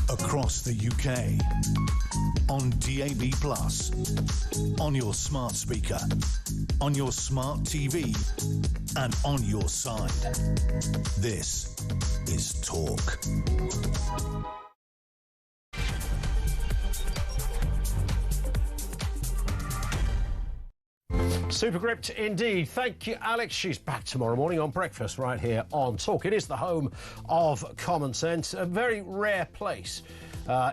across the UK, on DAB+, on your smart speaker, on your smart TV, and on your side. This is Talk. Super gripped indeed. Thank you, Alex. She's back tomorrow morning on breakfast right here on Talk. It is the home of common sense, a very rare place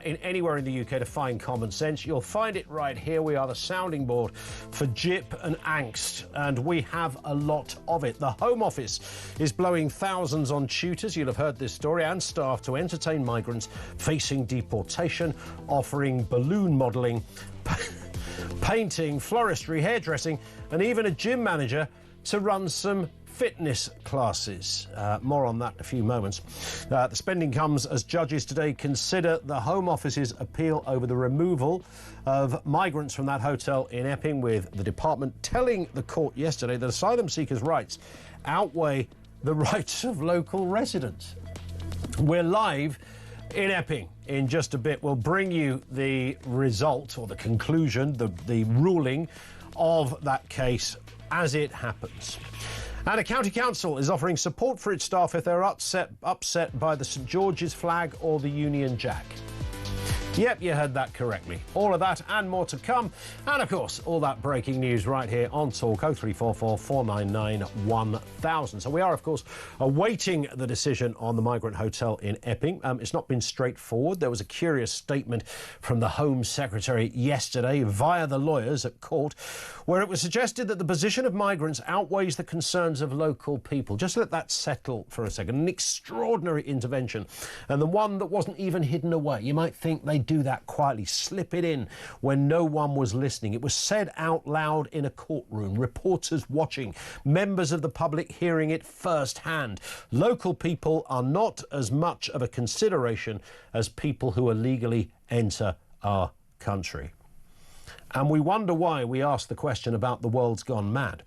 in anywhere in the UK to find common sense. You'll find it right here. We are the sounding board for jip and angst, and we have a lot of it. The Home Office is blowing thousands on tutors, you'll have heard this story, and staff to entertain migrants facing deportation, offering balloon modelling, painting, floristry, hairdressing, and even a gym manager to run some fitness classes. More on that in a few moments. The spending comes as judges today consider the Home Office's appeal over the removal of migrants from that hotel in Epping, with the department telling the court yesterday that asylum seekers' rights outweigh the rights of local residents. We're live in Epping in just a bit. We'll bring you the result, or the conclusion, the ruling of that case as it happens. And a county council is offering support for its staff if they're upset by the St George's flag or the Union Jack. Yep, you heard that correctly. All of that and more to come. And, of course, all that breaking news right here on Talk 0344 499 1000. So we are, of course, awaiting the decision on the migrant hotel in Epping. It's not been straightforward. There was a curious statement from the Home Secretary yesterday via the lawyers at court, where it was suggested that the position of migrants outweighs the concerns of local people. Just let that settle for a second. An extraordinary intervention, and the one that wasn't even hidden away. You might think they do that quietly, slip it in when no one was listening. It was said out loud in a courtroom, reporters watching, members of the public hearing it firsthand. Local people are not as much of a consideration as people who illegally enter our country. And we wonder why we ask the question about the world's gone mad.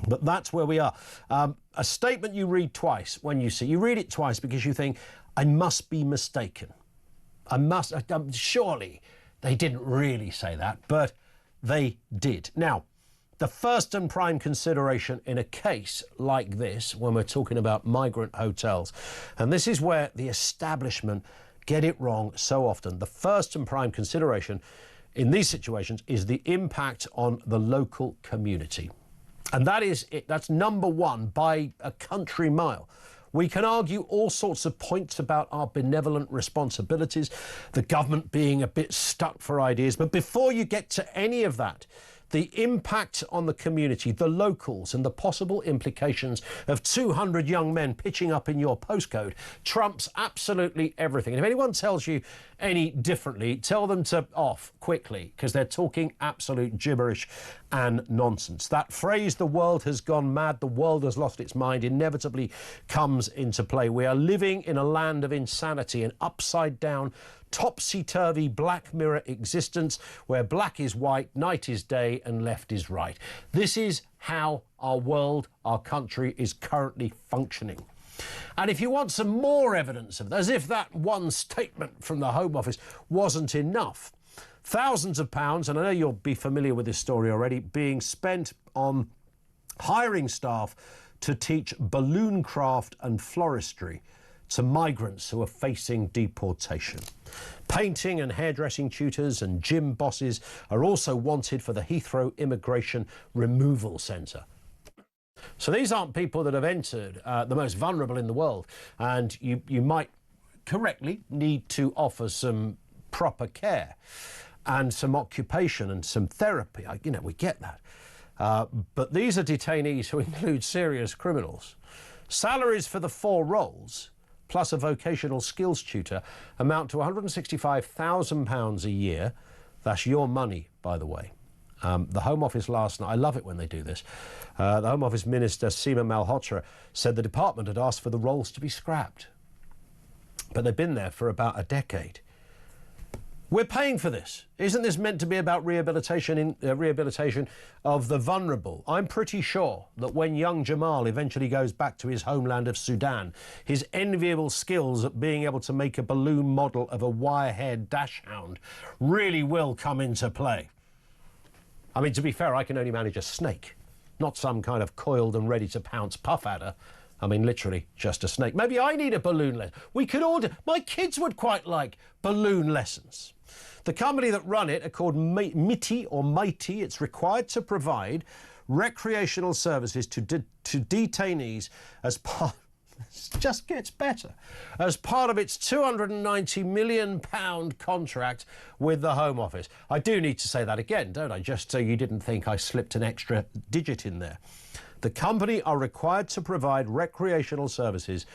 But that's where we are. A statement you read twice when you see. You read it twice because you think, I must be mistaken. Surely they didn't really say that, but they did. Now, the first and prime consideration in a case like this, when we're talking about migrant hotels, and this is where the establishment get it wrong so often, the first and prime consideration in these situations is the impact on the local community. And that is it. That's number one by a country mile. We can argue all sorts of points about our benevolent responsibilities, the government being a bit stuck for ideas. But before you get to any of that, the impact on the community, the locals, and the possible implications of 200 young men pitching up in your postcode trumps absolutely everything. And if anyone tells you any differently, tell them to off quickly, because they're talking absolute gibberish and nonsense. That phrase, the world has gone mad, the world has lost its mind, inevitably comes into play. We are living in a land of insanity, an upside-down, topsy-turvy Black Mirror existence where black is white, night is day, and left is right. This is how our world, our country is currently functioning. And if you want some more evidence of that, as if that one statement from the Home Office wasn't enough, thousands of pounds, and I know you'll be familiar with this story already, being spent on hiring staff to teach balloon craft and floristry to migrants who are facing deportation. Painting and hairdressing tutors and gym bosses are also wanted for the Heathrow Immigration Removal Centre. So these aren't people that have entered the most vulnerable in the world, and you might correctly need to offer some proper care and some occupation and some therapy. We get that. But these are detainees who include serious criminals. Salaries for the 4 roles, plus a vocational skills tutor, amount to £165,000 a year. That's your money, by the way. The Home Office last night, I love it when they do this, the Home Office Minister Seema Malhotra said the department had asked for the roles to be scrapped. But they've been there for about a decade. We're paying for this. Isn't this meant to be about rehabilitation of the vulnerable? I'm pretty sure that when young Jamal eventually goes back to his homeland of Sudan, his enviable skills at being able to make a balloon model of a wirehead dachshund really will come into play. I mean, to be fair, I can only manage a snake, not some kind of coiled and ready to pounce puff adder. I mean, literally just a snake. Maybe I need a balloon lesson. We could all do. My kids would quite like balloon lessons. The company that run it are called Mighty or Mighty. It's required to provide recreational services to detainees as part... It just gets better. As part of its £290 million contract with the Home Office. I do need to say that again, don't I? Just so you didn't think I slipped an extra digit in there. The company are required to provide recreational services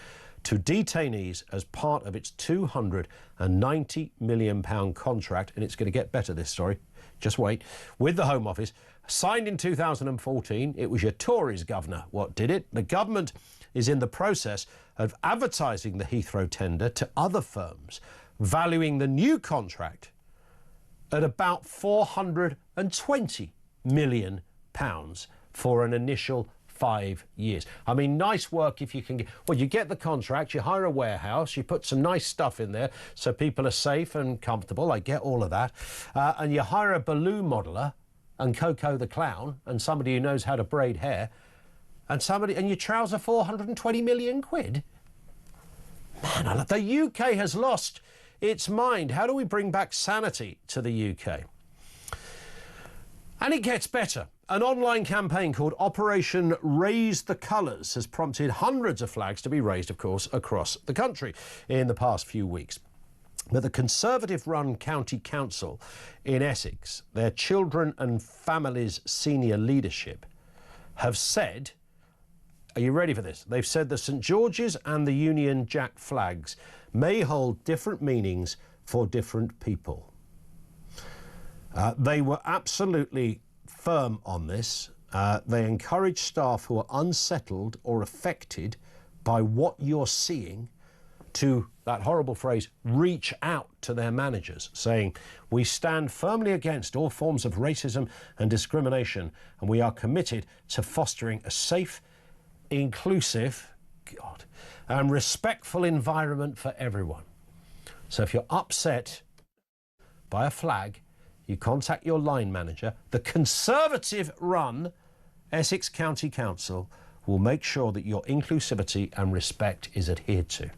to detainees as part of its £290 million contract, and it's going to get better, this story, just wait, with the Home Office. Signed in 2014, it was your Tories, Governor, what did it. The government is in the process of advertising the Heathrow tender to other firms, valuing the new contract at about £420 million for an initial 5 years. I mean, nice work if you can get... Well, you get the contract, you hire a warehouse, you put some nice stuff in there so people are safe and comfortable. I get all of that. And you hire a balloon modeller and Coco the clown and somebody who knows how to braid hair and you trouser 420 million quid. Man, the UK has lost its mind. How do we bring back sanity to the UK? And it gets better. An online campaign called Operation Raise the Colours has prompted hundreds of flags to be raised, of course, across the country in the past few weeks. But the Conservative-run County Council in Essex, their Children and Families Senior Leadership, have said, are you ready for this? They've said the St George's and the Union Jack flags may hold different meanings for different people. They were absolutely firm on this. They encourage staff who are unsettled or affected by what you're seeing to, that horrible phrase, reach out to their managers, saying, we stand firmly against all forms of racism and discrimination, and we are committed to fostering a safe, inclusive, and respectful environment for everyone. So if you're upset by a flag, you contact your line manager. The Conservative-run Essex County Council will make sure that your inclusivity and respect is adhered to.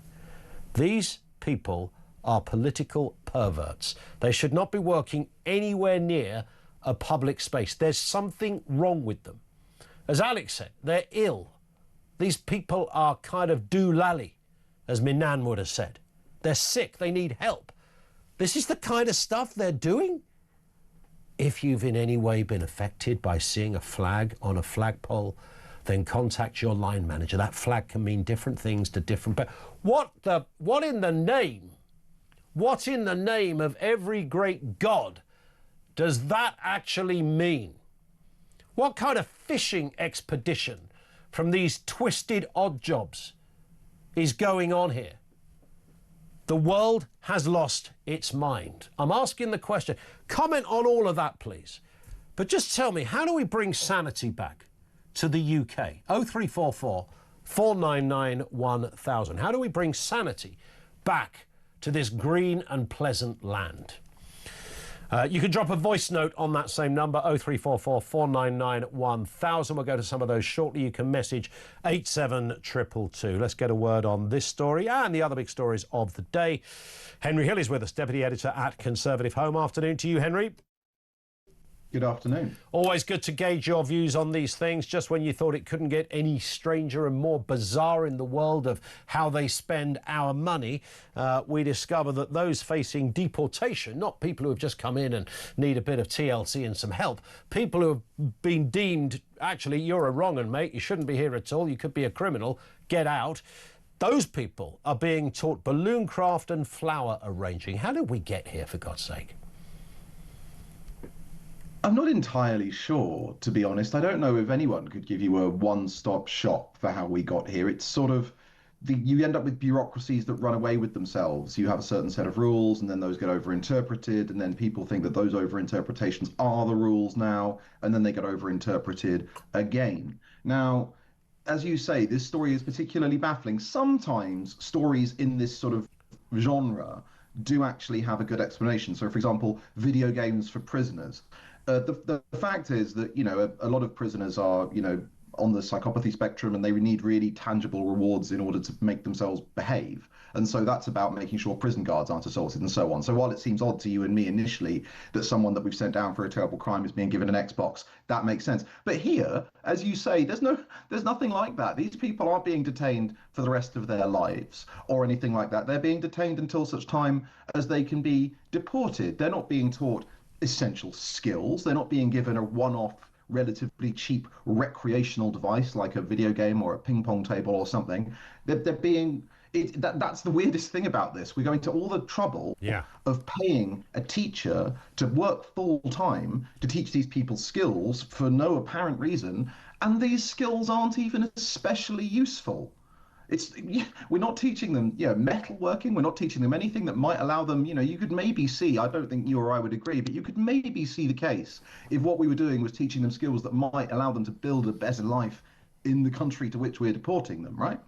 These people are political perverts. They should not be working anywhere near a public space. There's something wrong with them. As Alex said, they're ill. These people are kind of doolally, as my nan would have said. They're sick. They need help. This is the kind of stuff they're doing. If you've in any way been affected by seeing a flag on a flagpole, then contact your line manager. That flag can mean different things to different people. What in the name of every great God does that actually mean? What kind of fishing expedition from these twisted odd jobs is going on here? The world has lost its mind. I'm asking the question. Comment on all of that, please. But just tell me, how do we bring sanity back to the UK? 0344 499 1000. How do we bring sanity back to this green and pleasant land? You can drop a voice note on that same number, 0344 499 1000. We'll go to some of those shortly. You can message 87222. Let's get a word on this story and the other big stories of the day. Henry Hill is with us, Deputy Editor at Conservative Home. Afternoon to you, Henry. Good afternoon. Always good to gauge your views on these things. Just when you thought it couldn't get any stranger and more bizarre in the world of how they spend our money, we discover that those facing deportation, not people who have just come in and need a bit of TLC and some help, people who have been deemed, actually, you're a wrong 'un, mate, you shouldn't be here at all, you could be a criminal, get out. Those people are being taught balloon craft and flower arranging. How did we get here, for God's sake? I'm not entirely sure, to be honest. I don't know if anyone could give you a one-stop shop for how we got here. It's sort of you end up with bureaucracies that run away with themselves. You have a certain set of rules, and then those get overinterpreted, and then people think that those overinterpretations are the rules now, and then they get overinterpreted again. Now, as you say, this story is particularly baffling. Sometimes stories in this sort of genre do actually have a good explanation. So, for example, video games for prisoners. The fact is that, a lot of prisoners are, on the psychopathy spectrum, and they need really tangible rewards in order to make themselves behave. And so that's about making sure prison guards aren't assaulted and so on. So while it seems odd to you and me initially that someone that we've sent down for a terrible crime is being given an Xbox, that makes sense. But here, as you say, there's nothing like that. These people aren't being detained for the rest of their lives or anything like that. They're being detained until such time as they can be deported. They're not being taught essential skills. They're not being given a one-off, relatively cheap recreational device like a video game or a ping pong table or something. They're being that's the weirdest thing about this. We're going to all the trouble of paying a teacher to work full time to teach these people skills for no apparent reason, and these skills aren't even especially useful. We're not teaching them, metalworking. We're not teaching them anything that might allow them, you could maybe see, I don't think you or I would agree, but you could maybe see the case if what we were doing was teaching them skills that might allow them to build a better life in the country to which we're deporting them, right?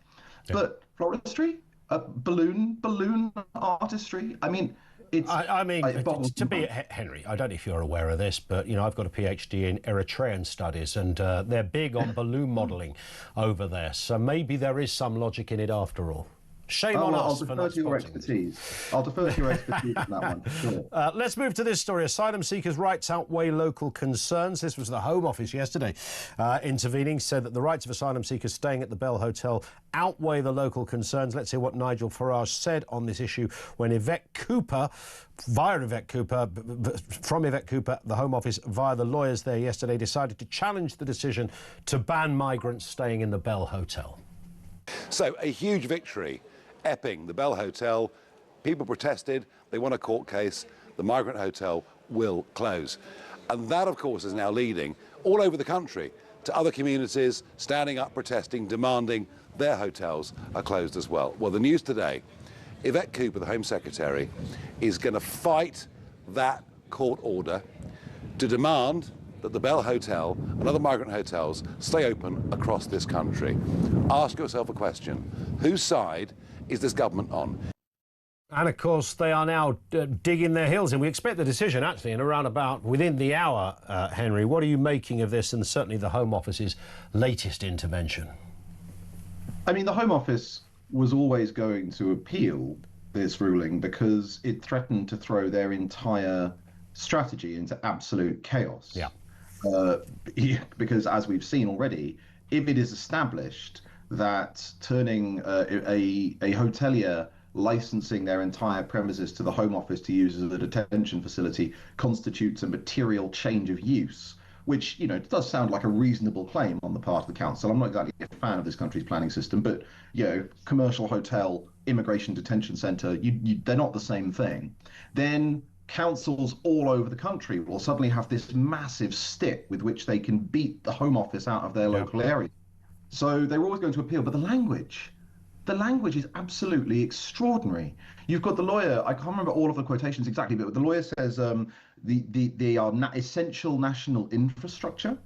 Yeah. But floristry, balloon artistry, I mean, to be Henry, I don't know if you're aware of this, but I've got a PhD in Eritrean studies, and they're big on balloon modelling over there. So maybe there is some logic in it after all. Shame on us for not spotting this. I'll defer to your expertise on that one, for sure. Let's move to this story. Asylum seekers' rights outweigh local concerns. This was the Home Office yesterday intervening, said that the rights of asylum seekers staying at the Bell Hotel outweigh the local concerns. Let's hear what Nigel Farage said on this issue when from Yvette Cooper, the Home Office, via the lawyers there yesterday, decided to challenge the decision to ban migrants staying in the Bell Hotel. So, a huge victory. Epping, the Bell Hotel, people protested, they won a court case, the Migrant Hotel will close. And that, of course, is now leading all over the country to other communities standing up, protesting, demanding their hotels are closed as well. Well, the news today, Yvette Cooper, the Home Secretary, is going to fight that court order to demand that the Bell Hotel and other migrant hotels stay open across this country. Ask yourself a question. Whose side is this government on? And of course, they are now digging their heels in. We expect the decision, actually, in around about within the hour, Henry. What are you making of this and certainly the Home Office's latest intervention? I mean, the Home Office was always going to appeal this ruling because it threatened to throw their entire strategy into absolute chaos. Yeah. Because as we've seen already, if it is established that turning a hotelier licensing their entire premises to the Home Office to use as a detention facility constitutes a material change of use, which, does sound like a reasonable claim on the part of the council. I'm not exactly a fan of this country's planning system, but, commercial hotel, immigration detention centre, they're not the same thing. Then councils all over the country will suddenly have this massive stick with which they can beat the Home Office out of their local area. So they're always going to appeal, but the language is absolutely extraordinary. You've got the lawyer, I can't remember all of the quotations exactly, but the lawyer says they are essential national infrastructure,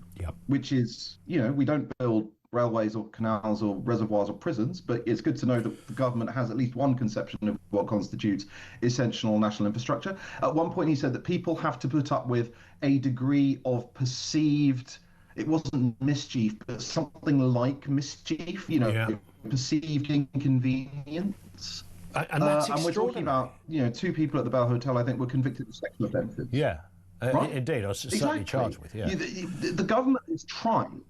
which is, we don't build railways or canals or reservoirs or prisons, but it's good to know that the government has at least one conception of what constitutes essential national infrastructure. At one point he said that people have to put up with a degree of perceived, it wasn't mischief, but something like mischief, perceived inconvenience. And that's and we're talking about, two people at the Bell Hotel, I think, were convicted of sexual offences. Yeah, right? Indeed, I was certainly charged with, The government is trying.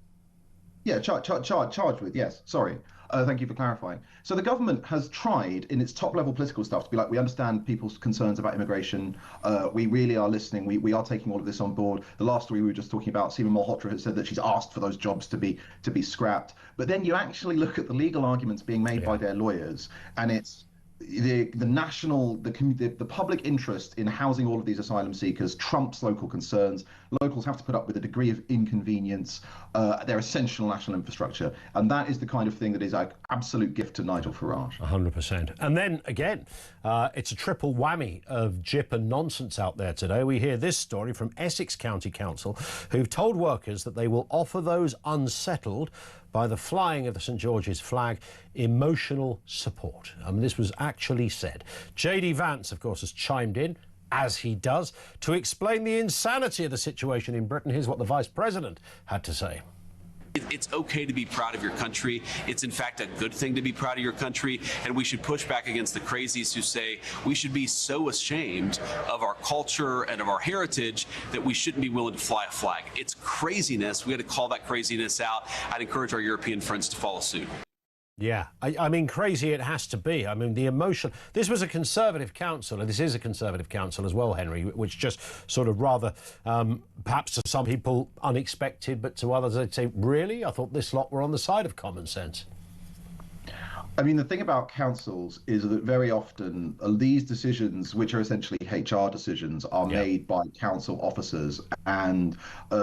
Yeah, charged with, yes, sorry. Thank you for clarifying. So the government has tried in its top-level political stuff to be like, we understand people's concerns about immigration. We really are listening. We are taking all of this on board. The last story we were just talking about, Seema Malhotra has said that she's asked for those jobs to be scrapped. But then you actually look at the legal arguments being made by their lawyers, and it's the public interest in housing all of these asylum seekers trumps local concerns. Locals have to put up with a degree of inconvenience. They're essential national infrastructure, and that is the kind of thing that is an absolute gift to Nigel Farage. 100%. And then again, it's a triple whammy of jip and nonsense out there today. We hear this story from Essex County Council, who've told workers that they will offer those unsettled by the flying of the St George's flag emotional support. This was actually said. JD Vance, of course, has chimed in, as he does, to explain the insanity of the situation in Britain. Here's what the Vice President had to say. It's okay to be proud of your country. It's in fact a good thing to be proud of your country, and we should push back against the crazies who say we should be so ashamed of our culture and of our heritage that we shouldn't be willing to fly a flag. It's craziness. We had to call that craziness out. I'd encourage our European friends to follow suit. Yeah, I mean, crazy it has to be. I mean, the emotion... This was a Conservative council, and this is a Conservative council as well, Henry, which just sort of rather, perhaps to some people, unexpected, but to others they'd say, really? I thought this lot were on the side of common sense. I mean, the thing about councils is that very often these decisions, which are essentially HR decisions, are made by council officers. And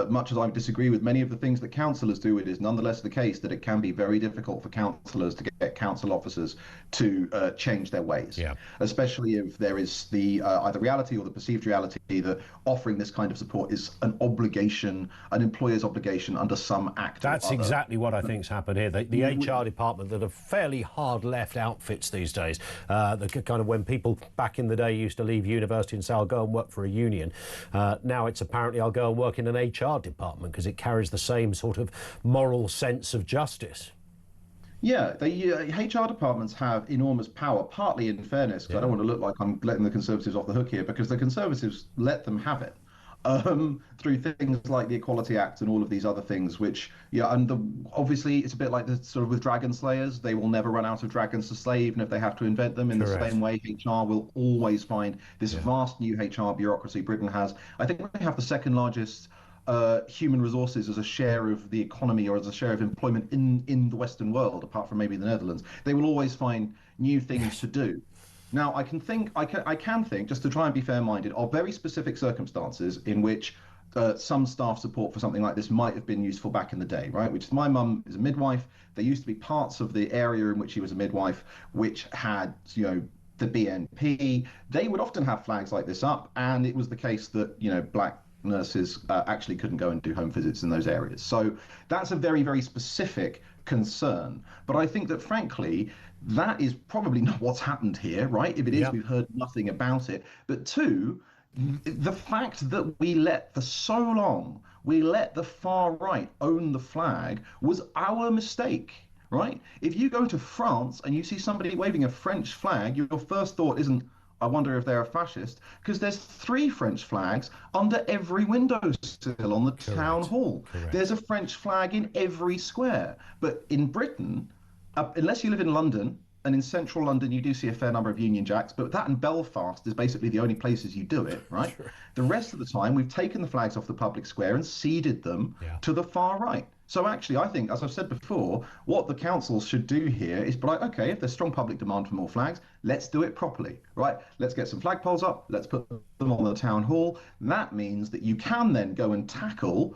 much as I disagree with many of the things that councillors do, it is nonetheless the case that it can be very difficult for councillors to get council officers to change their ways, especially if there is the either reality or the perceived reality that offering this kind of support is an obligation, an employer's obligation under some act. That's exactly what I think's happened here. The HR department that are fairly hard left outfits these days. The kind of when people back in the day used to leave university and say, I'll go and work for a union. Now it's apparently I'll go and work in an HR department because it carries the same sort of moral sense of justice. Yeah, HR departments have enormous power, partly in fairness, because I don't want to look like I'm letting the Conservatives off the hook here, because the Conservatives let them have it. Through things like the Equality Act and all of these other things, which, obviously it's a bit like the sort of with dragon slayers. They will never run out of dragons to slay, even if they have to invent them. In the same way, HR will always find this vast new HR bureaucracy Britain has. I think we have the second largest human resources as a share of the economy or as a share of employment in the Western world, apart from maybe the Netherlands. They will always find new things to do. Now, I can think, just to try and be fair-minded, of very specific circumstances in which some staff support for something like this might have been useful back in the day, right? Which is, my mum is a midwife. There used to be parts of the area in which she was a midwife which had, the BNP. They would often have flags like this up, and it was the case that, black nurses actually couldn't go and do home visits in those areas. So that's a very, very specific concern. But I think that, frankly, that is probably not what's happened here, right? If it is, we've heard nothing about it. But two, the fact that for so long, we let the far right own the flag was our mistake, right? If you go to France and you see somebody waving a French flag, your first thought isn't, I wonder if they're a fascist, because there's 3 French flags under every windowsill on the town hall. There's a French flag in every square. But in Britain, unless you live in London, and in central London you do see a fair number of Union Jacks, but that and Belfast is basically the only places you do it, right? The rest of the time we've taken the flags off the public square and ceded them to the far right. So actually, I think, as I've said before, what the councils should do here is be like, okay, if there's strong public demand for more flags, let's do it properly, right? Let's get some flagpoles up, let's put them on the town hall. That means that you can then go and tackle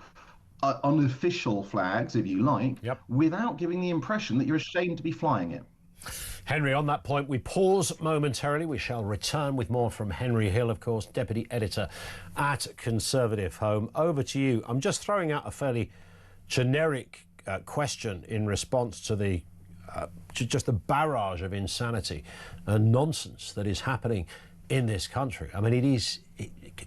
unofficial flags, if you like, without giving the impression that you're ashamed to be flying it. Henry, on that point, we pause momentarily. We shall return with more from Henry Hill, of course, Deputy Editor at Conservative Home. Over to you. I'm just throwing out a fairly generic question in response to the just the barrage of insanity and nonsense that is happening in this country. I mean, it is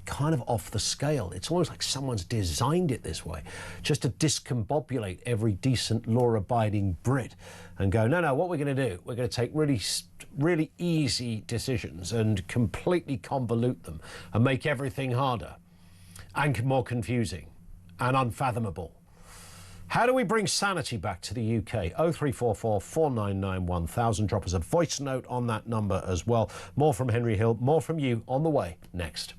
kind of off the scale. It's almost like someone's designed it this way, just to discombobulate every decent law-abiding Brit and go, no, what we're going to do, we're going to take really easy decisions and completely convolute them and make everything harder and more confusing and unfathomable. How do we bring sanity back to the UK? 0344 499 1000. Drop us a voice note on that number as well. More from Henry Hill, more from you on the way next.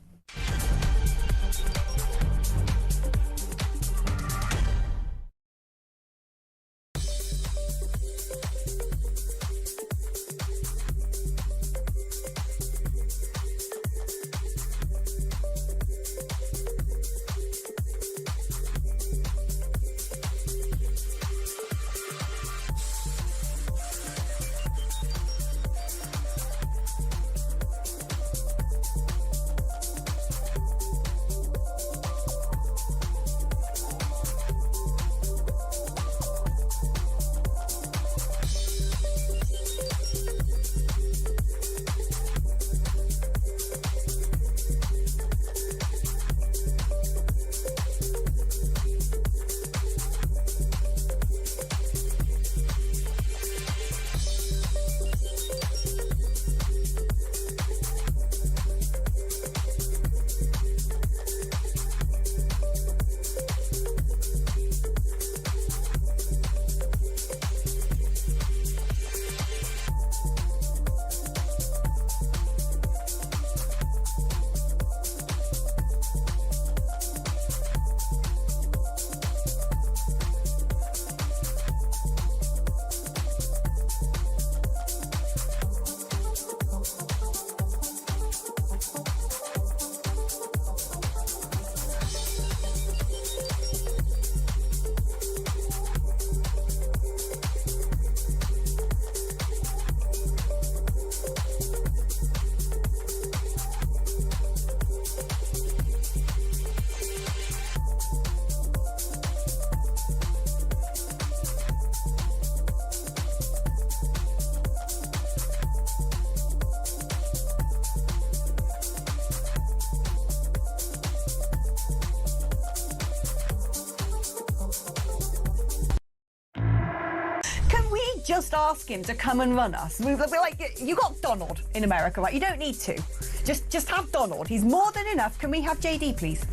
just ask him to come and run us. We'll be like, you got Donald in America, right? You don't need to. Just have Donald. He's more than enough. Can we have JD, please?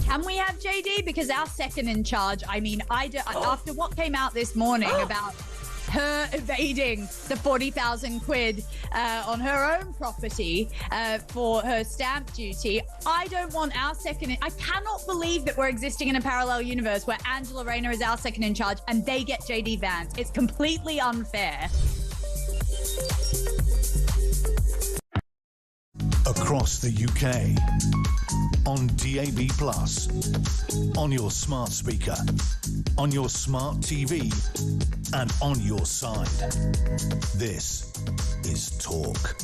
Can we have JD? Because our second in charge, I mean, after what came out this morning about her evading the 40,000 quid on her own property for her stamp duty, I don't want our second in... I cannot believe that we're existing in a parallel universe where Angela Rayner is our second in charge and they get JD Vance. It's completely unfair. Across the UK, on DAB+, on your smart speaker, on your smart TV, and on your side. This is Talk.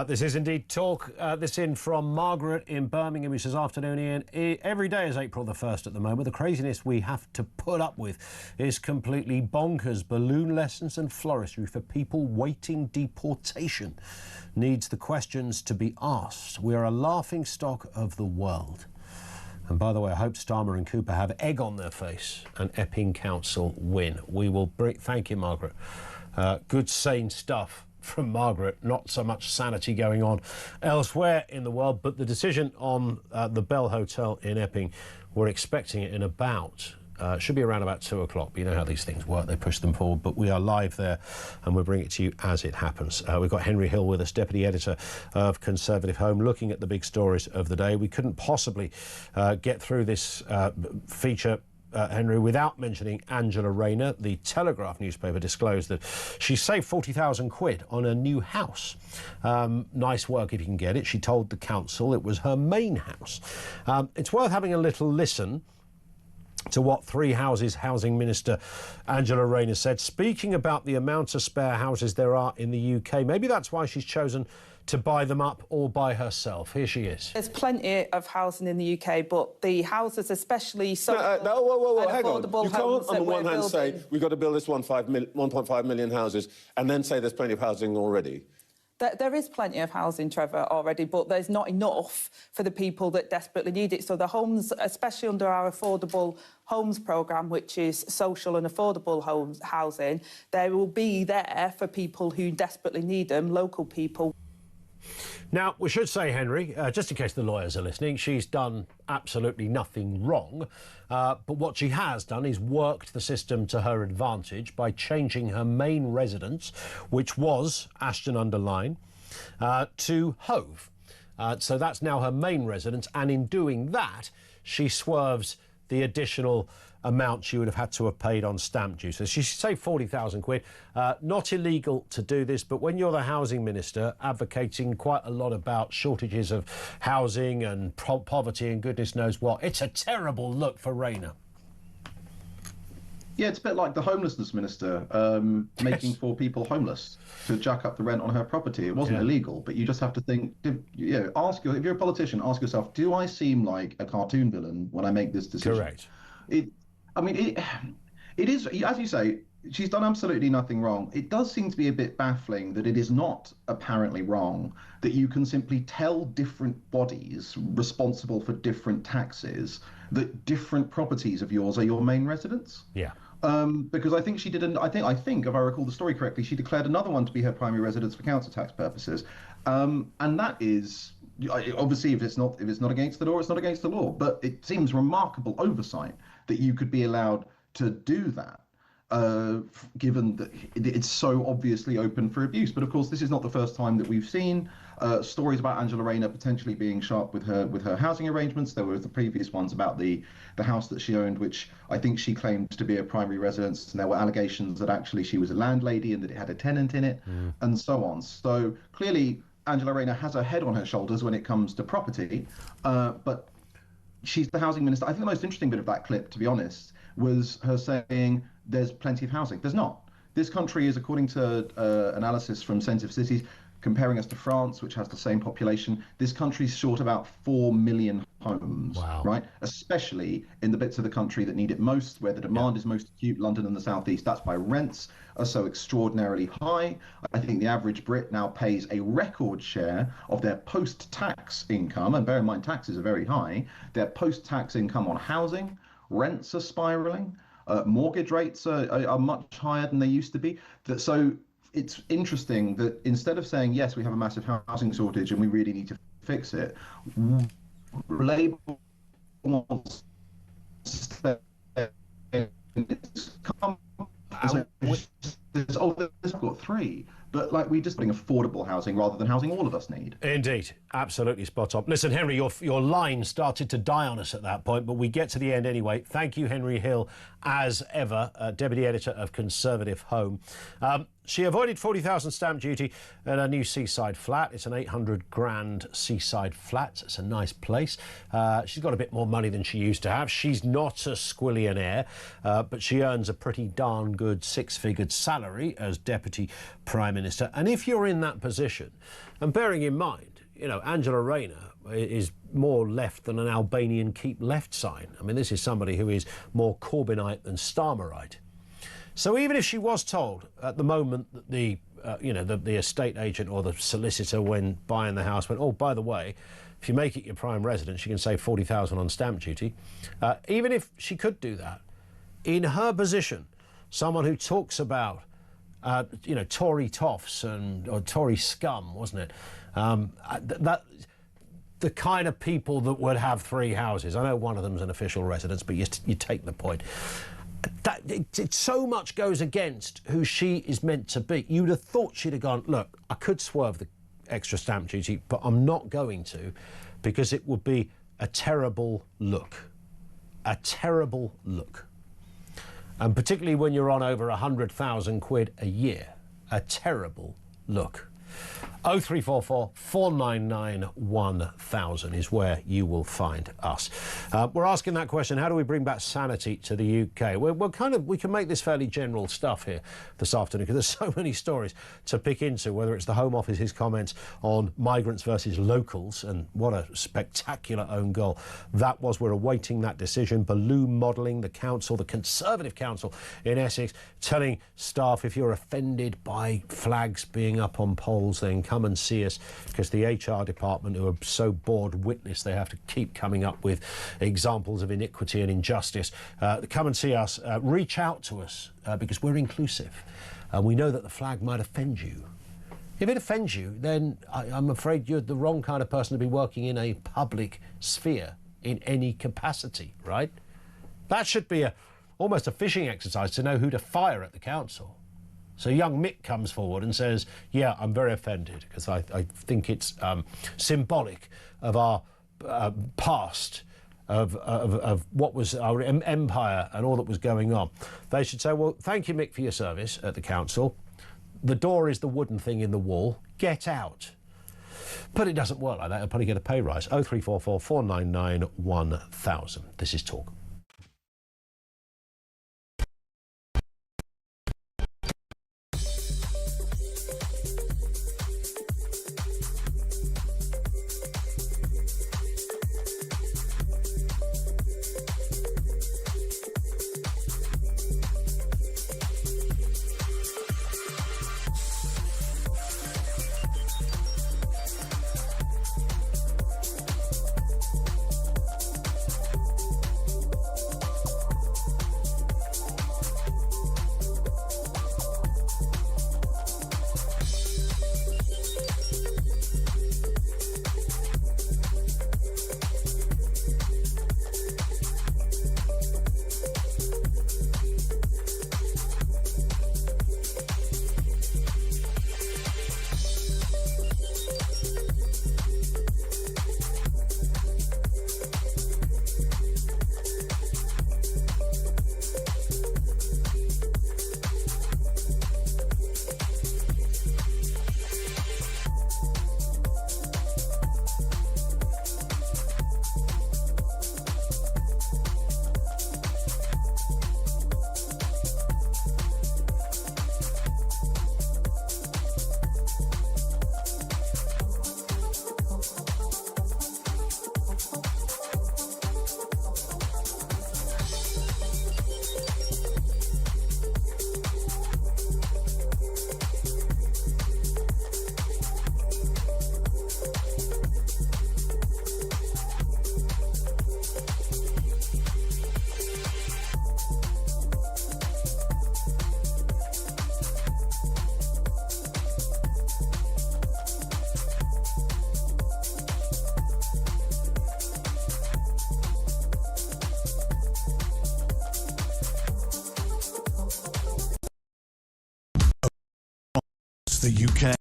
This is indeed Talk. This in from Margaret in Birmingham, who says, afternoon, Ian. Every day is April the 1st at the moment. The craziness we have to put up with is completely bonkers. Balloon lessons and floristry for people waiting deportation needs the questions to be asked. We are a laughing stock of the world. And by the way, I hope Starmer and Cooper have egg on their face and Epping Council win. We will thank you, Margaret. Good, sane stuff from Margaret. Not so much sanity going on elsewhere in the world, but the decision on the Bell Hotel in Epping, we're expecting it in about... should be around about 2 o'clock. You know how these things work, they push them forward, but we are live there and we'll bring it to you as it happens. We've got Henry Hill with us, Deputy Editor of Conservative Home, looking at the big stories of the day. We couldn't possibly get through this feature, Henry, without mentioning Angela Rayner. The Telegraph newspaper disclosed that she saved 40,000 quid on a new house. Nice work if you can get it. She told the council it was her main house. It's worth having a little listen to what Three Houses Housing Minister Angela Rayner said, speaking about the amount of spare houses there are in the UK. Maybe that's why she's chosen to buy them up all by herself. Here she is. There's plenty of housing in the UK, but the houses, especially hang on. You can't, on the one hand, say we've got to build this 1.5 million houses and then say there's plenty of housing already. There is plenty of housing, Trevor, already, but there's not enough for the people that desperately need it. So the homes, especially under our affordable homes programme, which is social and affordable housing, they will be there for people who desperately need them, local people. Now, we should say, Henry, just in case the lawyers are listening, she's done absolutely nothing wrong. But what she has done is worked the system to her advantage by changing her main residence, which was Ashton-under-Lyne, to Hove. So that's now her main residence. And in doing that, she swerves the additional amount she would have had to have paid on stamp duty. So she saved 40,000 quid. Not illegal to do this, but when you're the housing minister advocating quite a lot about shortages of housing and poverty and goodness knows what, it's a terrible look for Rayner. Yeah, it's a bit like the homelessness minister making 4 people homeless to jack up the rent on her property. It wasn't illegal, but you just have to think, if you're a politician, ask yourself, do I seem like a cartoon villain when I make this decision? Correct. It is, as you say, she's done absolutely nothing wrong. It does seem to be a bit baffling that it is not apparently wrong that you can simply tell different bodies responsible for different taxes that different properties of yours are your main residence. Yeah. Because I think she did, I think if I recall the story correctly, she declared another one to be her primary residence for council tax purposes. And that is, obviously, if it's not against the law, it's not against the law. But it seems remarkable oversight that you could be allowed to do that, given that it's so obviously open for abuse. But of course, this is not the first time that we've seen stories about Angela Rayner potentially being sharp with her housing arrangements. There were the previous ones about the house that she owned, which I think she claimed to be a primary residence, and there were allegations that actually she was a landlady and that it had a tenant in it, and so on. So clearly, Angela Rayner has her head on her shoulders when it comes to property, but she's the housing minister. I think the most interesting bit of that clip, to be honest, was her saying there's plenty of housing. There's not. This country is, according to analysis from Sensitive Cities, comparing us to France, which has the same population, this country's short about 4 million homes, right? Especially in the bits of the country that need it most, where the demand is most acute, London and the southeast. That's why rents are so extraordinarily high. I think the average Brit now pays a record share of their post-tax income, and bear in mind taxes are very high, their post-tax income on housing. Rents are spiraling. Mortgage rates are much higher than they used to be. So it's interesting that instead of saying, yes, we have a massive housing shortage and we really need to fix it, Labour wants to stay I've got three. But like we just putting affordable housing rather than housing all of us need. Indeed, absolutely spot on. Listen, Henry, your line started to die on us at that point, but we get to the end anyway. Thank you, Henry Hill, as ever, Deputy Editor of Conservative Home. She avoided 40,000 stamp duty at her new seaside flat. It's an 800 grand seaside flat. It's a nice place. She's got a bit more money than she used to have. She's not a squillionaire, but she earns a pretty darn good six-figured salary as Deputy Prime Minister. And if you're in that position, and bearing in mind, you know, Angela Rayner is more left than an Albanian Keep Left sign. I mean, this is somebody who is more Corbynite than Starmerite. So even if she was told at the moment that the estate agent or the solicitor when buying the house went, oh, by the way, if you make it your prime residence, you can save 40,000 on stamp duty. Even if she could do that, in her position, someone who talks about, Tory toffs or Tory scum, wasn't it? That the kind of people that would have three houses. I know one of them's an official residence, but you take the point. It so much goes against who she is meant to be. You'd have thought she'd have gone, look, I could swerve the extra stamp duty, but I'm not going to, because it would be a terrible look. A terrible look. And particularly when you're on over 100,000 quid a year. A terrible look. 0344 499 1000 is where you will find us. We're asking that question, how do we bring back sanity to the UK? We can make this fairly general stuff here this afternoon because there's so many stories to pick into, whether it's the Home Office's comments on migrants versus locals, and what a spectacular own goal that was. We're awaiting that decision. Balloon modelling, the council, the Conservative Council in Essex, telling staff if you're offended by flags being up on poles, then come and see us, because the HR department, who are so bored witless they have to keep coming up with examples of iniquity and injustice. Come and see us, reach out to us, because we're inclusive. We know that the flag might offend you. If it offends you, then I'm afraid you're the wrong kind of person to be working in a public sphere in any capacity, right? That should be almost a fishing exercise to know who to fire at the council. So young Mick comes forward and says, yeah, I'm very offended because I think it's symbolic of our past, of what was our empire and all that was going on. They should say, well, thank you, Mick, for your service at the council. The door is the wooden thing in the wall. Get out. But it doesn't work like that. I'll probably get a pay rise. 0344 499 1000. This is Talk. across the UK.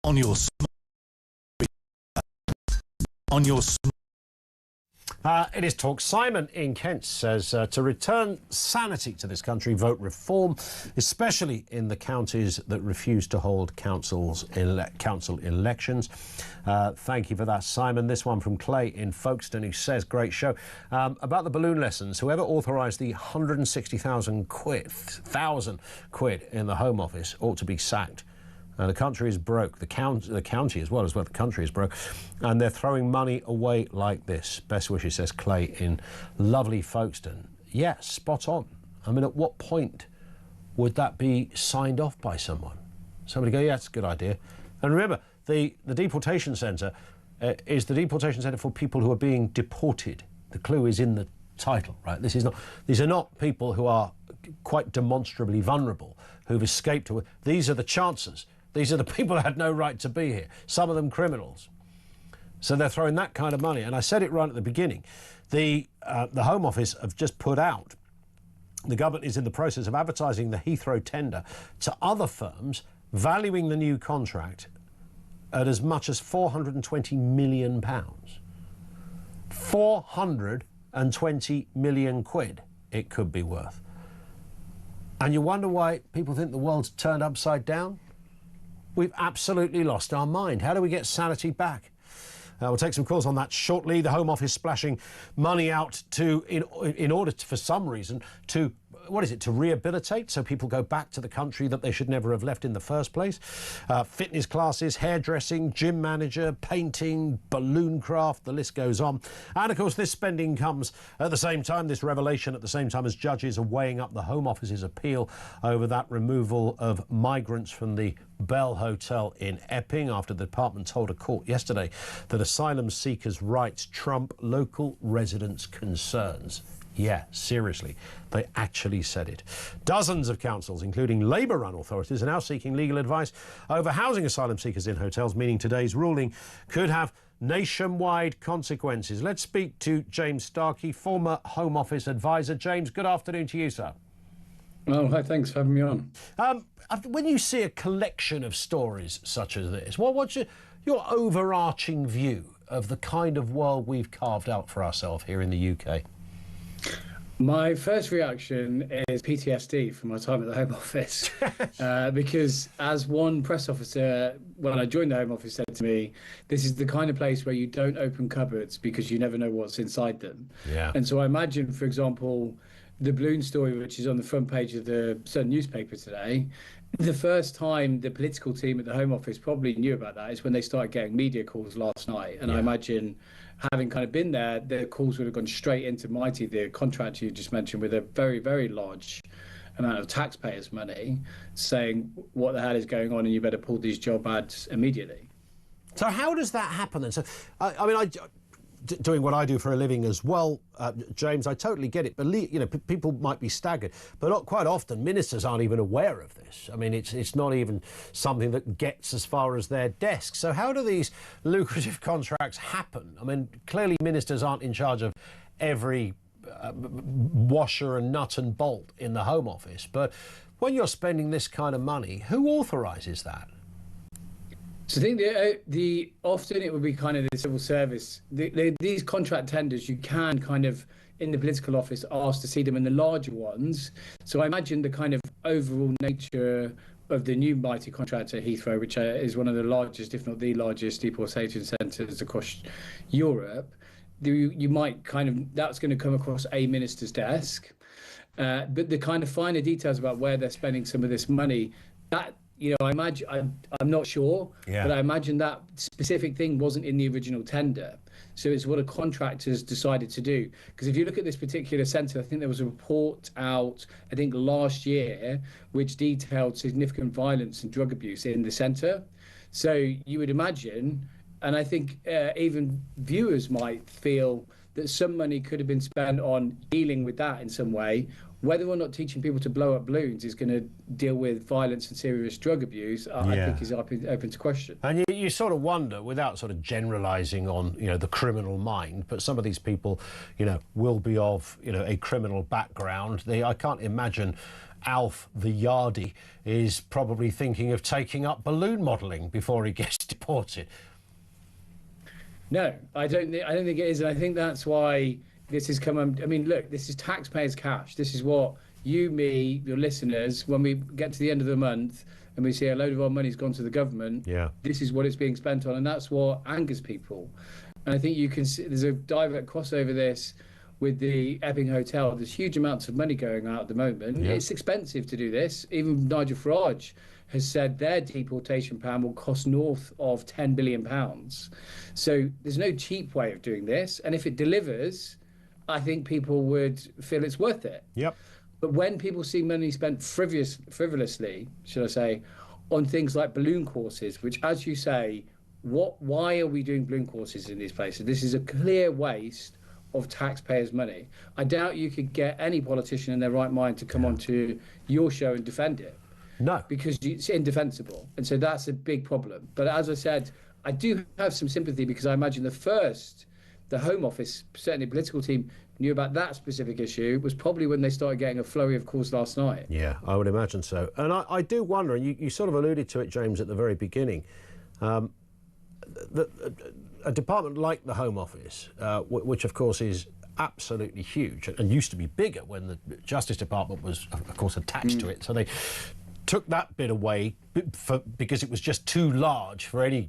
On your It is Talk. Simon in Kent says to return sanity to this country, vote reform, especially in the counties that refuse to hold council elections. Thank you for that, Simon. This one from Clay in Folkestone, who says, great show. About the balloon lessons, whoever authorised the 160,000 quid in the Home Office ought to be sacked. The country is broke. The county as well, the country is broke. And they're throwing money away like this. Best wishes, says Clay in lovely Folkestone. Yeah, spot on. I mean, at what point would that be signed off by someone? Somebody go, yeah, that's a good idea. And remember, the deportation centre is the deportation centre for people who are being deported. The clue is in the title, right? These are not people who are quite demonstrably vulnerable, who've escaped. These are the chancers. These are the people that had no right to be here, some of them criminals. So they're throwing that kind of money. And I said it right at the beginning. The Home Office have just put out, the government is in the process of advertising the Heathrow tender to other firms, valuing the new contract at as much as £420 million. 420 million quid it could be worth. And you wonder why people think the world's turned upside down? We've absolutely lost our mind. How do we get sanity back? We'll take some calls on that shortly. The Home Office splashing money out in order to, for some reason, to to rehabilitate, so people go back to the country that they should never have left in the first place. Fitness classes, hairdressing, gym manager, painting, balloon craft, the list goes on. And of course, this spending comes at the same time, this revelation at the same time as judges are weighing up the Home Office's appeal over that removal of migrants from the Bell Hotel in Epping, after the department told a court yesterday that asylum seekers' rights trump local residents' concerns. Yeah, seriously, they actually said it. Dozens of councils, including Labour-run authorities, are now seeking legal advice over housing asylum seekers in hotels, meaning today's ruling could have nationwide consequences. Let's speak to James Starkey, former Home Office advisor. James, good afternoon to you, sir. Oh, hi, thanks for having me on. When you see a collection of stories such as this, what's your overarching view of the kind of world we've carved out for ourselves here in the UK? My first reaction is PTSD from my time at the Home Office, because as one press officer, when I joined the Home Office, said to me, this is the kind of place where you don't open cupboards because you never know what's inside them. Yeah. And so I imagine, for example, the balloon story, which is on the front page of the Sun newspaper today, the first time the political team at the Home Office probably knew about that is when they started getting media calls last night. And I imagine, having kind of been there, the calls would have gone straight into Mighty, the contract you just mentioned, with a very, very large amount of taxpayers' money, saying what the hell is going on and you better pull these job ads immediately. So how does that happen then? So, doing what I do for a living as well, James, I totally get it. But people might be staggered, but quite often ministers aren't even aware of this. I mean, it's not even something that gets as far as their desk. So how do these lucrative contracts happen? I mean, clearly ministers aren't in charge of every washer and nut and bolt in the Home Office. But when you're spending this kind of money, who authorises that? So I think often it would be kind of the civil service. These contract tenders, you can kind of, in the political office, ask to see them in the larger ones. So I imagine the kind of overall nature of the new Mighty contract at Heathrow, which is one of the largest, if not the largest, deportation centres across Europe, you might kind of, that's going to come across a minister's desk. But the kind of finer details about where they're spending some of this money, that, I imagine, I'm not sure, but I imagine that specific thing wasn't in the original tender. So it's what a contractor's decided to do. Because if you look at this particular centre, I think there was a report out, last year, which detailed significant violence and drug abuse in the centre. So you would imagine, and I think even viewers might feel that some money could have been spent on dealing with that in some way. Whether or not teaching people to blow up balloons is going to deal with violence and serious drug abuse, I think is open to question. And you sort of wonder, without sort of generalising on, the criminal mind, but some of these people, will be of, a criminal background. I can't imagine Alf the Yardie is probably thinking of taking up balloon modelling before he gets deported. No, I don't think it is, and I think that's why this has come. I mean, look, this is taxpayers' cash. This is what you, me, your listeners, when we get to the end of the month and we see a load of our money's gone to the government. Yeah. This is what it's being spent on, and that's what angers people. And I think you can see there's a direct crossover this with the Epping Hotel. There's huge amounts of money going out at the moment. Yeah. It's expensive to do this. Even Nigel Farage has said their deportation plan will cost north of £10 billion. So there's no cheap way of doing this. And if it delivers, I think people would feel it's worth it. Yep. But when people see money spent frivolously, should I say, on things like balloon courses, which, as you say, why are we doing balloon courses in these places? This is a clear waste of taxpayers' money. I doubt you could get any politician in their right mind to come onto your show and defend it. No. Because it's indefensible. And so that's a big problem. But as I said, I do have some sympathy, because I imagine the Home Office, certainly the political team, knew about that specific issue was probably when they started getting a flurry of calls last night. Yeah, I would imagine so. And I do wonder, and you sort of alluded to it, James, at the very beginning, a department like the Home Office, which of course is absolutely huge and used to be bigger when the Justice Department was, of course, attached to it. So they took that bit away because it was just too large for any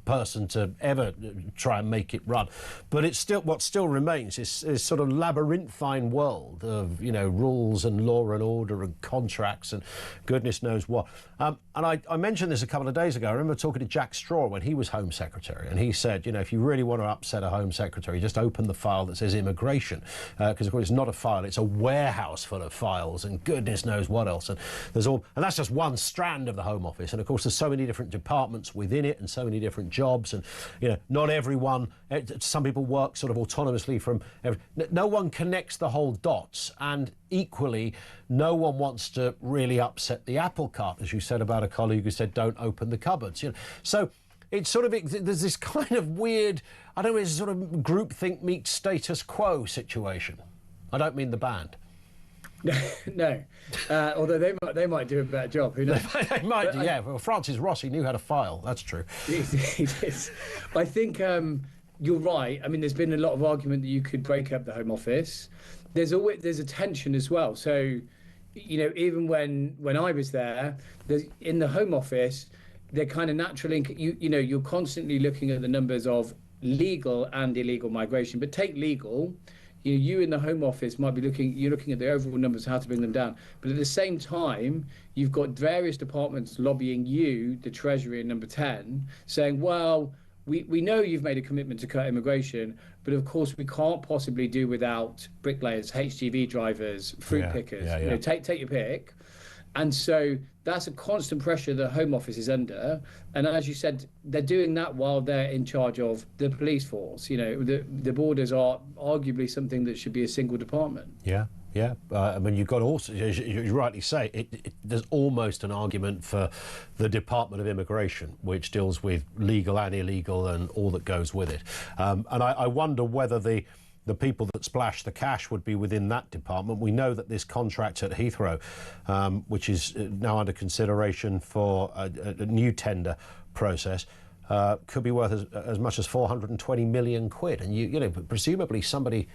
person to ever try and make it run. But it's still, what still remains is sort of labyrinthine world of, rules and law and order and contracts and goodness knows what. And I mentioned this a couple of days ago. I remember talking to Jack Straw when he was Home Secretary, and he said, if you really want to upset a Home Secretary, just open the file that says immigration, because of course it's not a file, it's a warehouse full of files and goodness knows what else. And that's just one strand of the Home Office. And of course there's so many different departments within it and so many different jobs, and not everyone, some people work sort of autonomously from no one connects the whole dots, and equally no one wants to really upset the apple cart, as you said about a colleague who said don't open the cupboards. So it's sort of, there's this kind of weird, I don't know, it's a sort of groupthink meets status quo situation. I don't mean the band. No, although they might do a better job. Who knows? They might, yeah. Well, Francis Rossi knew how to file. That's true. He did. I think you're right. I mean, there's been a lot of argument that you could break up the Home Office. There's a tension as well. So, even when I was there, in the Home Office, they're kind of naturally, you're constantly looking at the numbers of legal and illegal migration. But take legal. You in the Home Office might be looking at the overall numbers, how to bring them down. But at the same time, you've got various departments lobbying you, the Treasury and Number 10, saying, well, we know you've made a commitment to cut immigration, but of course we can't possibly do without bricklayers, HGV drivers, fruit pickers. Take your pick. And so that's a constant pressure the Home Office is under. And as you said, they're doing that while they're in charge of the police force. The borders are arguably something that should be a single department. Yeah. I mean, you've got also, as you rightly say, there's almost an argument for the Department of Immigration, which deals with legal and illegal and all that goes with it. And I wonder whether the people that splash the cash would be within that department. We know that this contract at Heathrow, which is now under consideration for a new tender process, could be worth as much as 420 million quid. And presumably somebody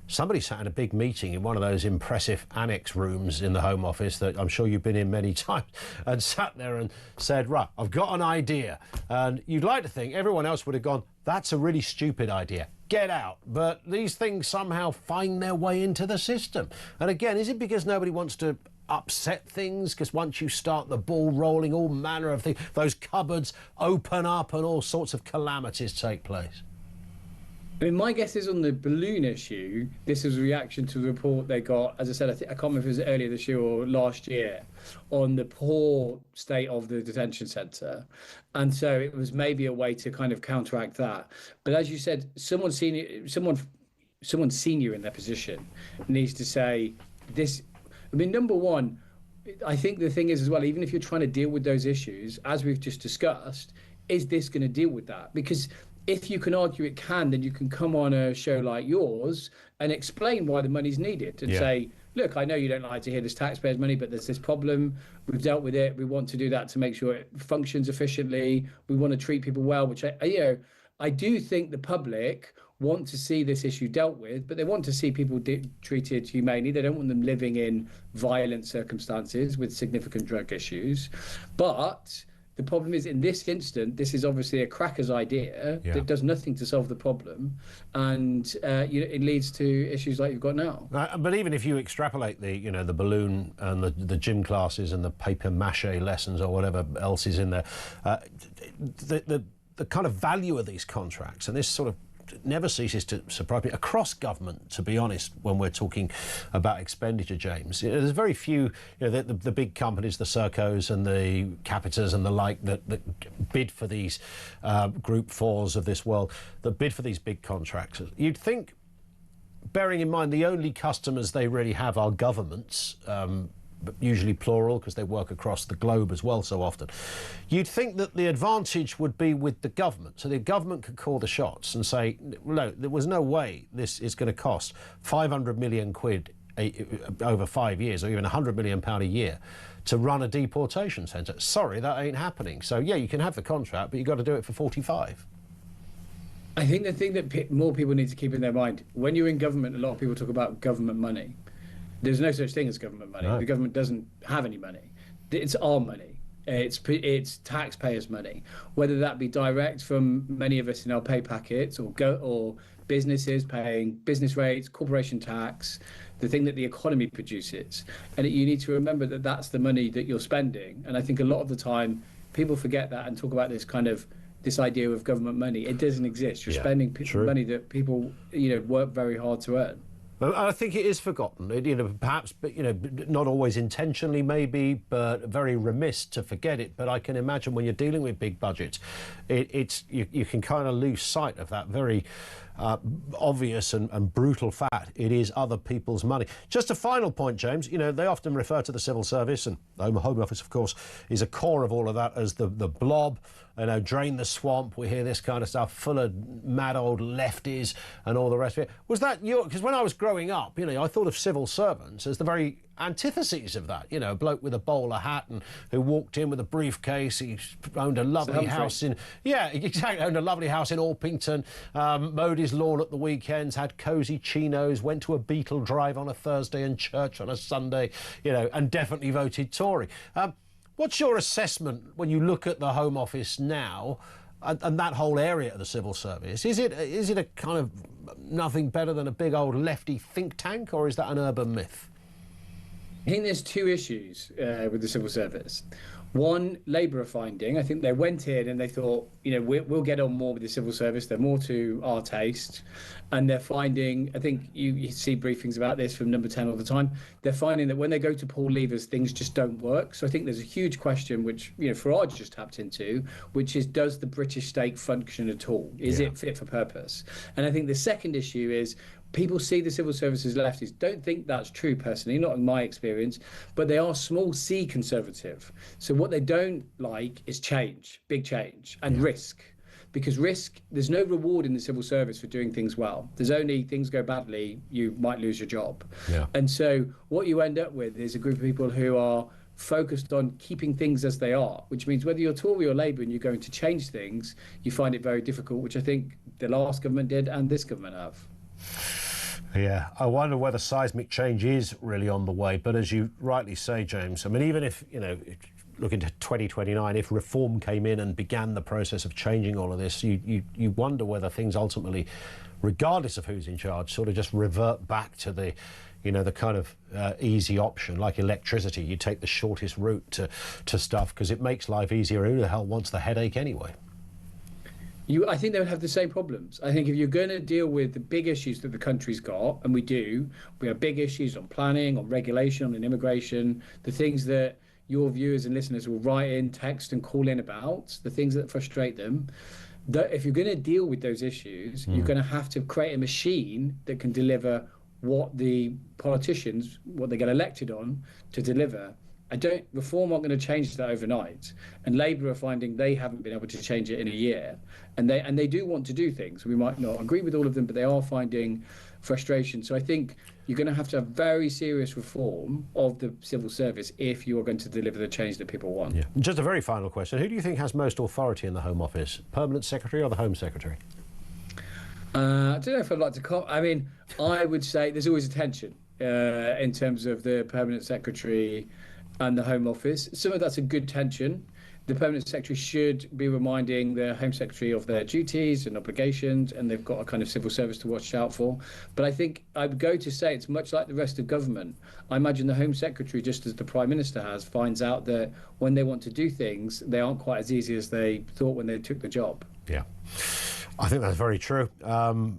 sat in a big meeting in one of those impressive annex rooms in the Home Office that I'm sure you've been in many times, and sat there and said, right, I've got an idea. And you'd like to think everyone else would have gone, that's a really stupid idea. Get out. But these things somehow find their way into the system. And again, is it because nobody wants to upset things? Because once you start the ball rolling, all manner of things, those cupboards open up and all sorts of calamities take place. I mean, my guess is on the balloon issue, this was a reaction to the report they got, as I said, I can't remember if it was earlier this year or last year, on the poor state of the detention centre. And so it was maybe a way to kind of counteract that. But as you said, someone someone senior in their position needs to say this. I mean, number one, I think the thing is as well, even if you're trying to deal with those issues, as we've just discussed, is this going to deal with that? Because if you can argue it can, then you can come on a show like yours and explain why the money's needed and say, look, I know you don't like to hear this taxpayers' money, but there's this problem. We've dealt with it. We want to do that to make sure it functions efficiently. We want to treat people well, which I do think the public want to see this issue dealt with, but they want to see people treated humanely. They don't want them living in violent circumstances with significant drug issues. But the problem is, in this instant, this is obviously a cracker's idea that does nothing to solve the problem, and it leads to issues like you've got now. But even if you extrapolate the balloon and the gym classes and the paper mache lessons or whatever else is in there, the kind of value of these contracts, and this sort of never ceases to surprise me across government, to be honest, when we're talking about expenditure, James. There's very few, the big companies, the Sercos and the Capitas and the like, that bid for these Group 4s of this world, that bid for these big contracts. You'd think, bearing in mind the only customers they really have are governments, but usually plural because they work across the globe as well so often. You'd think that the advantage would be with the government, so the government could call the shots and say, no, there was no way this is going to cost 500 million quid over 5 years, or even £100 million a year to run a deportation centre. Sorry, that ain't happening. So yeah, you can have the contract, but you've got to do it for 45. I think the thing that more people need to keep in their mind, when you're in government, a lot of people talk about government money. There's no such thing as government money. No. The government doesn't have any money. It's our money. It's taxpayers' money, whether that be direct from many of us in our pay packets, or businesses paying business rates, corporation tax, the thing that the economy produces. And you need to remember that that's the money that you're spending. And I think a lot of the time people forget that and talk about this idea of government money. It doesn't exist. You're spending money that people work very hard to earn. I think it is forgotten, perhaps, but not always intentionally, maybe, but very remiss to forget it. But I can imagine when you're dealing with big budgets, you can kind of lose sight of that very obvious and brutal fact. It is other people's money. Just a final point, James. They often refer to the civil service, and the Home Office, of course, is a core of all of that, as the blob. Drain the swamp. We hear this kind of stuff, full of mad old lefties and all the rest of it. Was that because when I was growing up, I thought of civil servants as the very antitheses of that. A bloke with a bowler hat and who walked in with a briefcase. He owned a lovely house owned a lovely house in Orpington, mowed his lawn at the weekends, had cosy chinos, went to a Beetle drive on a Thursday and church on a Sunday, and definitely voted Tory. What's your assessment when you look at the Home Office now and that whole area of the civil service? Is it a kind of nothing better than a big old lefty think tank, or is that an urban myth? I think there's two issues with the civil service. One, Labour are finding. I think they went in and they thought, we'll get on more with the civil service. They're more to our taste. And they're finding, I think you see briefings about this from Number 10 all the time, they're finding that when they go to pull levers, things just don't work. So I think there's a huge question, which, Farage just tapped into, which is, does the British state function at all? Is it fit for purpose? And I think the second issue is, people see the civil service as lefties. Don't think that's true personally, not in my experience, but they are small c conservative. So what they don't like is change, big change, and risk. Because risk, there's no reward in the civil service for doing things well. There's only things go badly, you might lose your job. Yeah. And so what you end up with is a group of people who are focused on keeping things as they are, which means whether you're Tory or Labour and you're going to change things, you find it very difficult, which I think the last government did and this government have. Yeah, I wonder whether seismic change is really on the way. But as you rightly say, James, I mean, even if, looking to 2029, if reform came in and began the process of changing all of this, you wonder whether things ultimately, regardless of who's in charge, sort of just revert back to the, the kind of easy option, like electricity. You take the shortest route to stuff because it makes life easier. Who the hell wants the headache anyway? I think they would have the same problems. I think if you're going to deal with the big issues that the country's got, and we have big issues on planning, on regulation, on immigration, the things that your viewers and listeners will write in, text and call in about, the things that frustrate them. if you're going to deal with those issues, you're going to have to create a machine that can deliver what the politicians, what they get elected on to deliver. Reform aren't going to change that overnight, and Labour are finding they haven't been able to change it in a year, and they do want to do things. We might not agree with all of them, but they are finding frustration. So I think you're going to have very serious reform of the civil service if you are going to deliver the change that people want. Yeah. Just a very final question. Who do you think has most authority in the Home Office? Permanent Secretary or the Home Secretary? I don't know if I'd like to I mean, I would say there's always a tension in terms of the Permanent Secretary and the Home Office. Some of that's a good tension. The Permanent Secretary should be reminding the Home Secretary of their duties and obligations, and they've got a kind of civil service to watch out for. But I think I would go to say it's much like the rest of government. I imagine the Home Secretary, just as the Prime Minister has, finds out that when they want to do things, they aren't quite as easy as they thought when they took the job. Yeah. I think that's very true.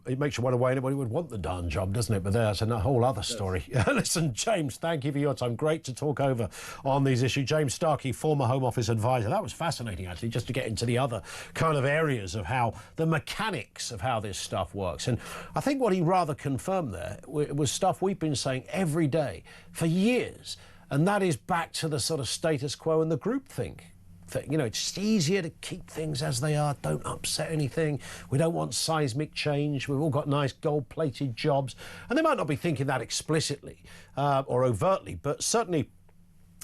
It makes you wonder why anybody would want the darn job, doesn't it? But that's a whole other story. Listen, James, thank you for your time. Great to talk over on these issues. James Starkey, former Home Office advisor. That was fascinating, actually, just to get into the other kind of areas of how the mechanics of how this stuff works. And I think what he rather confirmed there was stuff we've been saying every day for years, and that is back to the sort of status quo and the groupthink. You know, it's just easier to keep things as they are. Don't upset anything. We don't want seismic change. We've all got nice gold-plated jobs. And they might not be thinking that explicitly or overtly, but certainly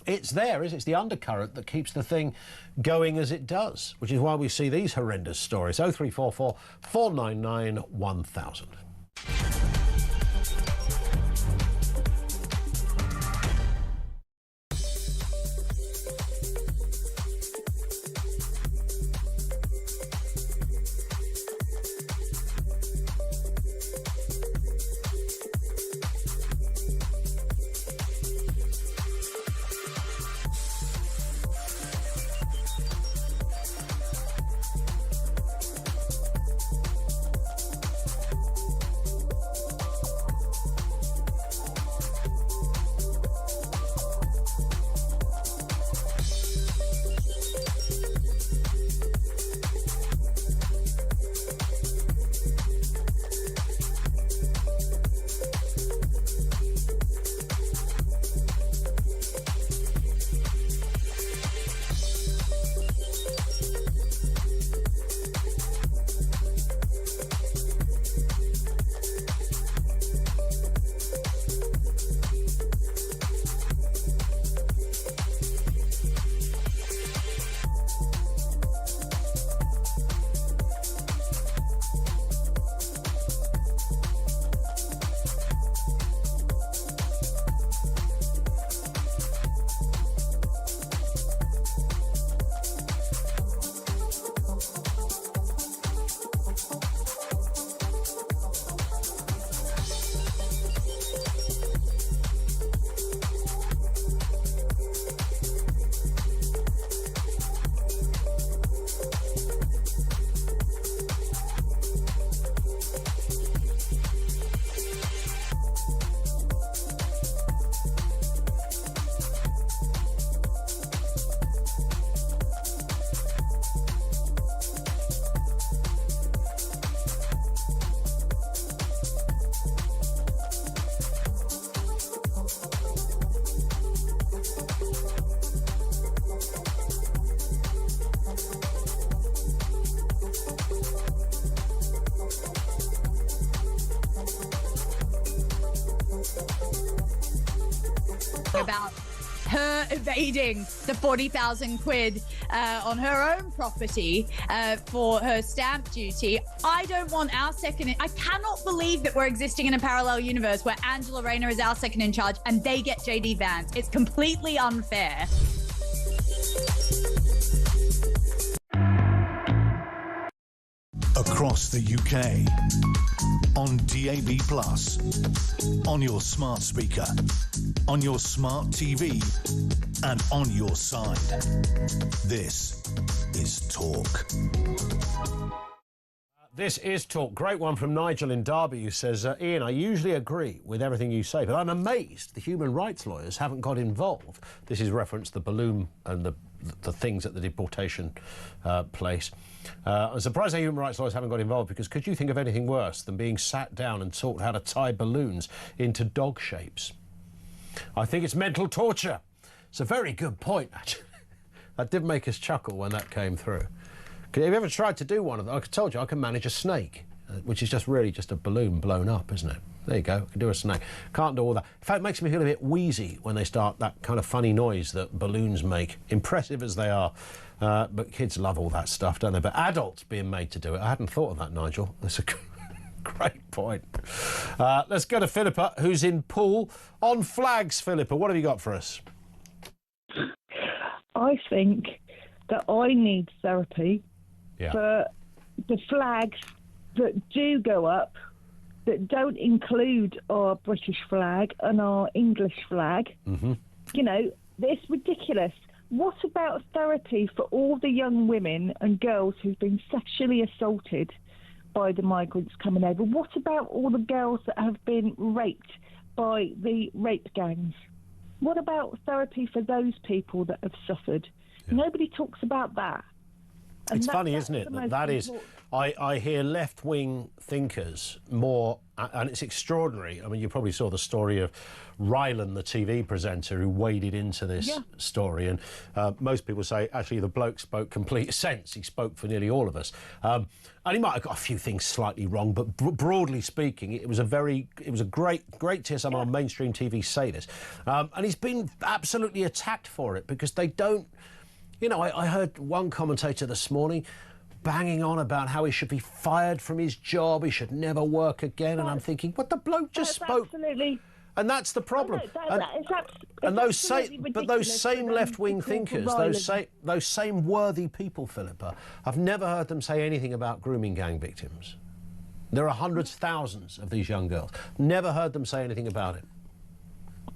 it's there, isn't it? It's the undercurrent that keeps the thing going as it does, which is why we see these horrendous stories. 0344 499 1000. About her evading the 40,000 quid on her own property for her stamp duty. I don't want our second... I cannot believe that we're existing in a parallel universe where Angela Rayner is our second in charge and they get JD Vance. It's completely unfair. Across the UK, on DAB+, on your smart speaker, on your smart TV, and on your side. This is Talk. This is Talk. Great one from Nigel in Derby, who says, Ian, I usually agree with everything you say, but I'm amazed the human rights lawyers haven't got involved. This is reference to the balloon and the things at the deportation place. I'm surprised the human rights lawyers haven't got involved, because could you think of anything worse than being sat down and taught how to tie balloons into dog shapes? I think it's mental torture. It's a very good point, actually. That did make us chuckle when that came through. Have you ever tried to do one of them? I told you I can manage a snake, which is just really just a balloon blown up, isn't it? There you go, I can do a snake. Can't do all that. In fact, it makes me feel a bit wheezy when they start that kind of funny noise that balloons make, impressive as they are. But kids love all that stuff, don't they? But adults being made to do it, I hadn't thought of that, Nigel. That's a great point. Let's go to Philippa, who's in Poole. On flags, Philippa, what have you got for us? I think that I need therapy for the flags that do go up, that don't include our British flag and our English flag. Mm-hmm. You know, it's ridiculous. What about therapy for all the young women and girls who've been sexually assaulted by the migrants coming over? What about all the girls that have been raped by the rape gangs? What about therapy for those people that have suffered? Yeah. Nobody talks about that. And it's funny, isn't it? That is, I hear left-wing thinkers more, and it's extraordinary. I mean, you probably saw the story of Rylan, the TV presenter, who waded into this story. And most people say, actually, the bloke spoke complete sense. He spoke for nearly all of us. And he might have got a few things slightly wrong, but broadly speaking, it was a great to hear someone on mainstream TV say this. And he's been absolutely attacked for it, because they don't... You know, I heard one commentator this morning banging on about how he should be fired from his job, he should never work again, and I'm thinking, what, the bloke just spoke... Absolutely. And that's the problem. Those same left-wing thinkers, those same worthy people, Philippa, I've never heard them say anything about grooming gang victims. There are hundreds, thousands of these young girls. Never heard them say anything about it.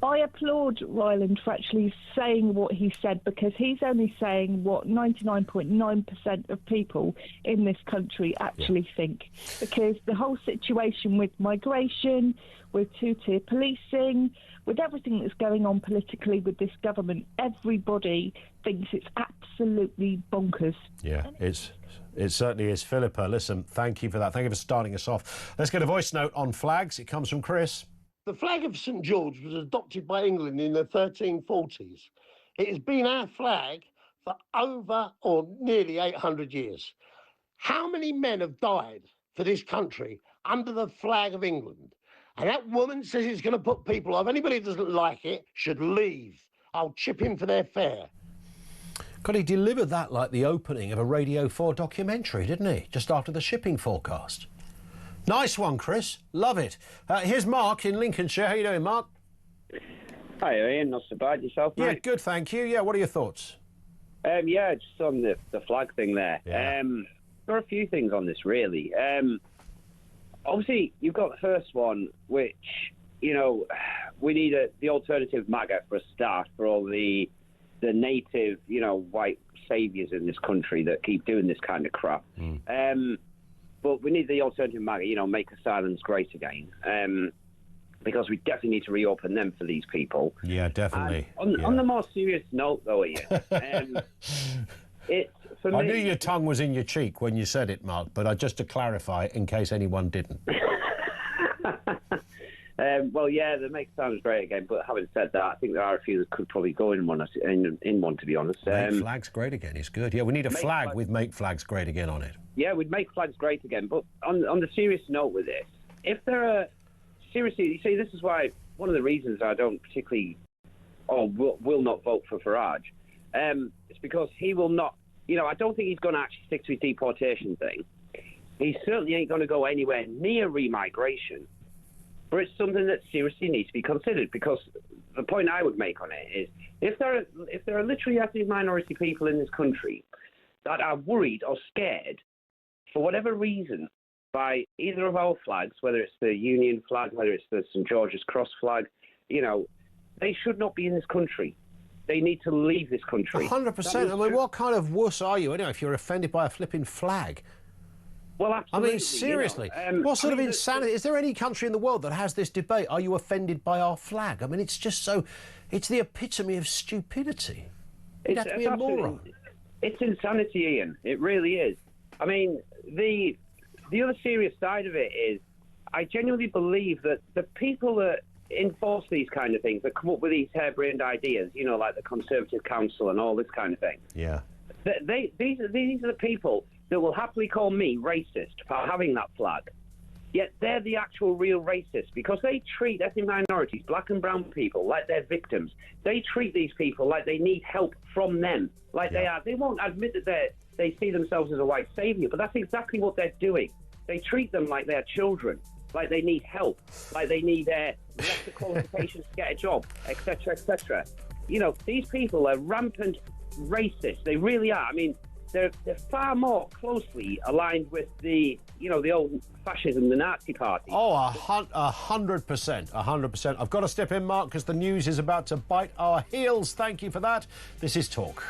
I applaud Ryland for actually saying what he said, because he's only saying what 99.9% of people in this country actually think. Because the whole situation with migration, with two-tier policing, with everything that's going on politically with this government, everybody thinks it's absolutely bonkers. Yeah, it certainly is. Philippa, listen, thank you for that. Thank you for starting us off. Let's get a voice note on flags. It comes from Chris. The flag of St George was adopted by England in the 1340s. It has been our flag for over or nearly 800 years. How many men have died for this country under the flag of England? And that woman says it's going to put people off. Anybody who doesn't like it should leave. I'll chip in for their fare. God, he delivered that like the opening of a Radio 4 documentary, didn't he? Just after the shipping forecast. Nice one, Chris. Love it. Here's Mark in Lincolnshire. How you doing, Mark? Hi, Ian. Not so bad. Yourself, mate? Yeah, good, thank you. Yeah, what are your thoughts? Yeah, just on the flag thing there. Yeah. There are a few things on this, really. Obviously, you've got the first one, which, you know, we need the alternative MAGA for a start for all the native, you know, white saviours in this country that keep doing this kind of crap. But we need the alternative MAGA, you know, make asylums great again. Because we definitely need to reopen them for these people. Yeah, definitely. On the more serious note, though, Ian, for me, I knew your tongue was in your cheek when you said it, Mark, but just to clarify, in case anyone didn't. Well, yeah, the make asylums great again. But having said that, I think there are a few that could probably go in one, to be honest. Make flags great again is good. Yeah, we need a flag with make flags great again on it. Yeah, we'd make flags great again. But on the serious note with this, if there are... Seriously, you see, this is why one of the reasons I don't particularly, or will not vote for Farage, is because he will not, you know, I don't think he's going to actually stick to his deportation thing. He certainly ain't going to go anywhere near remigration, but it's something that seriously needs to be considered, because the point I would make on it is, if there are literally ethnic minority people in this country that are worried or scared for whatever reason by either of our flags, whether it's the Union flag, whether it's the St George's Cross flag, you know, they should not be in this country. They need to leave this country. 100%. I mean, what kind of wuss are you anyway if you're offended by a flipping flag? Well, absolutely. I mean, seriously, what sort of insanity? Is there any country in the world that has this debate? Are you offended by our flag? I mean, it's just so... It's the epitome of stupidity. You'd have to be a moron. It's insanity, Ian. It really is. I mean, the other serious side of it is I genuinely believe that the people that enforce these kind of things, that come up with these harebrained ideas, you know, like the Conservative Council and all this kind of thing. Yeah. These are the people that will happily call me racist for having that flag. Yet they're the actual real racists because they treat ethnic minorities, black and brown people, like they're victims. They treat these people like they need help from them, like they are. They won't admit that they see themselves as a white saviour, but that's exactly what they're doing. They treat them like they're children, like they need help, like they need lesser qualifications to get a job, etc., etc. You know, these people are rampant racists. They really are. I mean, they're far more closely aligned with the old fascism, the Nazi party. Oh, 100%, 100%. I've got to step in, Mark, because the news is about to bite our heels. Thank you for that. This is Talk.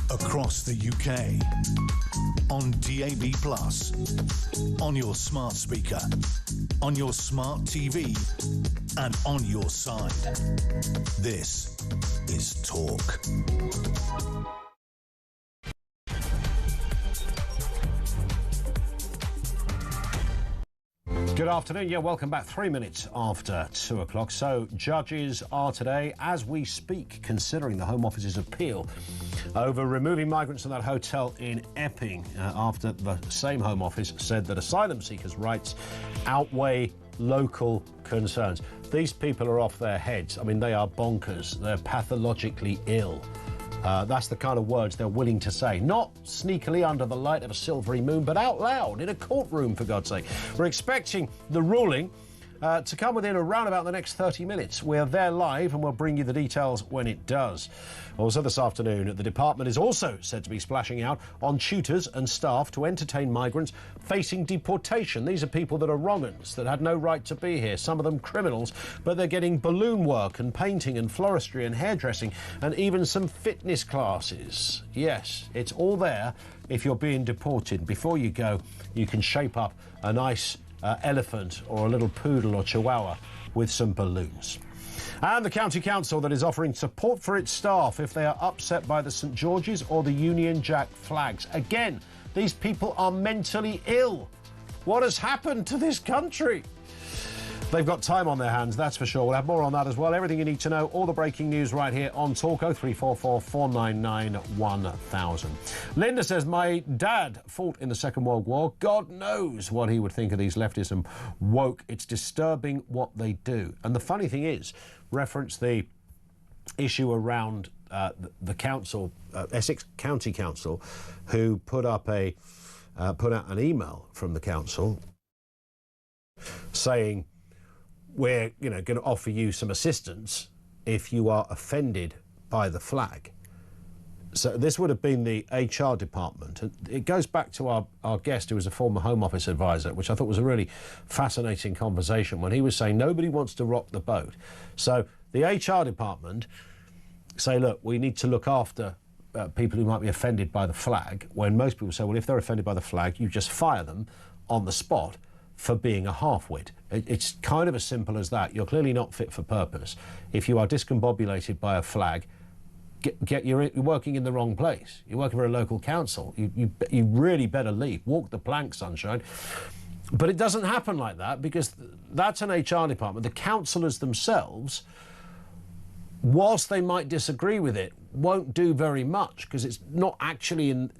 Across the UK, on DAB+, on your smart speaker, on your smart TV, and on your side. This is Talk. Good afternoon. Yeah, welcome back. 3 minutes after 2 o'clock. So judges are today, as we speak, considering the Home Office's appeal over removing migrants from that hotel in Epping after the same Home Office said that asylum seekers' rights outweigh local concerns. These people are off their heads. I mean, they are bonkers. They're pathologically ill. That's the kind of words they're willing to say. Not sneakily under the light of a silvery moon, but out loud in a courtroom, for God's sake. We're expecting the ruling to come within around about the next 30 minutes. We're there live and we'll bring you the details when it does. Also this afternoon, the department is also said to be splashing out on tutors and staff to entertain migrants facing deportation. These are people that are wrong-uns, that had no right to be here, some of them criminals, but they're getting balloon work and painting and floristry and hairdressing and even some fitness classes. Yes, it's all there if you're being deported. Before you go, you can shape up a nice elephant or a little poodle or chihuahua with some balloons. And the County Council that is offering support for its staff if they are upset by the St George's or the Union Jack flags. Again, these people are mentally ill. What has happened to this country? They've got time on their hands, that's for sure. We'll have more on that as well. Everything you need to know, all the breaking news right here on Talk 0344 499 1000. Linda says, my dad fought in the Second World War. God knows what he would think of these leftists and woke. It's disturbing what they do. And the funny thing is, reference the issue around the council, Essex County Council, who put out an email from the council saying, we're going to offer you some assistance if you are offended by the flag. So this would have been the HR department. And it goes back to our guest, who was a former Home Office advisor, which I thought was a really fascinating conversation, when he was saying nobody wants to rock the boat. So the HR department say, look, we need to look after people who might be offended by the flag, when most people say, well, if they're offended by the flag, you just fire them on the spot for being a half-wit. It's kind of as simple as that. You're clearly not fit for purpose. If you are discombobulated by a flag, you're working in the wrong place. You're working for a local council. You really better leave. Walk the plank, sunshine. But it doesn't happen like that, because that's an HR department. The councillors themselves, whilst they might disagree with it, won't do very much, because it's not actually in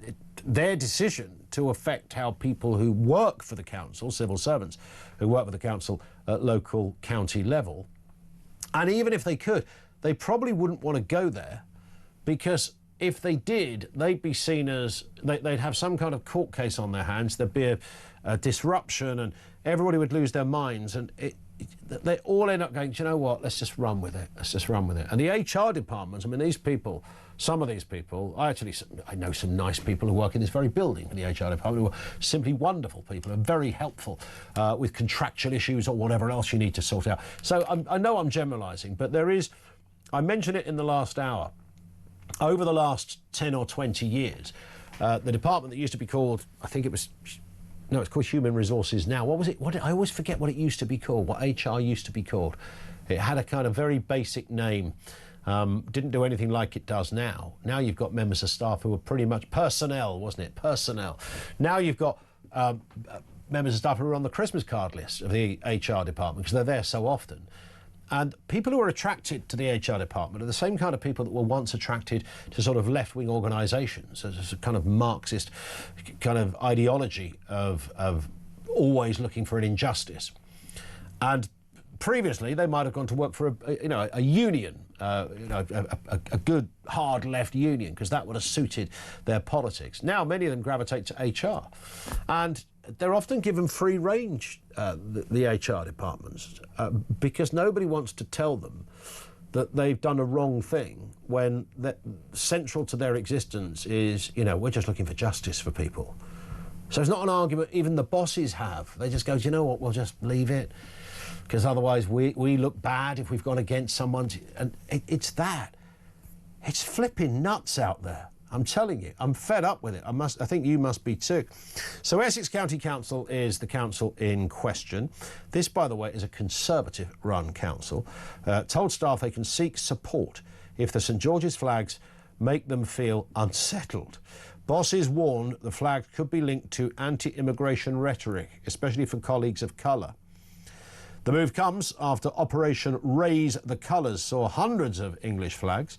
their decision to affect how people who work for the council, civil servants who work for the council at local county level. And even if they could, they probably wouldn't want to go there, because if they did, they'd be seen as, they'd have some kind of court case on their hands, there'd be a disruption, and everybody would lose their minds, and they all end up going, do you know what, let's just run with it, let's just run with it. And the HR departments, I mean, these people, some of these people, I know some nice people who work in this very building in the HR department who are simply wonderful people and very helpful with contractual issues or whatever else you need to sort out. So I know I'm generalising, but there is, I mentioned it in the last hour, over the last 10 or 20 years, the department that used to be called, I think it was, no, it's called Human Resources now. What was it? I always forget what it used to be called, what HR used to be called. It had a kind of very basic name. Didn't do anything like it does now. Now you've got members of staff who are pretty much personnel, wasn't it? Personnel. Now you've got members of staff who are on the Christmas card list of the HR department, because they're there so often. And people who are attracted to the HR department are the same kind of people that were once attracted to sort of left-wing organisations, as a kind of Marxist kind of ideology of always looking for an injustice. And previously, they might have gone to work for a union, a good hard left union, because that would have suited their politics. Now, many of them gravitate to HR, and they're often given free range, the HR departments, because nobody wants to tell them that they've done a wrong thing, when central to their existence is, we're just looking for justice for people. So it's not an argument even the bosses have. They just go, do you know what, we'll just leave it, because otherwise we look bad if we've gone against someone. And it's that. It's flipping nuts out there. I'm telling you, I'm fed up with it. I think you must be too. So Essex County Council is the council in question. This, by the way, is a Conservative-run council. Told staff they can seek support if the St George's flags make them feel unsettled. Bosses warn the flag could be linked to anti-immigration rhetoric, especially for colleagues of colour. The move comes after Operation Raise the Colours saw hundreds of English flags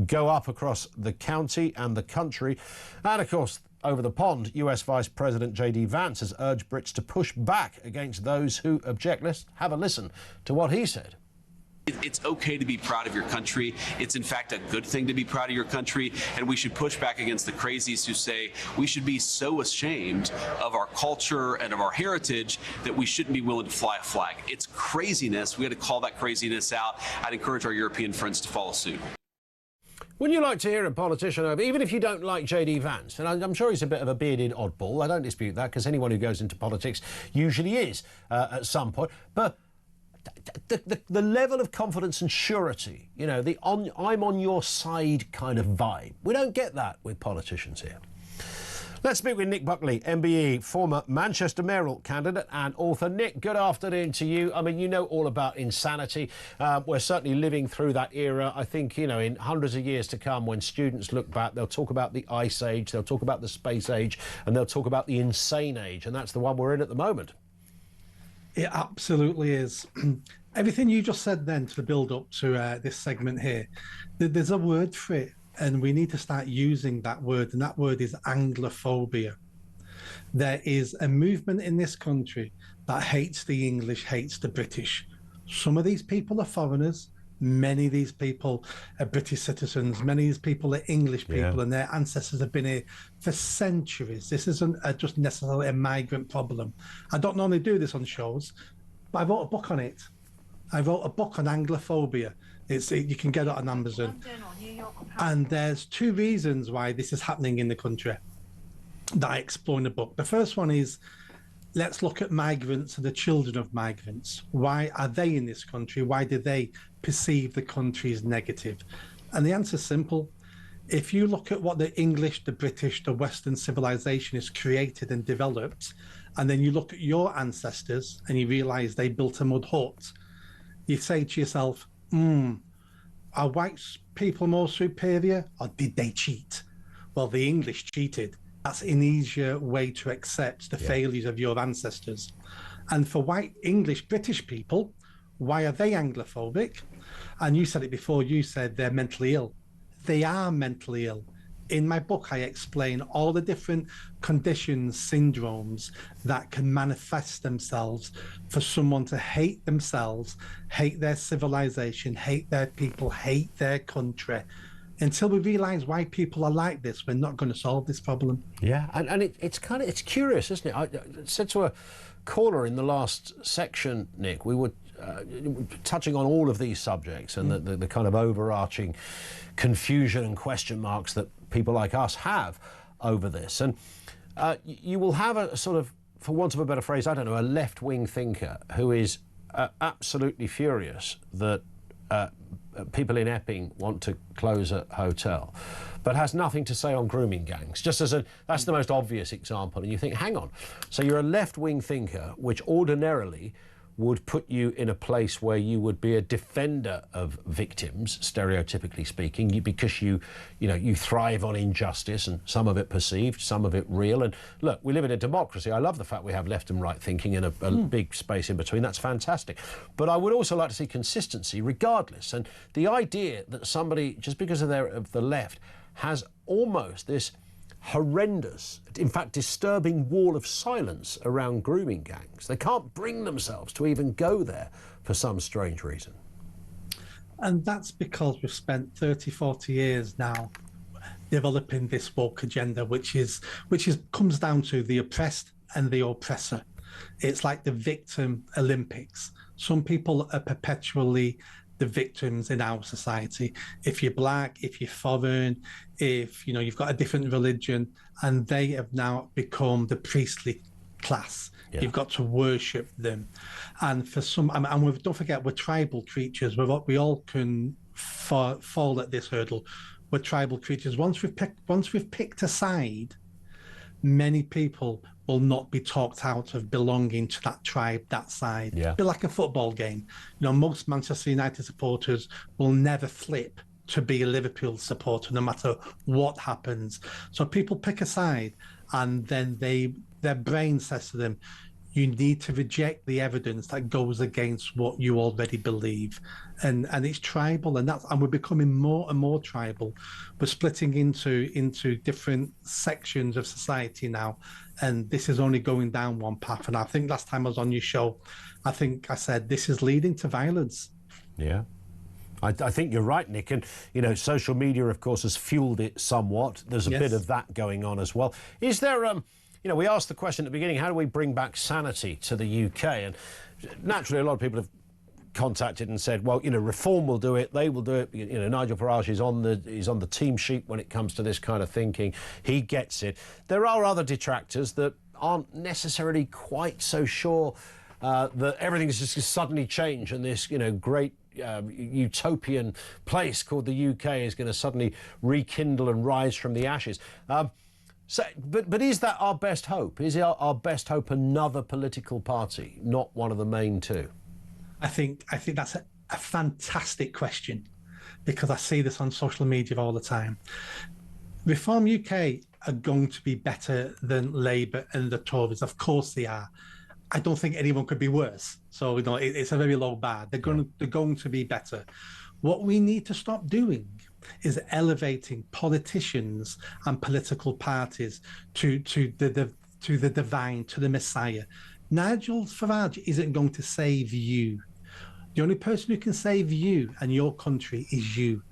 go up across the county and the country. And of course, over the pond, US Vice President J.D. Vance has urged Brits to push back against those who object. Let's have a listen to what he said. It's okay to be proud of your country. It's in fact a good thing to be proud of your country, and we should push back against the crazies who say we should be so ashamed of our culture and of our heritage that we shouldn't be willing to fly a flag. It's craziness. We got to call that craziness out. I'd encourage our European friends to follow suit. Wouldn't you like to hear a politician, even if you don't like J.D. Vance, and I'm sure he's a bit of a bearded oddball, I don't dispute that, because anyone who goes into politics usually is at some point, but the level of confidence and surety, I'm on your side kind of vibe. We don't get that with politicians here. Let's speak with Nick Buckley, MBE, former Manchester mayoral candidate and author. Nick, good afternoon to you. I mean, you know all about insanity. We're certainly living through that era. I think, you know, in hundreds of years to come, when students look back, they'll talk about the Ice Age, they'll talk about the Space Age, and they'll talk about the Insane Age, and that's the one we're in at the moment. It absolutely is. Everything you just said then to the build-up to this segment here, there's a word for it. And we need to start using that word, and that word is Anglophobia. There is a movement in this country that hates the English, hates the British. Some of these people are foreigners. Many of these people are British citizens. Many of these people are English people, and their ancestors have been here for centuries. This isn't just necessarily a migrant problem. I don't normally do this on shows, but I wrote a book on it. I wrote a book on Anglophobia. You can get it on Amazon. And there's two reasons why this is happening in the country that I explore in the book. The first one is, let's look at migrants and the children of migrants. Why are they in this country? Why do they perceive the country as negative? And the answer is simple. If you look at what the English, the British, the Western civilization has created and developed, and then you look at your ancestors and you realize they built a mud hut, you say to yourself, are white people more superior, or did they cheat? Well, the English cheated. That's an easier way to accept the failures of your ancestors. And for white English British people, why are they Anglophobic? And you said it before, you said they're mentally ill. They are mentally ill. In my book, I explain all the different conditions, syndromes that can manifest themselves for someone to hate themselves, hate their civilization, hate their people, hate their country. Until we realise why people are like this, we're not going to solve this problem. Yeah, and it's curious, isn't it? I said to a caller in the last section, Nick, we were touching on all of these subjects and the kind of overarching confusion and question marks that people like us have over this. And you will have a sort of, for want of a better phrase, I don't know, a left-wing thinker who is absolutely furious that people in Epping want to close a hotel, but has nothing to say on grooming gangs. Just as that's the most obvious example. And you think, hang on, so you're a left-wing thinker, which ordinarily would put you in a place where you would be a defender of victims, stereotypically speaking, because you thrive on injustice, and some of it perceived, some of it real. And look, we live in a democracy. I love the fact we have left and right thinking in a big space in between. That's fantastic. But I would also like to see consistency regardless. And the idea that somebody, just because they're of the left, has almost this horrendous, in fact disturbing wall of silence around grooming gangs. They can't bring themselves to even go there for some strange reason. And that's because we've spent 30, 40 years now developing this woke agenda, which comes down to the oppressed and the oppressor. It's like the victim Olympics. Some people are perpetually the victims in our society. If you're black, if you're foreign, if you've got a different religion, and they have now become the priestly class. Yeah. You've got to worship them. And for some, and don't forget, we're tribal creatures. We all can fall at this hurdle. We're tribal creatures. Once we've picked a side, many people will not be talked out of belonging to that tribe, that side. Yeah. Be like a football game. Most Manchester United supporters will never flip to be a Liverpool supporter, no matter what happens. So people pick a side, and then their brain says to them, you need to reject the evidence that goes against what you already believe. And it's tribal, and we're becoming more and more tribal. We're splitting into different sections of society now, and this is only going down one path. And I think last time I was on your show, I think I said this is leading to violence. Yeah. I think you're right, Nick. And, social media, of course, has fueled it somewhat. There's a bit of that going on as well. Is there, we asked the question at the beginning, how do we bring back sanity to the UK? And naturally, a lot of people have contacted and said, well, Reform will do it, they will do it. Nigel Farage is on the team sheet when it comes to this kind of thinking. He gets it. There are other detractors that aren't necessarily quite so sure that everything's just going to suddenly change, and this, great utopian place called the UK is going to suddenly rekindle and rise from the ashes. So, but is that our best hope? Is our best hope another political party, not one of the main two? I think that's a fantastic question, because I see this on social media all the time. Reform UK are going to be better than Labour and the Tories. Of course they are. I don't think anyone could be worse. So, you know, it's a very low bar. They're going to be better. What we need to stop doing is elevating politicians and political parties to the divine, to the Messiah. Nigel Farage isn't going to save you. The only person who can save you and your country is you.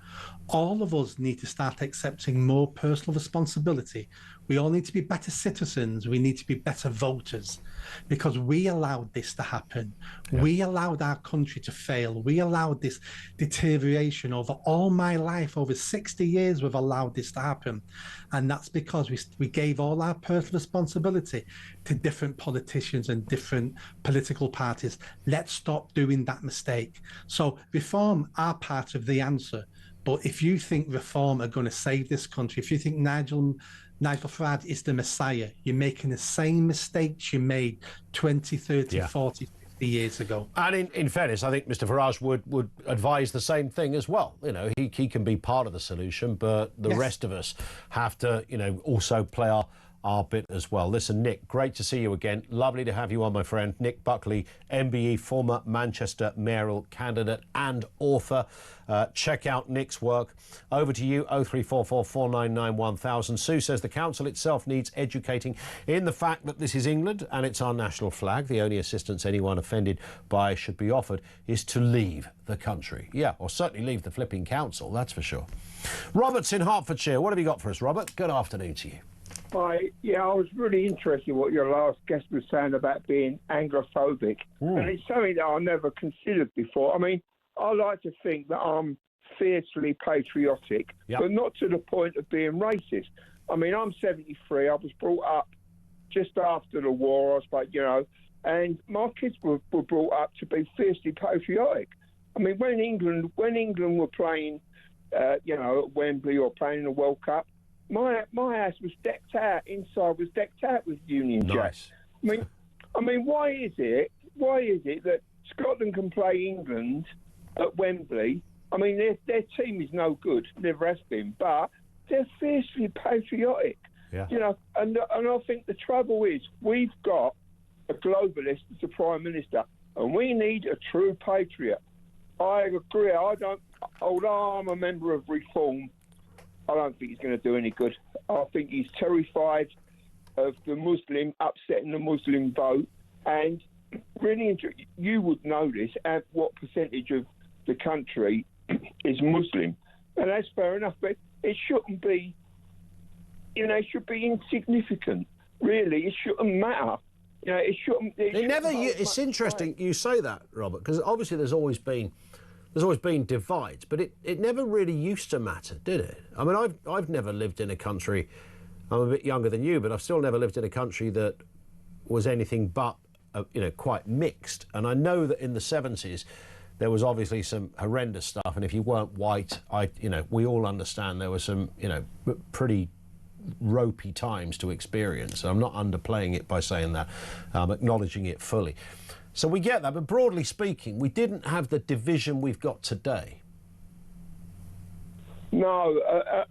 All of us need to start accepting more personal responsibility. We all need to be better citizens. We need to be better voters, because we allowed this to happen. Yeah. We allowed our country to fail. We allowed this deterioration over all my life. Over 60 years, we've allowed this to happen. And that's because we gave all our personal responsibility to different politicians and different political parties. Let's stop doing that mistake. So reform are part of the answer. But if you think reform are going to save this country, if you think Nigel Farage is the Messiah, you're making the same mistakes you made 20, 30, 40, 50 years ago. And in fairness, I think Mr Farage would advise the same thing as well. You know, he can be part of the solution, but the rest of us have to, you know, also play our bit as well. Listen, Nick, great to see you again. Lovely to have you on, my friend. Nick Buckley, MBE, former Manchester mayoral candidate and author. Check out Nick's work. Over to you, 0344 499 1000. Sue says the council itself needs educating in the fact that this is England and it's our national flag. The only assistance anyone offended by should be offered is to leave the country. Yeah, or certainly leave the flipping council, that's for sure. Robert's in Hertfordshire. What have you got for us, Robert? Good afternoon to you. Hi, yeah, I was really interested in what your last guest was saying about being Anglophobic. And it's something that I never considered before. I mean, I like to think that I'm fiercely patriotic, but not to the point of being racist. I mean, I'm 73. I was brought up just after the war, I suppose, you know, and my kids were brought up to be fiercely patriotic. I mean, when England were playing, you know, at Wembley or playing in the World Cup, my house was decked out. Inside was decked out with Union Jacks. I mean, why is it that Scotland can play England at Wembley? I mean, their team is no good, never has been, but they're fiercely patriotic. Yeah. You know, and I think the trouble is we've got a globalist as a prime minister, and we need a true patriot. I agree. Although I'm a member of Reform, I don't think he's going to do any good. I think he's terrified of the Muslim, upsetting the Muslim vote. And really, you would know this, at what percentage of the country is Muslim. And that's fair enough, but it shouldn't be, you know, it should be insignificant. Really, it shouldn't matter. You know, it shouldn't. It's interesting you say that, Robert, because obviously there's always been divides, but it never really used to matter, did it? I mean, I've never lived in a country, I'm a bit younger than you, but I've still never lived in a country that was anything but, you know, quite mixed. And I know that in the 70s, there was obviously some horrendous stuff, and if you weren't white, you know, we all understand there were some, you know, pretty ropey times to experience. So I'm not underplaying it by saying that, acknowledging it fully. So we get that, but broadly speaking, we didn't have the division we've got today. No,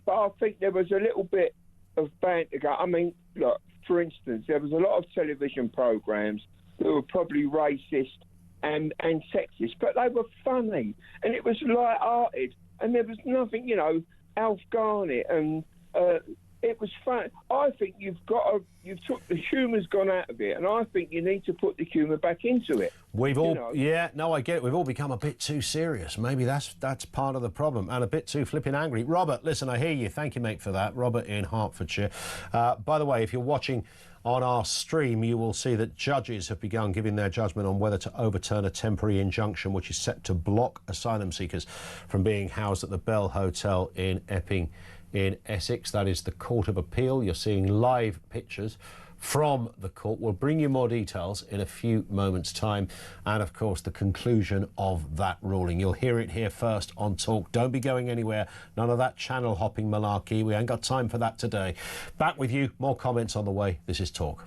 but I think there was a little bit of banter. I mean, look, for instance, there was a lot of television programmes that were probably racist and sexist, but they were funny, and it was light-hearted, and there was nothing, you know, Alf Garnett, and it was fun. I think the humour's gone out of it, and I think you need to put the humour back into it. I get it. We've all become a bit too serious. Maybe that's part of the problem, and a bit too flipping angry. Robert, listen, I hear you. Thank you, mate, for that. Robert in Hertfordshire. By the way, if you're watching on our stream, you will see that judges have begun giving their judgment on whether to overturn a temporary injunction which is set to block asylum seekers from being housed at the Bell Hotel in Epping in Essex. That is the Court of Appeal. You're seeing live pictures from the court. We'll bring you more details in a few moments' time, and of course the conclusion of that ruling. You'll hear it here first on Talk. Don't be going anywhere. None of that channel hopping malarkey. We ain't got time for that today. Back with you. More comments on the way. This is Talk.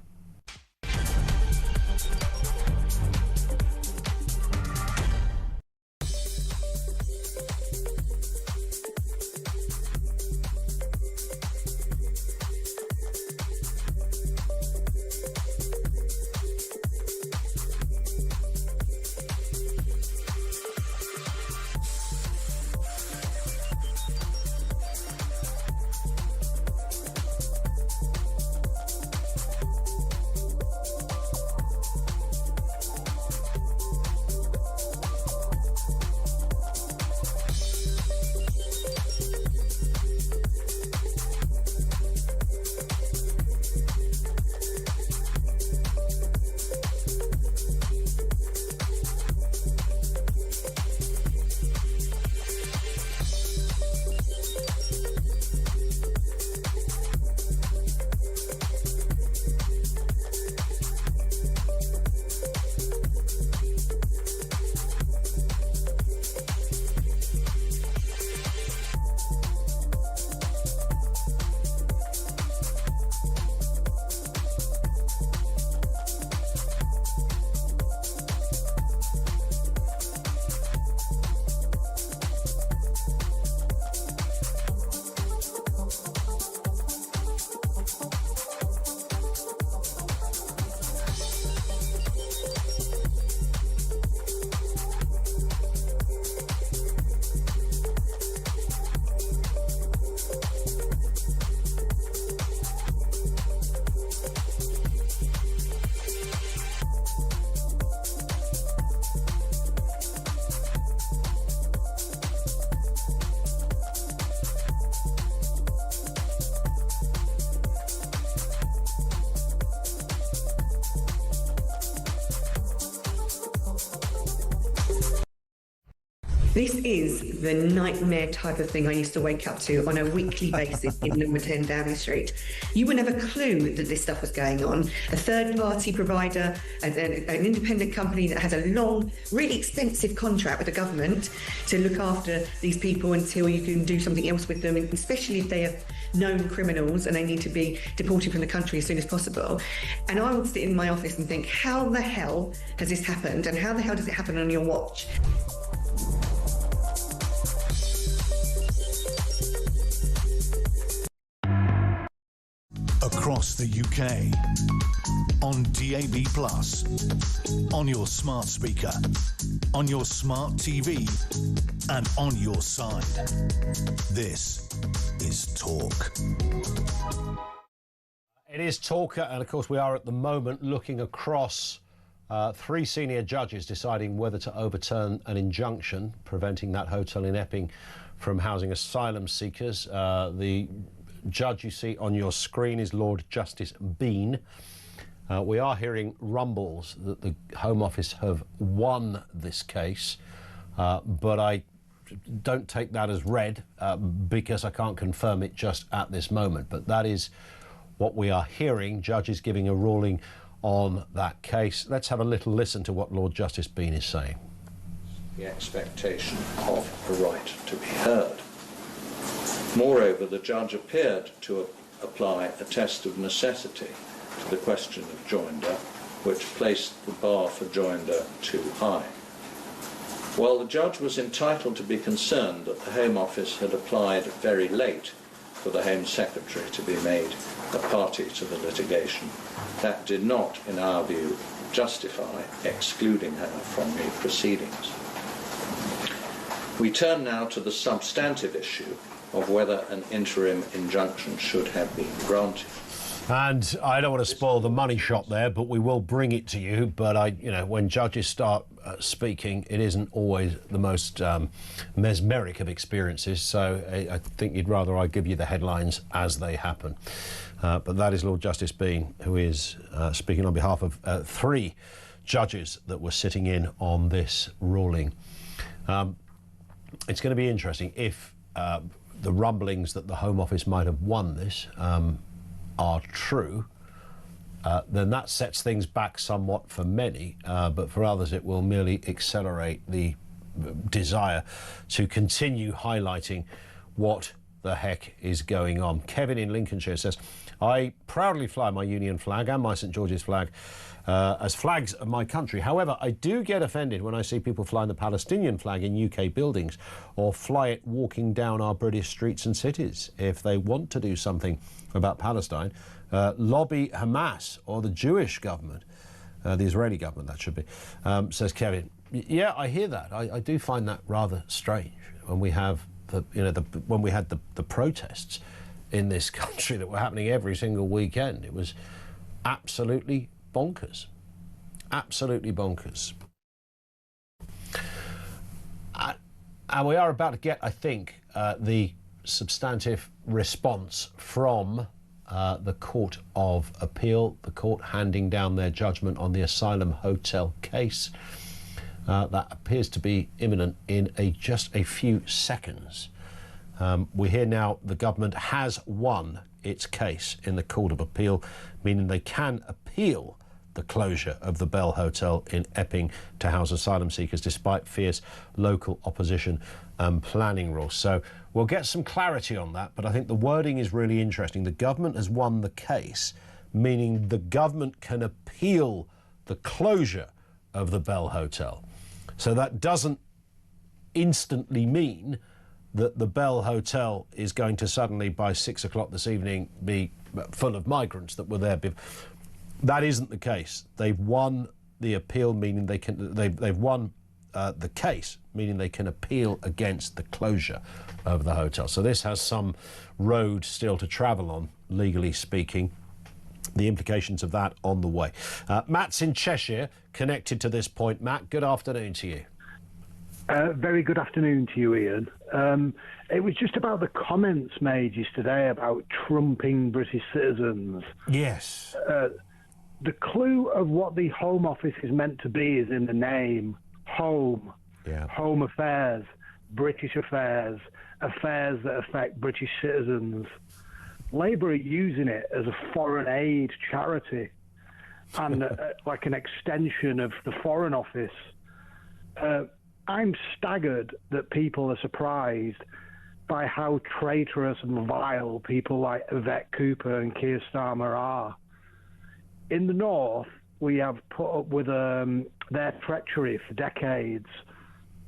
This is the nightmare type of thing I used to wake up to on a weekly basis in number 10 Downing Street. You would have a clue that this stuff was going on. A third-party provider, an independent company that has a long, really expensive contract with the government to look after these people until you can do something else with them, especially if they are known criminals and they need to be deported from the country as soon as possible. And I would sit in my office and think, how the hell has this happened? And how the hell does it happen on your watch? Across the UK, on DAB+, on your smart speaker, on your smart TV, and on your side. This is Talk. It is Talk, and of course we are at the moment looking across three senior judges deciding whether to overturn an injunction preventing that hotel in Epping from housing asylum seekers. The judge you see on your screen is Lord Justice Bean. We are hearing rumbles that the Home Office have won this case, but I don't take that as read because I can't confirm it just at this moment. But that is what we are hearing, judges giving a ruling on that case. Let's have a little listen to what Lord Justice Bean is saying. The expectation of a right to be heard. Moreover, the judge appeared to apply a test of necessity to the question of joinder, which placed the bar for joinder too high. While the judge was entitled to be concerned that the Home Office had applied very late for the Home Secretary to be made a party to the litigation, that did not, in our view, justify excluding her from the proceedings. We turn now to the substantive issue of whether an interim injunction should have been granted. And I don't want to spoil the money shot there, but we will bring it to you. But when judges start speaking, it isn't always the most mesmeric of experiences. So I think you'd rather I give you the headlines as they happen. But that is Lord Justice Bean, who is speaking on behalf of three judges that were sitting in on this ruling. It's going to be interesting if the rumblings that the Home Office might have won this are true. then that sets things back somewhat for many, but for others it will merely accelerate the desire to continue highlighting what the heck is going on. Kevin in Lincolnshire says, I proudly fly my Union flag and my St George's flag as flags of my country. However, I do get offended when I see people flying the Palestinian flag in UK buildings or fly it walking down our British streets and cities. If they want to do something about Palestine, lobby Hamas or the Jewish government, the Israeli government that should be, says Kevin. Yeah, I hear that. I do find that rather strange when we have when we had the protests in this country that were happening every single weekend. It was absolutely bonkers. Absolutely bonkers. And we are about to get, I think, the substantive response from the Court of Appeal, the court handing down their judgment on the asylum hotel case. That appears to be imminent in just a few seconds. We hear now the government has won its case in the Court of Appeal, meaning they can appeal the closure of the Bell Hotel in Epping to house asylum seekers despite fierce local opposition and planning rules. So we'll get some clarity on that, but I think the wording is really interesting. The government has won the case, meaning the government can appeal the closure of the Bell Hotel. So that doesn't instantly mean that the Bell Hotel is going to suddenly by 6 o'clock this evening be full of migrants that were there before. That isn't the case. They've won the appeal, meaning they can. They've won the case, meaning they can appeal against the closure of the hotel. So this has some road still to travel on, legally speaking. The implications of that on the way. Matt's in Cheshire, connected to this point. Matt, good afternoon to you. Very good afternoon to you, Ian. It was just about the comments made yesterday about trumping British citizens. Yes. The clue of what the Home Office is meant to be is in the name. Home. Yeah. Home affairs, British affairs, affairs that affect British citizens. Labour are using it as a foreign aid charity and like an extension of the Foreign Office. I'm staggered that people are surprised by how traitorous and vile people like Yvette Cooper and Keir Starmer are. In the North, we have put up with their treachery for decades,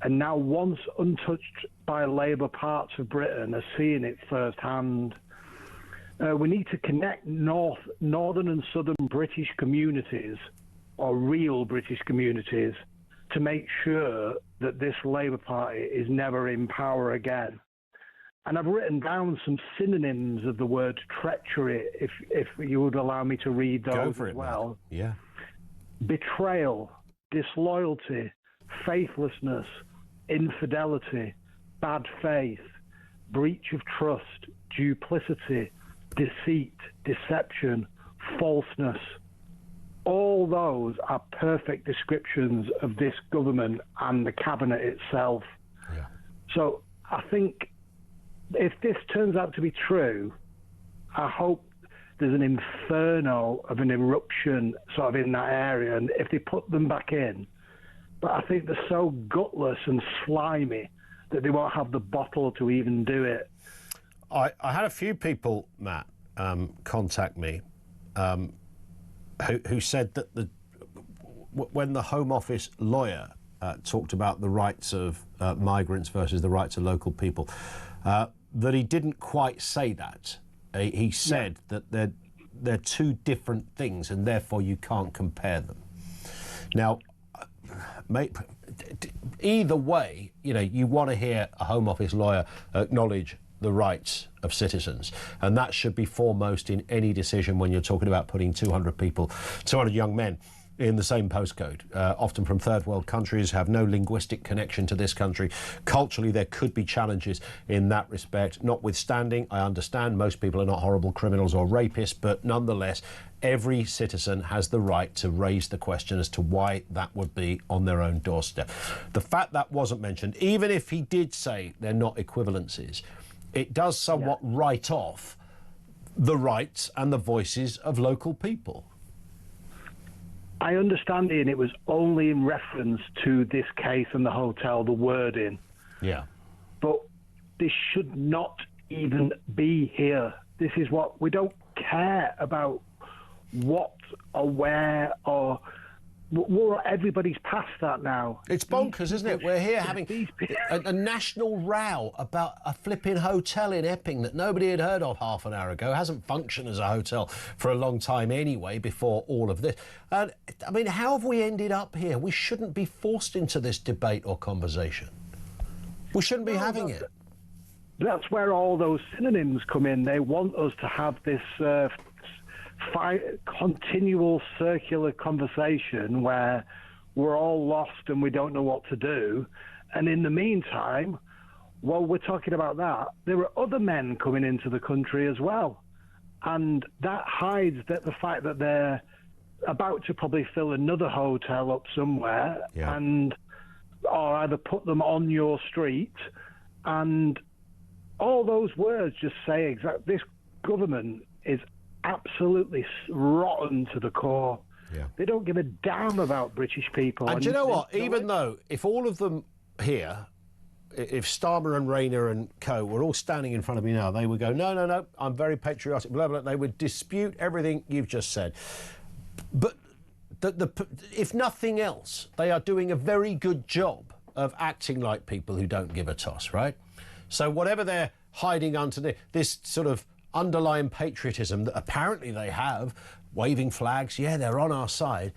and now once untouched by Labour parts of Britain are seeing it firsthand. We need to connect northern and southern British communities, or real British communities, to make sure that this Labour Party is never in power again. And I've written down some synonyms of the word treachery, if you would allow me to read those. Go for it, as well. Matt. Yeah. Betrayal, disloyalty, faithlessness, infidelity, bad faith, breach of trust, duplicity, deceit, deception, falseness. All those are perfect descriptions of this government and the cabinet itself. Yeah. So I think if this turns out to be true, I hope there's an inferno of an eruption sort of in that area, and if they put them back in. But I think they're so gutless and slimy that they won't have the bottle to even do it. I had a few people, Matt, contact me who said that when the Home Office lawyer talked about the rights of migrants versus the rights of local people, that he didn't quite say that. He said that they're two different things and therefore you can't compare them. Now, either way, you want to hear a Home Office lawyer acknowledge the rights of citizens, and that should be foremost in any decision when you're talking about putting 200 young men in the same postcode, often from third world countries, have no linguistic connection to this country. Culturally, there could be challenges in that respect. Notwithstanding, I understand most people are not horrible criminals or rapists, but nonetheless, every citizen has the right to raise the question as to why that would be on their own doorstep. The fact that wasn't mentioned, even if he did say they're not equivalencies, it does somewhat write off the rights and the voices of local people. I understand, Ian, it was only in reference to this case and the hotel, the wording. Yeah. But this should not even be here. This is what we don't care about, what or where or everybody's past that now. It's bonkers, isn't it? We're here having a national row about a flipping hotel in Epping that nobody had heard of half an hour ago. Hasn't functioned as a hotel for a long time anyway before all of this. And I mean, how have we ended up here? We shouldn't be forced into this debate or conversation. We shouldn't be having it. That's where all those synonyms come in. They want us to have this continual circular conversation where we're all lost and we don't know what to do. And in the meantime, while we're talking about that, there are other men coming into the country as well. And that hides the fact that they're about to probably fill another hotel up somewhere or either put them on your street. And all those words just say this government is absolutely rotten to the core. Yeah. They don't give a damn about British people. And do you know what? Even though if all of them here, if Starmer and Rayner and co were all standing in front of me now, they would go, no, I'm very patriotic, blah, blah. They would dispute everything you've just said. But if nothing else, they are doing a very good job of acting like people who don't give a toss, right? So whatever they're hiding underneath, this sort of underlying patriotism that apparently they have, waving flags, they're on our side.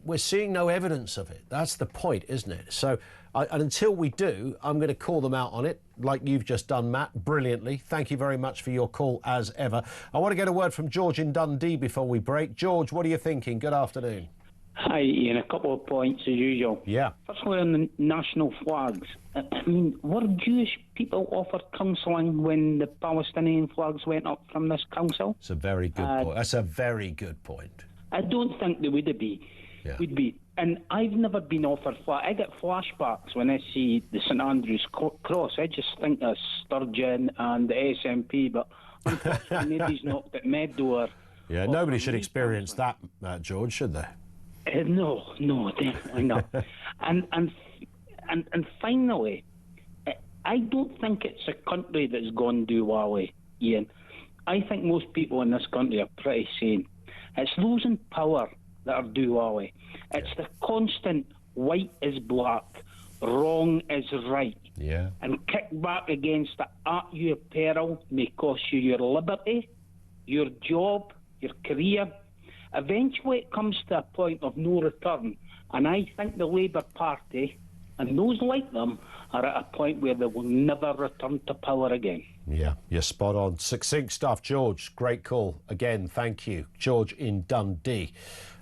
We're seeing no evidence of it. That's the point, isn't it? So and until we do, I'm going to call them out on it, like you've just done, Matt, brilliantly. Thank you very much for your call, as ever. I want to get a word from George in Dundee before we break. George, what are you thinking? Good afternoon. Hi, Ian. A couple of points, as usual. Yeah. Firstly, on the national flags. I mean, were Jewish people offered counselling when the Palestinian flags went up from this council? It's a very good point. That's a very good point. I don't think they would be. Yeah. Would be. And I've never been offered flag. I get flashbacks when I see the St Andrew's Cross. I just think of Sturgeon and the SNP, but unfortunately nobody's knocked at my door. Yeah, nobody should experience that, George, should they? No, definitely not. and finally, I don't think it's a country that's gone do-wally, Ian. I think most people in this country are pretty sane. It's those in power that are do-wally. It's the constant white is black, wrong is right. Yeah. And kick back against the at you peril may cost you your liberty, your job, your career. Eventually it comes to a point of no return, and I think the Labour Party and those like them are at a point where they will never return to power again. Yeah, you're spot on. Succinct stuff, George. Great call. Again, thank you. George in Dundee.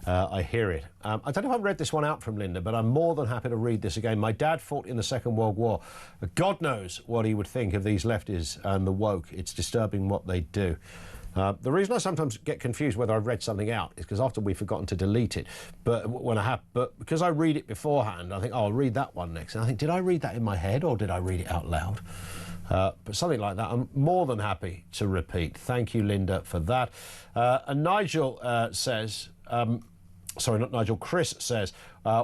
I hear it. I don't know if I've read this one out from Linda, but I'm more than happy to read this again. My dad fought in the Second World War. God knows what he would think of these lefties and the woke. It's disturbing what they do. The reason I sometimes get confused whether I've read something out is because often we've forgotten to delete it. But because I read it beforehand, I think, I'll read that one next. And I think, did I read that in my head or did I read it out loud? But something like that, I'm more than happy to repeat. Thank you, Linda, for that. And Nigel says... sorry, not Nigel, Chris says,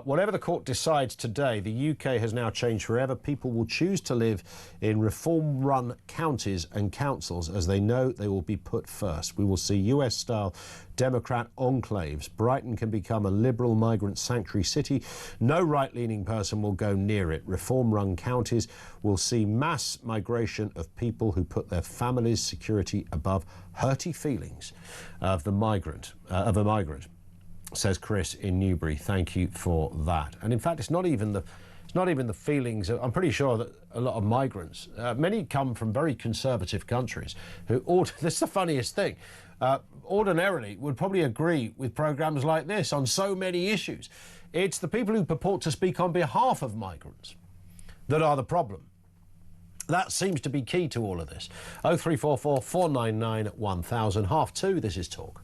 whatever the court decides today, the UK has now changed forever. People will choose to live in reform-run counties and councils as they know they will be put first. We will see US-style Democrat enclaves. Brighton can become a liberal migrant sanctuary city. No right-leaning person will go near it. Reform-run counties will see mass migration of people who put their family's security above hurty feelings of a migrant. Says Chris in Newbury. Thank you for that. And in fact, it's not even the feelings. I'm pretty sure that a lot of migrants, many come from very conservative countries, who this is the funniest thing. Ordinarily would probably agree with programmes like this on so many issues. It's the people who purport to speak on behalf of migrants that are the problem. That seems to be key to all of this. 0344 499 1000, 2:30. This is Talk.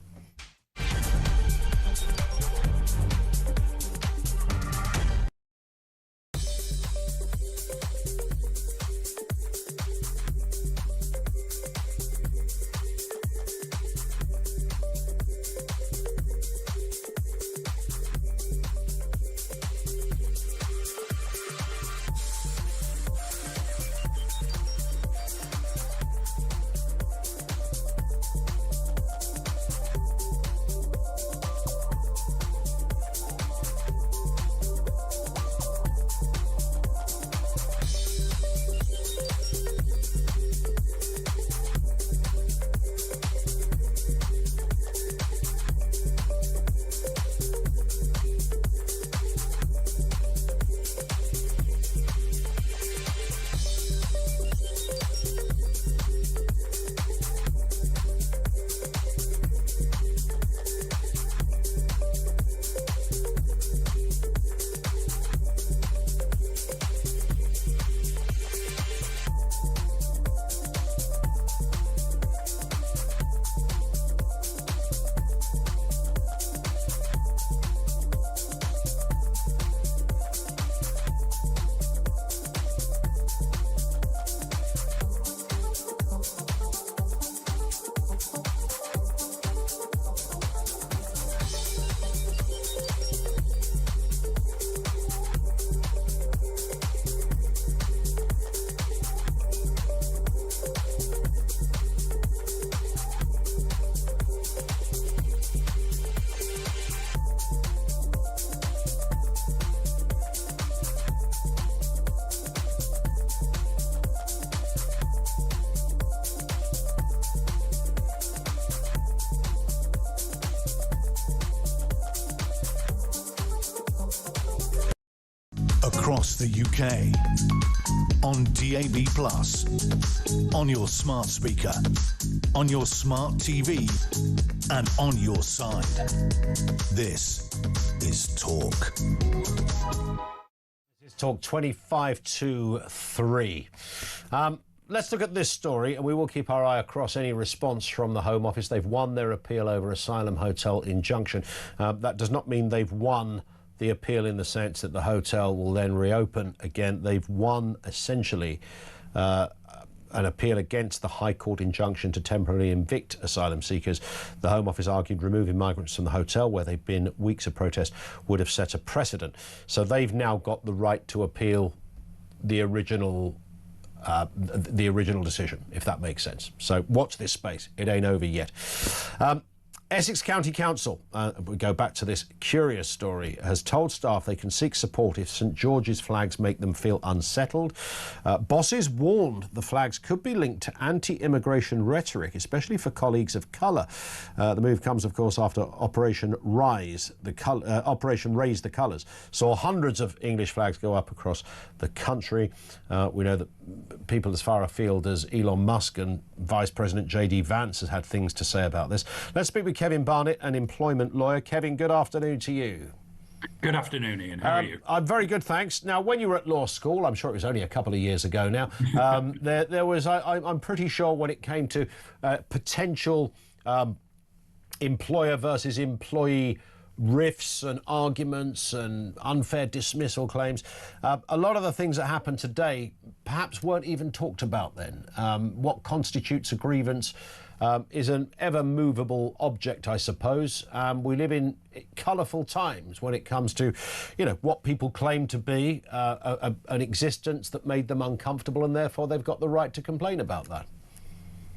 across the UK, on DAB+, on your smart speaker, on your smart TV, and on your side. This is Talk. This is Talk 25 to 3. Let's look at this story, and we will keep our eye across any response from the Home Office. They've won their appeal over Asylum Hotel injunction. That does not mean they've won the appeal in the sense that the hotel will then reopen again. They've won, essentially, an appeal against the High Court injunction to temporarily evict asylum seekers. The Home Office argued removing migrants from the hotel, where they've been weeks of protest, would have set a precedent. So they've now got the right to appeal the original decision, if that makes sense. So watch this space. It ain't over yet. Essex County Council, we go back to this curious story, has told staff they can seek support if St George's flags make them feel unsettled. Bosses warned the flags could be linked to anti-immigration rhetoric, especially for colleagues of colour. The move comes, of course, after Operation Raise the Colours saw hundreds of English flags go up across the country. We know that people as far afield as Elon Musk and Vice President J.D. Vance has had things to say about this. Let's speak with Kevin Barnett, an employment lawyer. Kevin, good afternoon to you. Good afternoon, Ian. How are you? I'm very good, thanks. Now, when you were at law school, I'm sure it was only a couple of years ago now, there was, I'm pretty sure when it came to potential employer versus employee riffs and arguments and unfair dismissal claims, a lot of the things that happen today perhaps weren't even talked about then. What constitutes a grievance is an ever-movable object, I suppose. We live in colourful times when it comes to, what people claim to be an existence that made them uncomfortable, and therefore they've got the right to complain about that.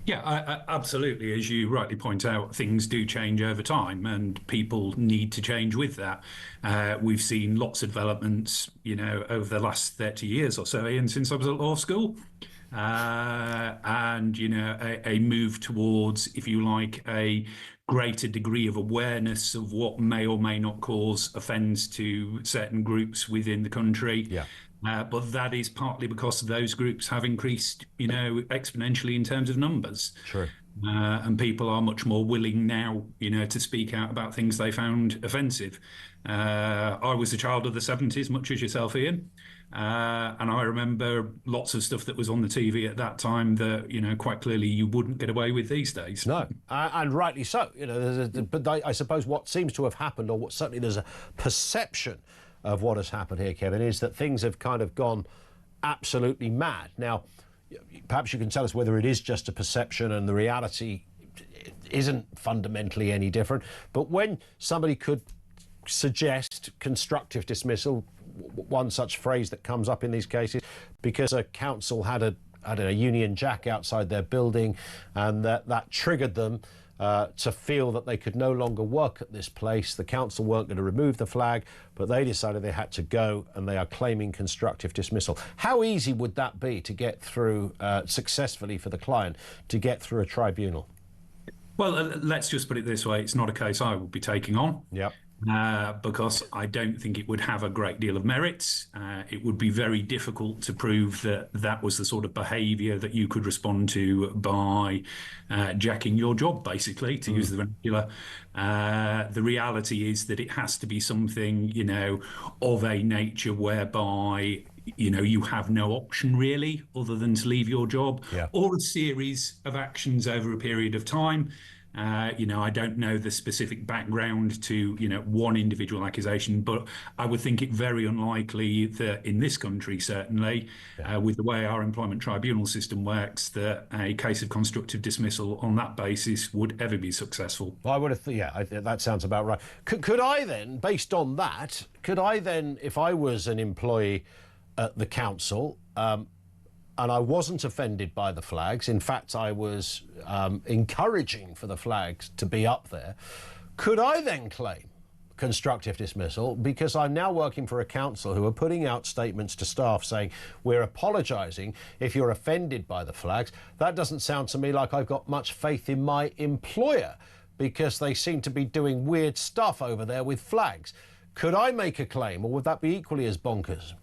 Yeah, absolutely. As you rightly point out, things do change over time and people need to change with that. We've seen lots of developments, over the last 30 years or so, Ian, since I was at law school. And, a move towards, if you like, a greater degree of awareness of what may or may not cause offence to certain groups within the country. Yeah. But that is partly because those groups have increased, exponentially in terms of numbers. Sure. And people are much more willing now, to speak out about things they found offensive. I was a child of the 70s, much as yourself, Ian. And I remember lots of stuff that was on the TV at that time that, quite clearly you wouldn't get away with these days. No, and rightly so. But I suppose what seems to have happened, or what certainly there's a perception of what has happened here, Kevin, is that things have kind of gone absolutely mad. Now, perhaps you can tell us whether it is just a perception and the reality isn't fundamentally any different. But when somebody could suggest constructive dismissal, one such phrase that comes up in these cases, because a council had a Union Jack outside their building, and that triggered them to feel that they could no longer work at this place. The council weren't going to remove the flag, but they decided they had to go, and they are claiming constructive dismissal. How easy would that be to get through successfully for the client, to get through a tribunal? Well, let's just put it this way. It's not a case I would be taking on. Yep. Because I don't think it would have a great deal of merits. It would be very difficult to prove that that was the sort of behaviour that you could respond to by jacking your job, basically, to use the vernacular. The reality is that it has to be something, of a nature whereby you have no option really other than to leave your job, or a series of actions over a period of time. I don't know the specific background to, one individual accusation, but I would think it very unlikely that in this country, certainly, with the way our employment tribunal system works, that a case of constructive dismissal on that basis would ever be successful. Well, I would have, that sounds about right. Could I then, based on that, if I was an employee at the council, and I wasn't offended by the flags, in fact, I was encouraging for the flags to be up there, could I then claim constructive dismissal because I'm now working for a council who are putting out statements to staff saying we're apologising if you're offended by the flags? That doesn't sound to me like I've got much faith in my employer, because they seem to be doing weird stuff over there with flags. Could I make a claim, or would that be equally as bonkers?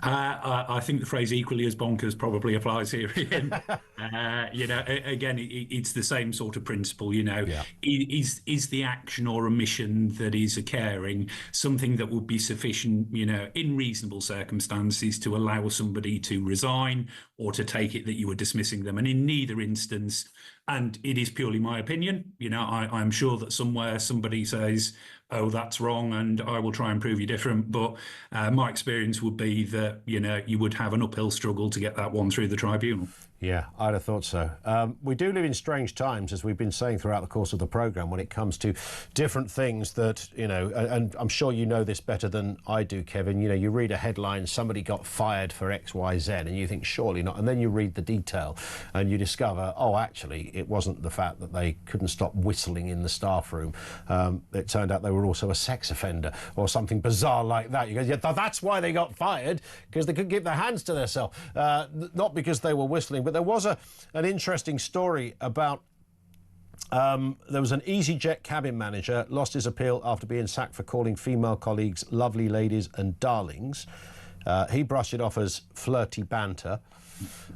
I think the phrase "equally as bonkers" probably applies here, Ian. Again, it's the same sort of principle. Is the action or omission that is occurring something that would be sufficient, in reasonable circumstances, to allow somebody to resign or to take it that you were dismissing them? And in neither instance, and it is purely my opinion, I'm sure that somewhere somebody says, "Oh, that's wrong, and I will try and prove you different." But my experience would be that, you would have an uphill struggle to get that one through the tribunal. Yeah, I'd have thought so. We do live in strange times, as we've been saying throughout the course of the programme, when it comes to different things that, and I'm sure you know this better than I do, Kevin. You read a headline, somebody got fired for X, Y, Z, and you think, surely not. And then you read the detail and you discover, oh, actually, it wasn't the fact that they couldn't stop whistling in the staff room. It turned out they were also a sex offender or something bizarre like that. You go, yeah, that's why they got fired, because they couldn't keep their hands to themselves. Not because they were whistling, but there was an interesting story about there was an EasyJet cabin manager lost his appeal after being sacked for calling female colleagues lovely ladies and darlings. He brushed it off as flirty banter.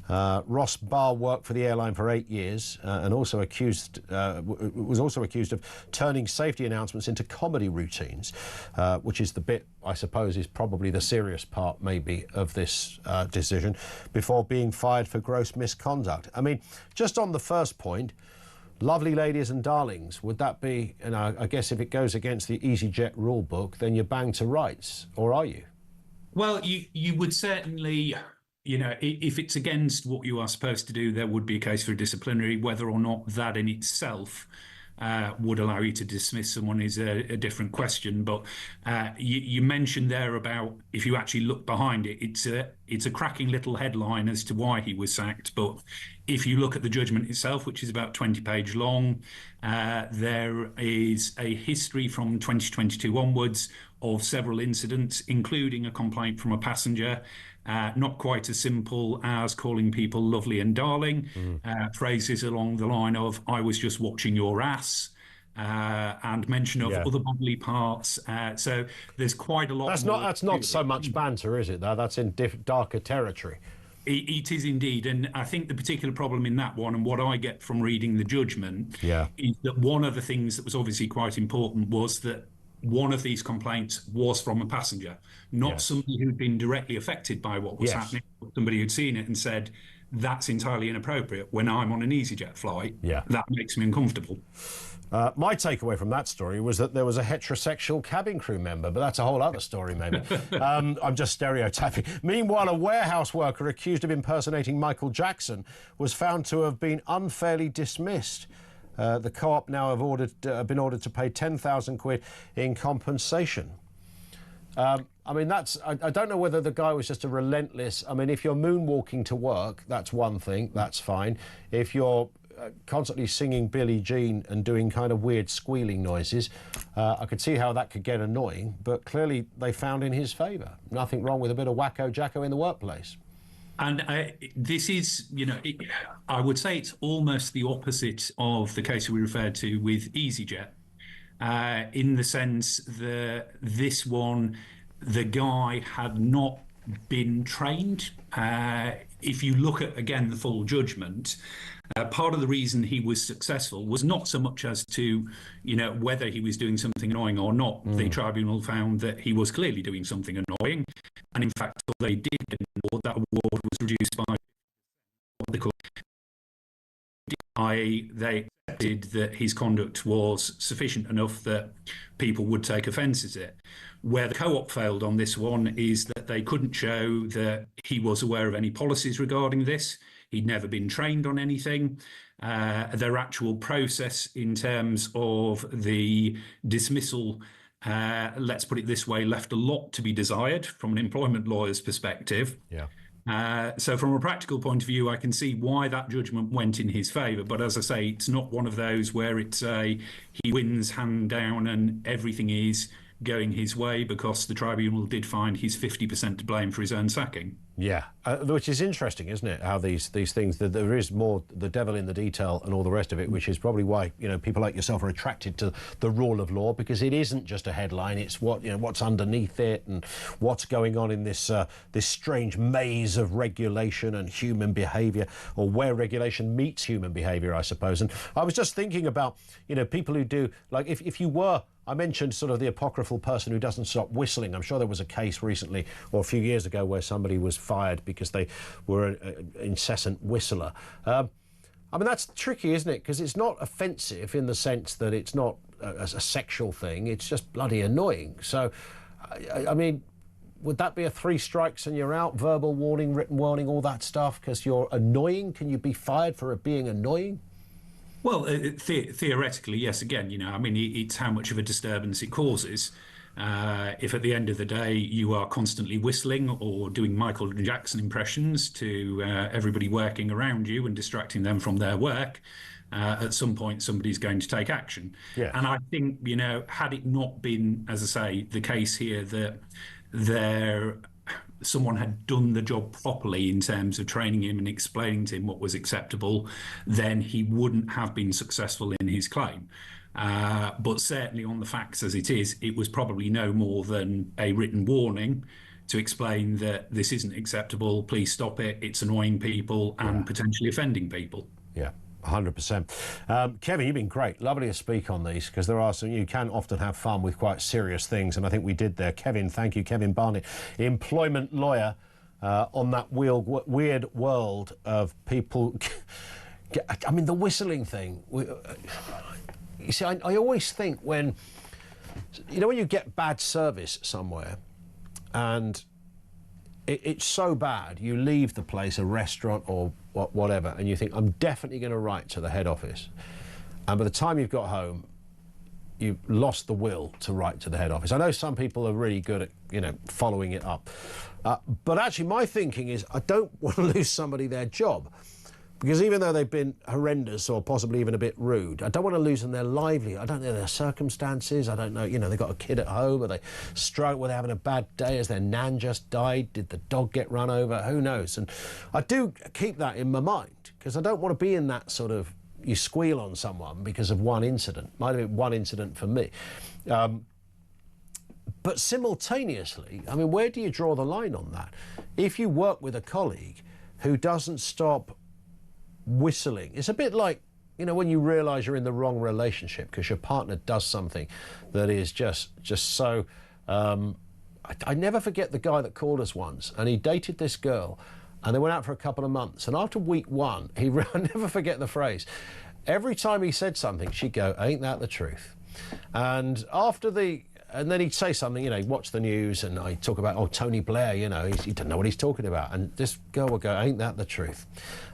Ross Barr worked for the airline for 8 years and was also accused of turning safety announcements into comedy routines, which is the bit, I suppose, is probably the serious part maybe of this decision, before being fired for gross misconduct. I mean, just on the first point, lovely ladies and darlings, would that be, I guess if it goes against the EasyJet rule book, then you're banged to rights, or are you? Well, you would certainly... if it's against what you are supposed to do, there would be a case for a disciplinary. Whether or not that in itself would allow you to dismiss someone is a different question. But you mentioned there about, if you actually look behind it, it's a cracking little headline as to why he was sacked. But if you look at the judgment itself, which is about 20 pages long, there is a history from 2022 onwards of several incidents, including a complaint from a passenger. Not quite as simple as calling people lovely and darling. Phrases along the line of, "I was just watching your ass," and mention of other bodily parts. So there's quite a lot. That's not so much banter, is it, though? That's in darker territory. It is indeed. And I think the particular problem in that one, and what I get from reading the judgment, is that one of the things that was obviously quite important was that one of these complaints was from a passenger, not somebody who'd been directly affected by what was happening, but somebody who'd seen it and said, "That's entirely inappropriate. When I'm on an EasyJet flight, that makes me uncomfortable." My takeaway from that story was that there was a heterosexual cabin crew member, but that's a whole other story, maybe. I'm just stereotyping. Meanwhile, a warehouse worker accused of impersonating Michael Jackson was found to have been unfairly dismissed. The co-op now have been ordered to pay 10,000 quid in compensation. I mean, I don't know whether the guy was just a relentless... I mean, if you're moonwalking to work, that's one thing, that's fine. If you're constantly singing Billie Jean and doing kind of weird squealing noises, I could see how that could get annoying, but clearly they found in his favour. Nothing wrong with a bit of wacko-jacko in the workplace. And this is, I would say it's almost the opposite of the case we referred to with EasyJet, in the sense that this one, the guy had not been trained. If you look at, again, the full judgment, part of the reason he was successful was not so much as to, whether he was doing something annoying or not. The tribunal found that he was clearly doing something annoying. And in fact, they did get an award. That award was reduced by what they call, i.e. they accepted that his conduct was sufficient enough that people would take offence at it. Where the co-op failed on this one is that they couldn't show that he was aware of any policies regarding this. He'd never been trained on anything. Their actual process in terms of the dismissal, let's put it this way, left a lot to be desired from an employment lawyer's perspective. So from a practical point of view, I can see why that judgment went in his favour. But as I say, it's not one of those where it's he wins hand down and everything is going his way, because the tribunal did find he's 50% to blame for his own sacking. Yeah, which is interesting, isn't it? How these things, there is more the devil in the detail and all the rest of it, which is probably why people like yourself are attracted to the rule of law, because it isn't just a headline; it's what's underneath it and what's going on in this this strange maze of regulation and human behaviour, or where regulation meets human behaviour, I suppose. And I was just thinking about people who do, like, if you were. I mentioned sort of the apocryphal person who doesn't stop whistling. I'm sure there was a case recently or a few years ago where somebody was fired because they were an incessant whistler. I mean, that's tricky, isn't it? Because it's not offensive in the sense that it's not a sexual thing. It's just bloody annoying. So, I mean, would that be a 3 strikes and you're out? Verbal warning, written warning, all that stuff because you're annoying? Can you be fired for it being annoying? Well, theoretically, yes. Again, I mean, it's how much of a disturbance it causes. If at the end of the day you are constantly whistling or doing Michael Jackson impressions to everybody working around you and distracting them from their work, at some point somebody's going to take action. Yeah. And I think, had it not been, as I say, the case here that someone had done the job properly in terms of training him and explaining to him what was acceptable, then he wouldn't have been successful in his claim. But certainly on the facts as it is, it was probably no more than a written warning to explain that this isn't acceptable, please stop it, it's annoying people and potentially offending people. Yeah. 100%. Kevin, you've been great. Lovely to speak on these because there are some, you can often have fun with quite serious things, and I think we did there. Kevin, thank you. Kevin Barnett, employment lawyer on that weird world of people. I mean, the whistling thing. You see, I always think when you get bad service somewhere and it's so bad, you leave the place, a restaurant or whatever, and you think, I'm definitely going to write to the head office. And by the time you've got home, you've lost the will to write to the head office. I know some people are really good at, following it up. But actually, my thinking is I don't want to lose somebody their job. Because even though they've been horrendous or possibly even a bit rude, I don't want to lose them their livelihood. I don't know their circumstances. I don't know, they've got a kid at home. Are they struggling? Were they having a bad day? Has their nan just died? Did the dog get run over? Who knows? And I do keep that in my mind because I don't want to be in that sort of, you squeal on someone because of one incident. Might have been one incident for me. But simultaneously, I mean, where do you draw the line on that? If you work with a colleague who doesn't stop whistling, it's a bit like, when you realise you're in the wrong relationship because your partner does something that is just so... I never forget the guy that called us once, and he dated this girl, and they went out for a couple of months, and after week 1, I never forget the phrase. Every time he said something, she'd go, ain't that the truth? And then he'd say something, watch the news, and I'd talk about, Tony Blair, he doesn't know what he's talking about. And this girl would go, ain't that the truth?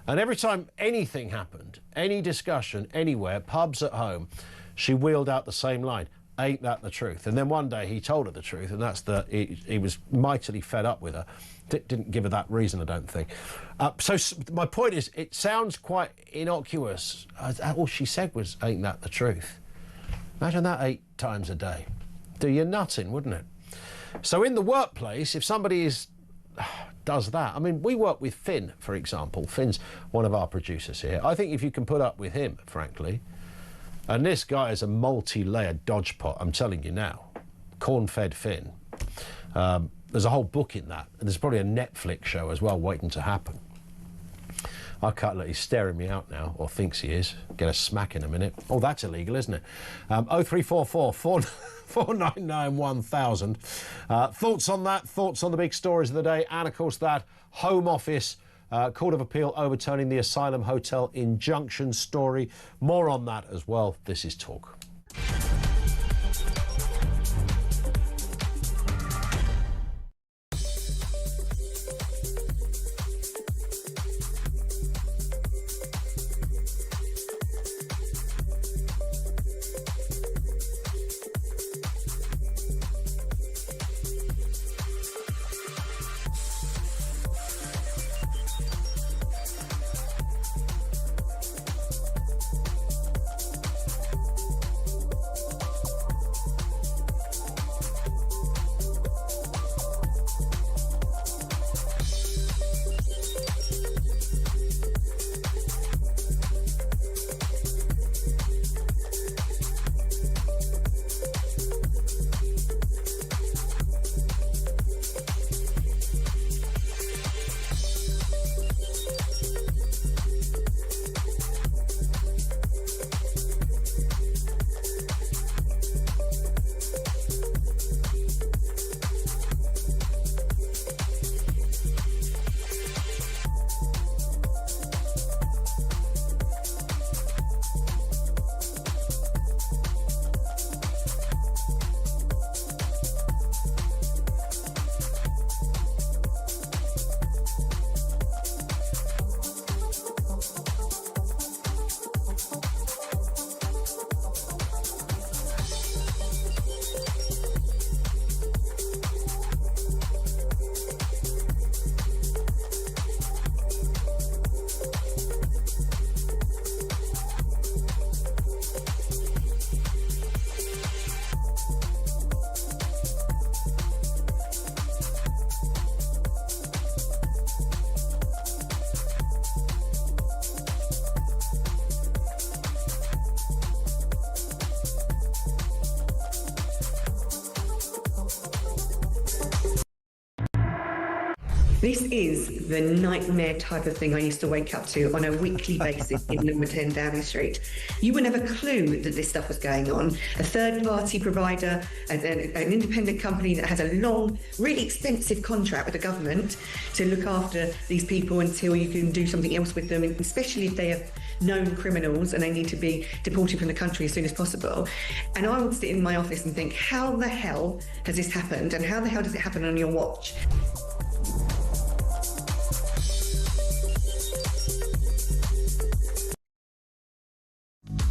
And every time anything happened, any discussion, anywhere, pubs at home, she wheeled out the same line, ain't that the truth? And then one day he told her the truth, and that's that he was mightily fed up with her. Didn't give her that reason, I don't think. So my point is, it sounds quite innocuous. All she said was, ain't that the truth? Imagine that 8 times a day. Do you nutting, wouldn't it? So in the workplace, if somebody does that, I mean, we work with Finn, for example. Finn's one of our producers here. I think if you can put up with him, frankly, and this guy is a multi-layered dodgepot, I'm telling you now, corn-fed Finn. There's a whole book in that, and there's probably a Netflix show as well waiting to happen. I can't let, he's staring me out now, or thinks he is. Get a smack in a minute. Oh, that's illegal, isn't it? 0344 499 1000. Thoughts on that? Thoughts on the big stories of the day? And of course that Home Office Court of Appeal overturning the Asylum Hotel injunction story. More on that as well. This is Talk. This is the nightmare type of thing I used to wake up to on a weekly basis in number 10 Downing Street. You would have a clue that this stuff was going on. A third-party provider, an independent company that has a long, really expensive contract with the government to look after these people until you can do something else with them, especially if they are known criminals and they need to be deported from the country as soon as possible. And I would sit in my office and think, how the hell has this happened, and how the hell does it happen on your watch?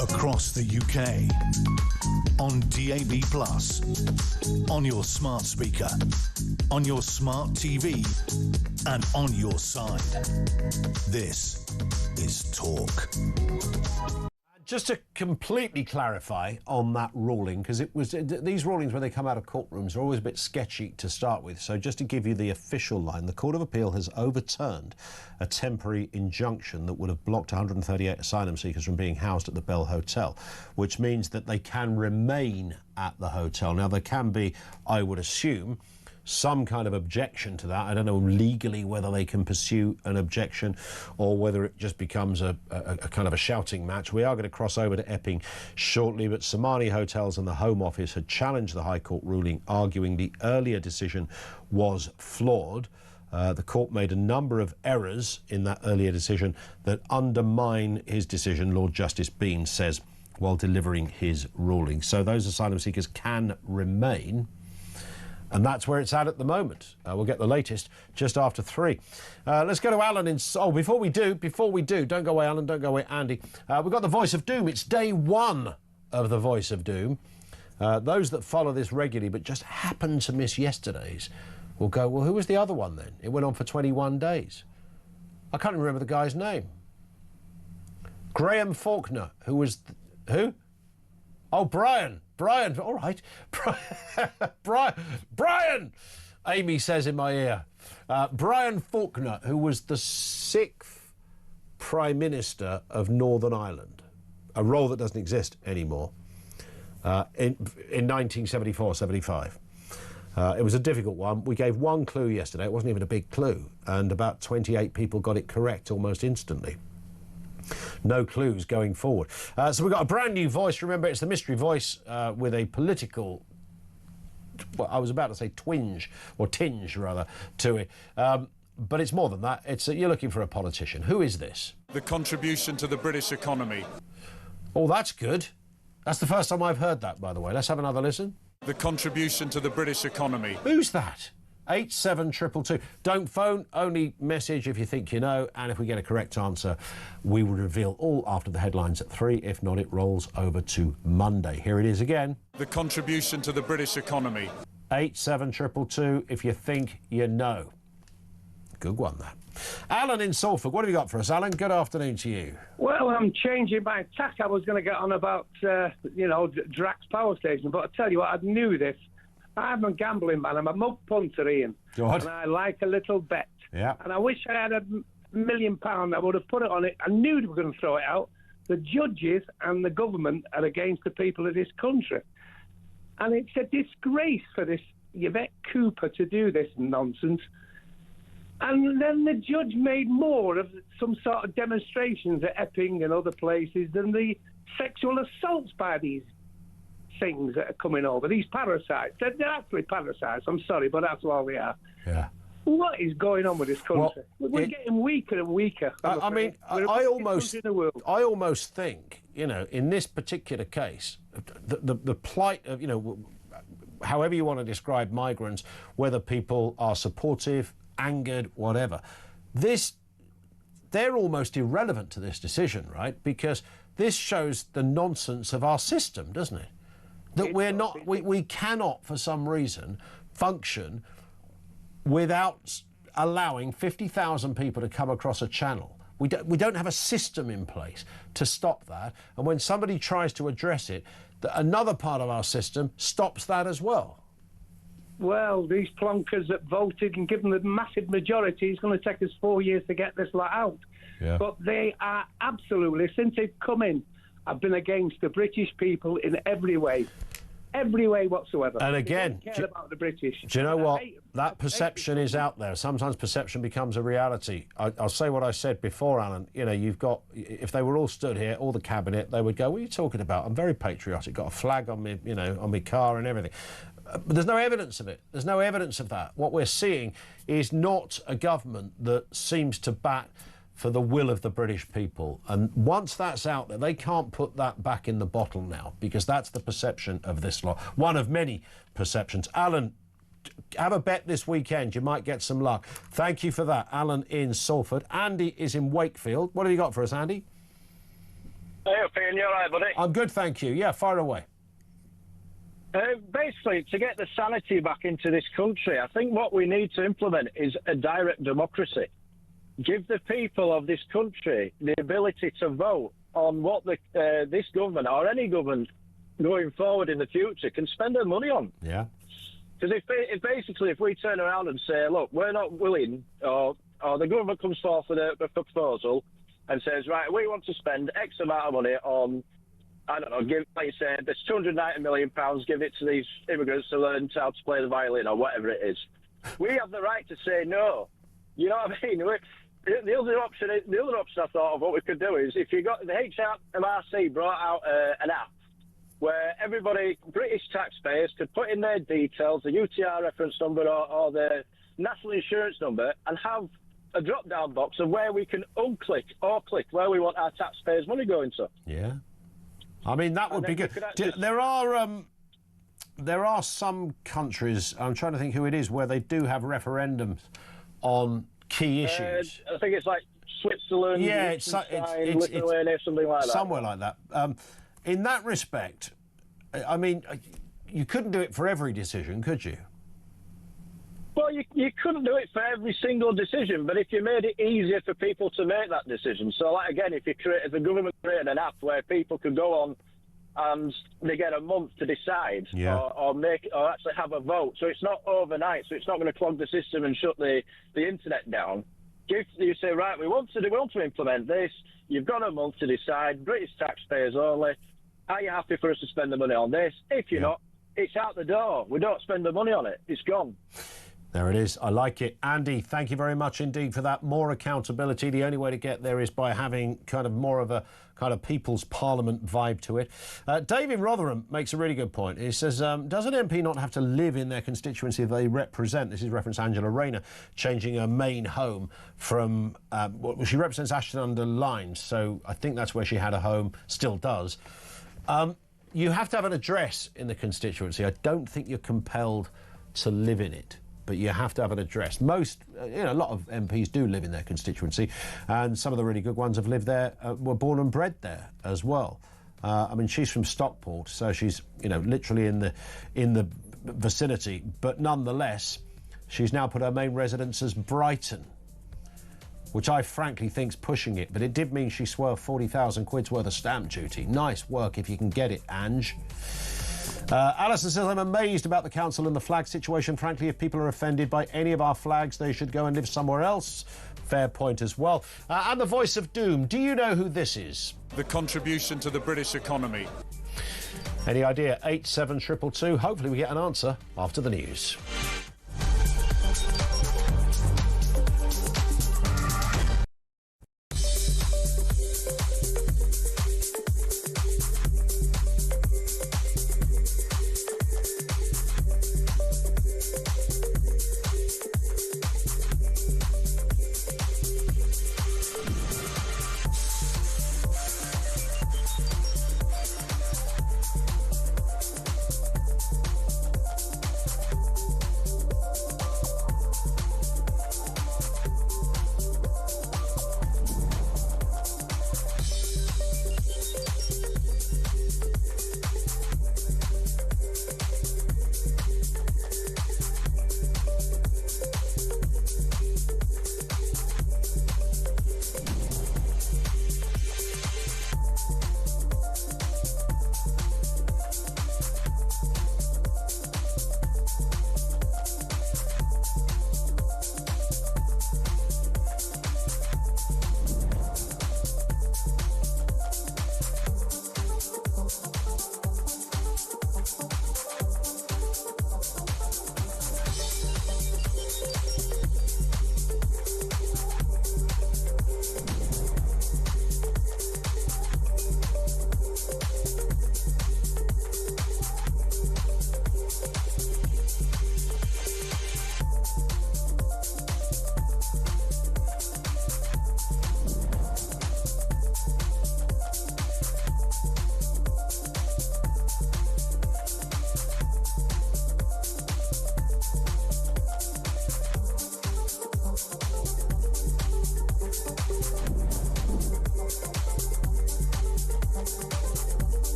Across the UK, on DAB+, on your smart speaker, on your smart TV, and on your side. This is Talk. Just to completely clarify on that ruling, because it was these rulings when they come out of courtrooms are always a bit sketchy to start with. So just to give you the official line, the Court of Appeal has overturned a temporary injunction that would have blocked 138 asylum seekers from being housed at the Bell Hotel, which means that they can remain at the hotel. Now, there can be, I would assume, some kind of objection to that. I don't know legally whether they can pursue an objection or whether it just becomes a kind of a shouting match. We are going to cross over to Epping shortly, but Somani Hotels and the Home Office had challenged the High Court ruling, arguing the earlier decision was flawed. The court made a number of errors in that earlier decision that undermine his decision, Lord Justice Bean says, while delivering his ruling. So those asylum seekers can remain. And that's where it's at the moment. We'll get the latest just after 3. Let's go to Alan in... Oh, before we do, don't go away, Alan, don't go away, Andy. We've got the Voice of Doom. It's day 1 of the Voice of Doom. Those that follow this regularly but just happen to miss yesterday's will go, well, who was the other one then? It went on for 21 days. I can't remember the guy's name. Graham Faulkner, who was... Who? Oh, Brian, all right. Brian, Amy says in my ear. Brian Faulkner, who was the 6th Prime Minister of Northern Ireland, a role that doesn't exist anymore, in 1974-75. It was a difficult one. We gave one clue yesterday. It wasn't even a big clue, and about 28 people got it correct almost instantly. No clues going forward. So we've got a brand new voice. Remember, it's the mystery voice with a political, well, I was about to say tinge rather, to it. But it's more than that. It's you're looking for a politician. Who is this? The contribution to the British economy. Oh, that's good. That's the first time I've heard that, by the way. Let's have another listen. The contribution to the British economy. Who's that? 87222. Don't phone, only message if you think you know, and if we get a correct answer, we will reveal all after the headlines at 3. If not, it rolls over to Monday. Here it is again. The contribution to the British economy. 87222 if you think you know. Good one, that. Alan in Salford, what have you got for us, Alan? Good afternoon to you. Well, I'm changing my tack. I was going to get on about, Drax Power Station, but I tell you what, I knew this. I'm a gambling man. I'm a mug punter, Ian. God. And I like a little bet. Yeah. And I wish I had £1 million. I would have put it on it. I knew they were going to throw it out. The judges and the government are against the people of this country. And it's a disgrace for this Yvette Cooper to do this nonsense. And then the judge made more of some sort of demonstrations at Epping and other places than the sexual assaults by these things that are coming over, these parasites. They're actually parasites, I'm sorry, but that's all they are. Yeah. What is going on with this country? We're getting weaker and weaker. I mean, I almost think, in this particular case, the plight of, however you want to describe migrants, whether people are supportive, angered, whatever, they're almost irrelevant to this decision, right? Because this shows the nonsense of our system, doesn't it? That we cannot, for some reason, function without allowing 50,000 people to come across a channel. We don't have a system in place to stop that. And when somebody tries to address it, another part of our system stops that as well. Well, these plonkers that voted and given the massive majority, it's going to take us 4 years to get this lot out. Yeah. But they are absolutely, since they've come in, I've been against the British people in every way. every way whatsoever. And again, they don't care about the British. Do you know what? That perception is out there. Sometimes perception becomes a reality. I'll say what I said before, Alan. You know, you've got, if they were all stood here, all the cabinet, they would go, what are you talking about? I'm very patriotic, got a flag on me, you know, on my car and everything. But there's no evidence of it. There's no evidence of that. What we're seeing is not a government that seems to bat for the will of the British people. And once that's out there, they can't put that back in the bottle now, because that's the perception of this lot. One of many perceptions. Alan, have a bet this weekend. You might get some luck. Thank you for that. Alan in Salford. Andy is in Wakefield. What have you got for us, Andy? Hey, Ian, you all right, buddy? I'm good, thank you. Yeah, fire away. Basically, to get the sanity back into this country, I think what we need to implement is a direct democracy. Give the people of this country the ability to vote on what this government or any government going forward in the future can spend their money on. Yeah. Because if we turn around and say, look, we're not willing, or the government comes forth with a proposal and says, right, we want to spend X amount of money on, I don't know, like you said, there's £290 million, give it to these immigrants to learn how to play the violin or whatever it is. We have the right to say no. You know what I mean? The other option I thought of what we could do is, if you got the HMRC brought out an app where everybody, British taxpayers, could put in their details, the UTR reference number or the national insurance number, and have a drop-down box of where we can unclick or click where we want our taxpayers' money going to. Yeah. I mean, that would be good. There are some countries, I'm trying to think who it is, where they do have referendums on key issues. I think it's like Switzerland, Lithuania, something like that. Somewhere like that. In that respect, I mean, you couldn't do it for every decision, could you? Well, you couldn't do it for every single decision, but if you made it easier for people to make that decision. So, like, again, if the government created an app where people could go on and they get a month to decide, or actually have a vote, so it's not overnight, so it's not going to clog the system and shut the internet down. You say, right, we want to implement this. You've got a month to decide. British taxpayers only. Are you happy for us to spend the money on this? If you're not, it's out the door. We don't spend the money on it. It's gone. There it is. I like it. Andy, thank you very much indeed for that. More accountability. The only way to get there is by having kind of more of a kind of People's Parliament vibe to it. David Rotherham makes a really good point. He says, does an MP not have to live in their constituency they represent? This is reference Angela Rayner changing her main home from, she represents Ashton-under-Lyne, so I think that's where she had a home, still does. You have to have an address in the constituency. I don't think you're compelled to live in it, but you have to have an address. Most, a lot of MPs do live in their constituency, and some of the really good ones have lived there, were born and bred there as well. I mean, she's from Stockport, so she's, literally in the vicinity, but nonetheless, she's now put her main residence as Brighton, which I frankly think's pushing it, but it did mean she swerved 40,000 quid's worth of stamp duty. Nice work if you can get it, Ange. Alison says, I'm amazed about the council and the flag situation. Frankly, if people are offended by any of our flags, they should go and live somewhere else. Fair point as well. And the voice of doom. Do you know who this is? The contribution to the British economy. Any idea? 87222. Hopefully we get an answer after the news.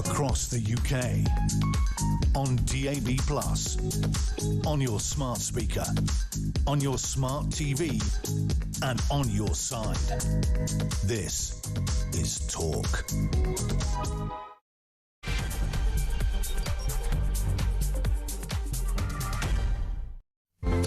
across the UK, on DAB+, on your smart speaker, on your smart TV, and on your side. This is Talk.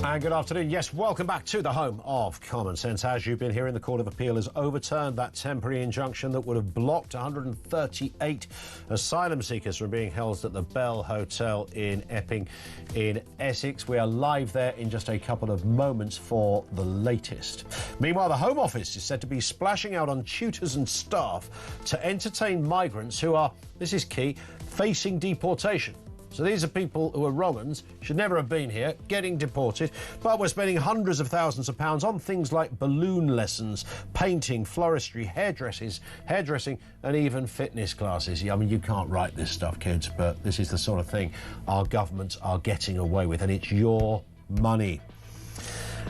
And good afternoon. Yes, welcome back to the home of common sense. As you've been hearing, the Court of Appeal has overturned that temporary injunction that would have blocked 138 asylum seekers from being housed at the Bell Hotel in Epping in Essex. We are live there in just a couple of moments for the latest. Meanwhile, the Home Office is said to be splashing out on tutors and staff to entertain migrants who are, this is key, facing deportation. So these are people who are wrong-uns, should never have been here, getting deported, but we're spending hundreds of thousands of pounds on things like balloon lessons, painting, floristry, hairdressing, and even fitness classes. I mean, you can't write this stuff, kids, but this is the sort of thing our governments are getting away with, and it's your money.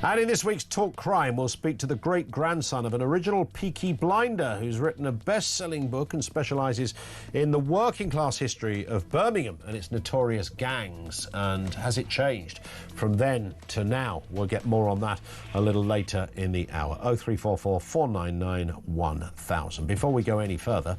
And in this week's Talk Crime, we'll speak to the great-grandson of an original Peaky blinder who's written a best-selling book and specialises in the working-class history of Birmingham and its notorious gangs. And has it changed from then to now? We'll get more on that a little later in the hour. 0344 499 1000. Before we go any further,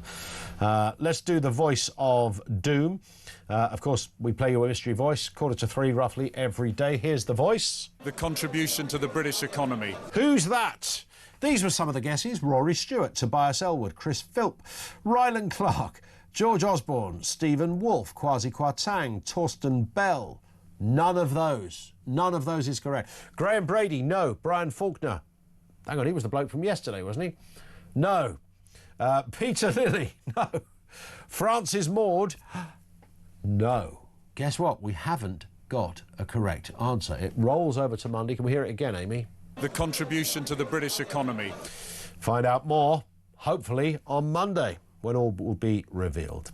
let's do the voice of doom. Of course, we play you a mystery voice, 2:45 roughly every day. Here's the voice. The contribution to the British economy. Who's that? These were some of the guesses. Rory Stewart, Tobias Elwood, Chris Philp, Ryland Clark, George Osborne, Stephen Wolfe, Kwasi Kwarteng, Torsten Bell. None of those is correct. Graham Brady, no. Brian Faulkner. Hang on, he was the bloke from yesterday, wasn't he? No. Peter Lilly, no. Francis Maud, no. Guess what? We haven't got a correct answer. It rolls over to Monday. Can we hear it again, Amy? The contribution to the British economy. Find out more, hopefully, on Monday, when all will be revealed.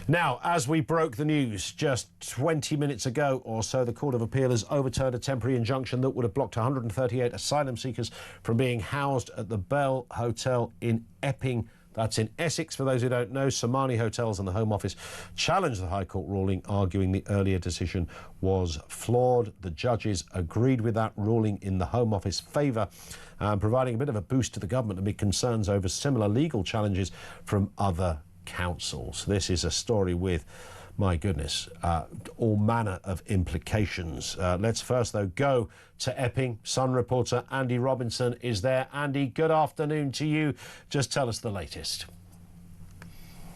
Now, as we broke the news just 20 minutes ago or so, the Court of Appeal has overturned a temporary injunction that would have blocked 138 asylum seekers from being housed at the Bell Hotel in Epping. That's in Essex, for those who don't know. Somani Hotels and the Home Office challenged the High Court ruling, arguing the earlier decision was flawed. The judges agreed with that ruling in the Home Office favour, providing a bit of a boost to the government amid concerns over similar legal challenges from other councils. This is a story with, my goodness, all manner of implications. Let's first, though, go to Epping. Sun reporter Andy Robinson is there. Andy, good afternoon to you. Just tell us the latest.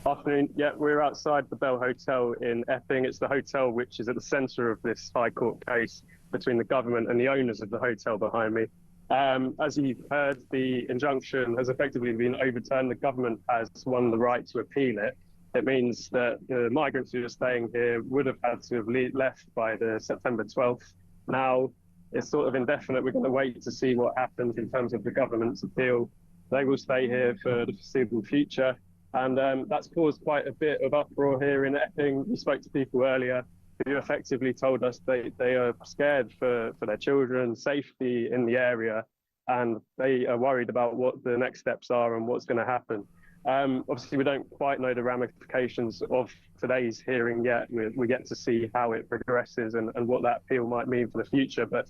Afternoon. Yeah, we're outside the Bell Hotel in Epping. It's the hotel which is at the centre of this High Court case between the government and the owners of the hotel behind me. As you've heard, the injunction has effectively been overturned. The government has won the right to appeal it. It means that the migrants who are staying here would have had to have left by the September 12th. Now it's sort of indefinite. We're going to wait to see what happens in terms of the government's appeal. They will stay here for the foreseeable future. And that's caused quite a bit of uproar here in Epping. We spoke to people earlier who effectively told us they are scared for their children's safety in the area, and they are worried about what the next steps are and what's going to happen. Obviously, we don't quite know the ramifications of today's hearing yet. We get to see how it progresses and what that appeal might mean for the future. But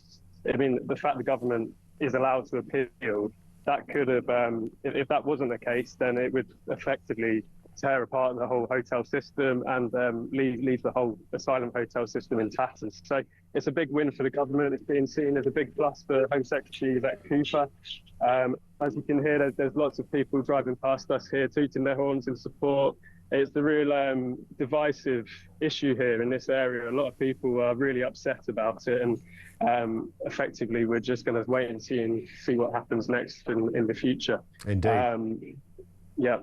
I mean, the fact the government is allowed to appeal, that could have, if that wasn't the case, then it would effectively tear apart the whole hotel system and leave the whole asylum hotel system in tatters. So it's a big win for the government. It's being seen as a big plus for Home Secretary Yvette Cooper. As you can hear, there's lots of people driving past us here, tooting their horns in support. It's the real divisive issue here in this area. A lot of people are really upset about it, and effectively we're just going to wait and see what happens next in the future. Indeed. Yeah.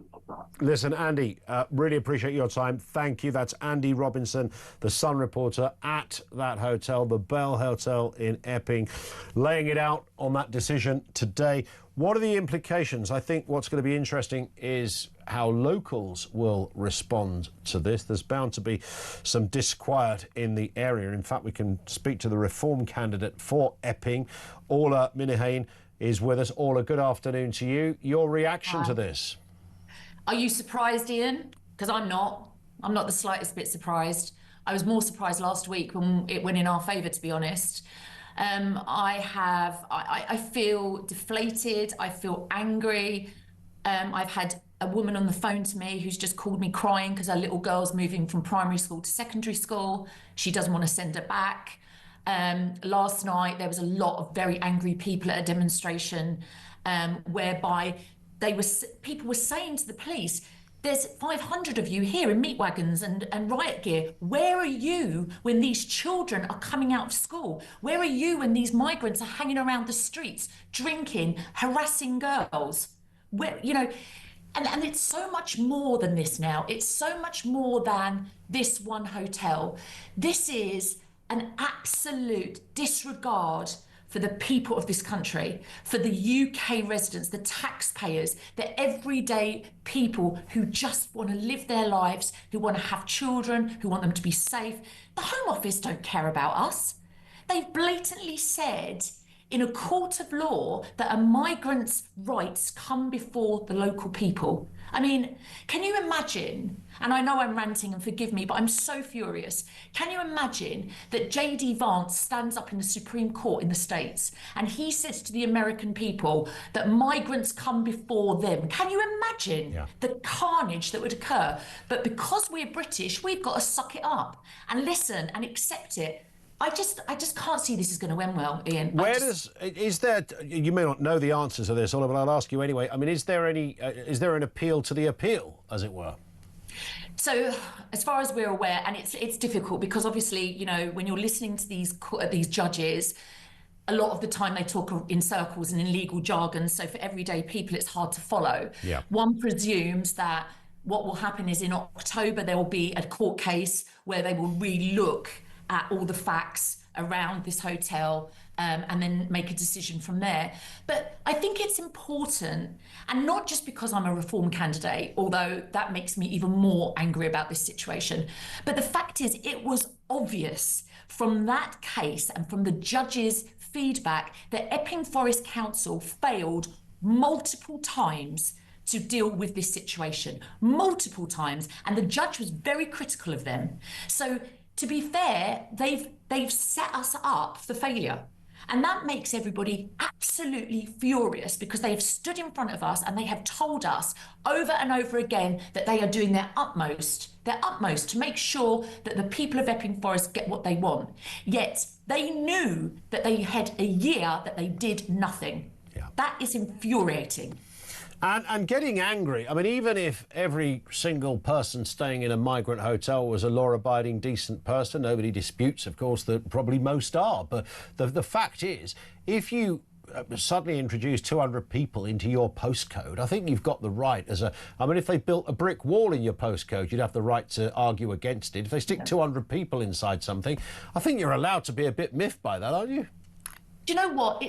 Listen, Andy, really appreciate your time. Thank you. That's Andy Robinson, the Sun reporter at that hotel, the Bell Hotel in Epping, laying it out on that decision today. What are the implications? I think what's going to be interesting is how locals will respond to this. There's bound to be some disquiet in the area. In fact, we can speak to the Reform candidate for Epping. Orla Minihane is with us. Orla, good afternoon to you. Your reaction to this? Are you surprised, Ian? Because I'm not. I'm not the slightest bit surprised. I was more surprised last week when it went in our favour, to be honest. I feel deflated. I feel angry. I've had a woman on the phone to me who's just called me crying because her little girl's moving from primary school to secondary school. She doesn't want to send her back. Last night, there was a lot of very angry people at a demonstration whereby people were saying to the police, there's 500 of you here in meat wagons and riot gear. Where are you when these children are coming out of school? Where are you when these migrants are hanging around the streets, drinking, harassing girls? Where, you know, and it's so much more than this now. It's so much more than this one hotel. This is an absolute disregard for the people of this country, for the UK residents, the taxpayers, the everyday people who just want to live their lives, who want to have children, who want them to be safe. The Home Office don't care about us. They've blatantly said in a court of law that a migrant's rights come before the local people. I mean, can you imagine, and I know I'm ranting and forgive me, but I'm so furious. Can you imagine that J.D. Vance stands up in the Supreme Court in the States and he says to the American people that migrants come before them? Can you imagine the carnage that would occur? But because we're British, we've got to suck it up and listen and accept it. I just can't see this is going to end well, Ian. Is there, you may not know the answers to this, Oliver, I'll ask you anyway. I mean, is there an appeal to the appeal, as it were? So, as far as we're aware, and it's difficult because obviously, you know, when you're listening to these judges, a lot of the time they talk in circles and in legal jargon. So for everyday people, it's hard to follow. Yeah. One presumes that what will happen is in October, there will be a court case where they will re-look at all the facts around this hotel and then make a decision from there. But I think it's important, and not just because I'm a reform candidate, although that makes me even more angry about this situation, but the fact is it was obvious from that case and from the judge's feedback that Epping Forest Council failed multiple times to deal with this situation, multiple times, and the judge was very critical of them. So to be fair, they've set us up for failure. And that makes everybody absolutely furious because they have stood in front of us and they have told us over and over again that they are doing their utmost to make sure that the people of Epping Forest get what they want. Yet they knew that they had a year that they did nothing. Yeah. That is infuriating. And getting angry, I mean, even if every single person staying in a migrant hotel was a law-abiding, decent person, nobody disputes, of course, that probably most are. But the fact is, if you suddenly introduce 200 people into your postcode, I think you've got the right I mean, if they built a brick wall in your postcode, you'd have the right to argue against it. If they stick 200 people inside something, I think you're allowed to be a bit miffed by that, aren't you? Do you know what?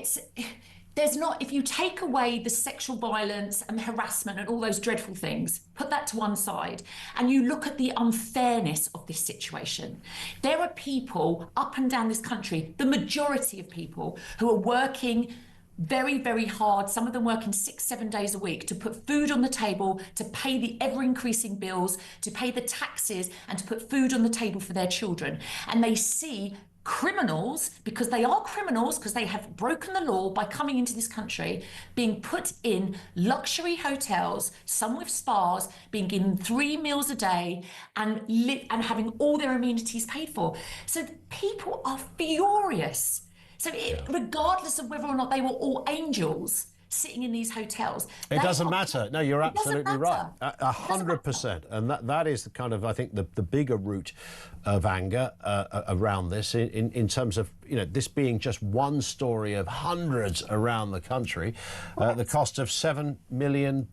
If you take away the sexual violence and harassment and all those dreadful things, put that to one side, and you look at the unfairness of this situation, there are people up and down this country, the majority of people, who are working very, very hard, some of them working 6-7 days a week to put food on the table, to pay the ever-increasing bills, to pay the taxes, and to put food on the table for their children. And they see criminals, because they are criminals, because they have broken the law by coming into this country, being put in luxury hotels, some with spas, being given 3 meals a day and having all their amenities paid for. So people are furious. So regardless of whether or not they were all angels sitting in these hotels. It doesn't matter. No, you're absolutely right. 100%. And that is the kind of, I think, the bigger root of anger around this in terms of, you know, this being just one story of hundreds around the country, the cost of £7 million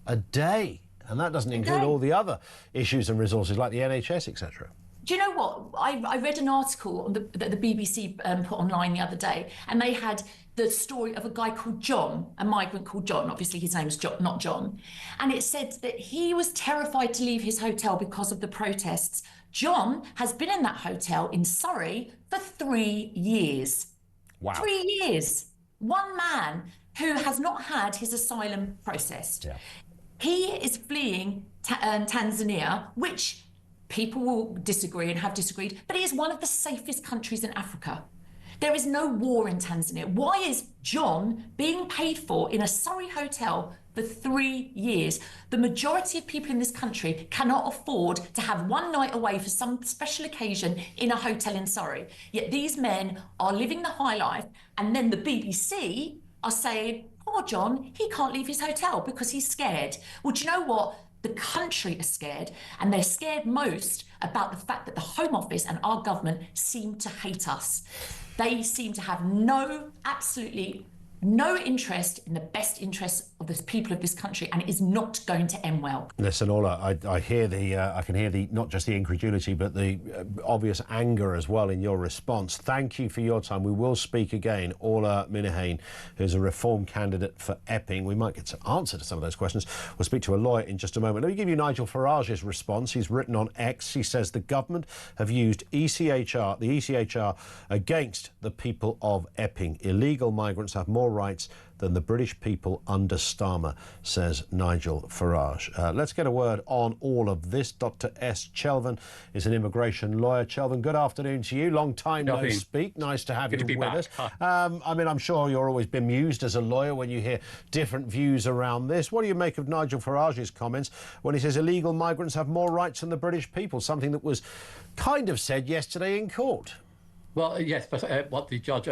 a day. And that doesn't include all the other issues and resources like the NHS, etc. Do you know what? I read an article that the BBC put online the other day, and they had the story of a guy called John, a migrant called John. Obviously, his name's not John. And it said that he was terrified to leave his hotel because of the protests. John has been in that hotel in Surrey for 3 years. Wow. 3 years. One man who has not had his asylum processed. Yeah. He is fleeing Tanzania, which People will disagree and have disagreed, but it is one of the safest countries in Africa. There is no war in Tanzania. Why is John being paid for in a Surrey hotel for 3 years? The majority of people in this country cannot afford to have one night away for some special occasion in a hotel in Surrey. Yet these men are living the high life, and then the BBC are saying, "Poor John, he can't leave his hotel because he's scared." Well, do you know what? The country is scared, and they're scared most about the fact that the Home Office and our government seem to hate us. They seem to have absolutely no interest in the best interests of the people of this country, and it is not going to end well. Listen, Ola, I hear I can hear not just the incredulity, but the obvious anger as well in your response. Thank you for your time. We will speak again. Ola Minahane, who's a Reform candidate for Epping. We might get to answer to some of those questions. We'll speak to a lawyer in just a moment. Let me give you Nigel Farage's response. He's written on X. He says the government have used the ECHR against the people of Epping. Illegal migrants have more rights than the British people under Starmer, says Nigel Farage. Let's get a word on all of this. Dr. S. Chelvan is an immigration lawyer. Chelvan, good afternoon to you. Long time no speak. Nice to have you with us. I mean, I'm sure you're always bemused as a lawyer when you hear different views around this. What do you make of Nigel Farage's comments when he says illegal migrants have more rights than the British people, something that was kind of said yesterday in court? Well, yes, but what the judge,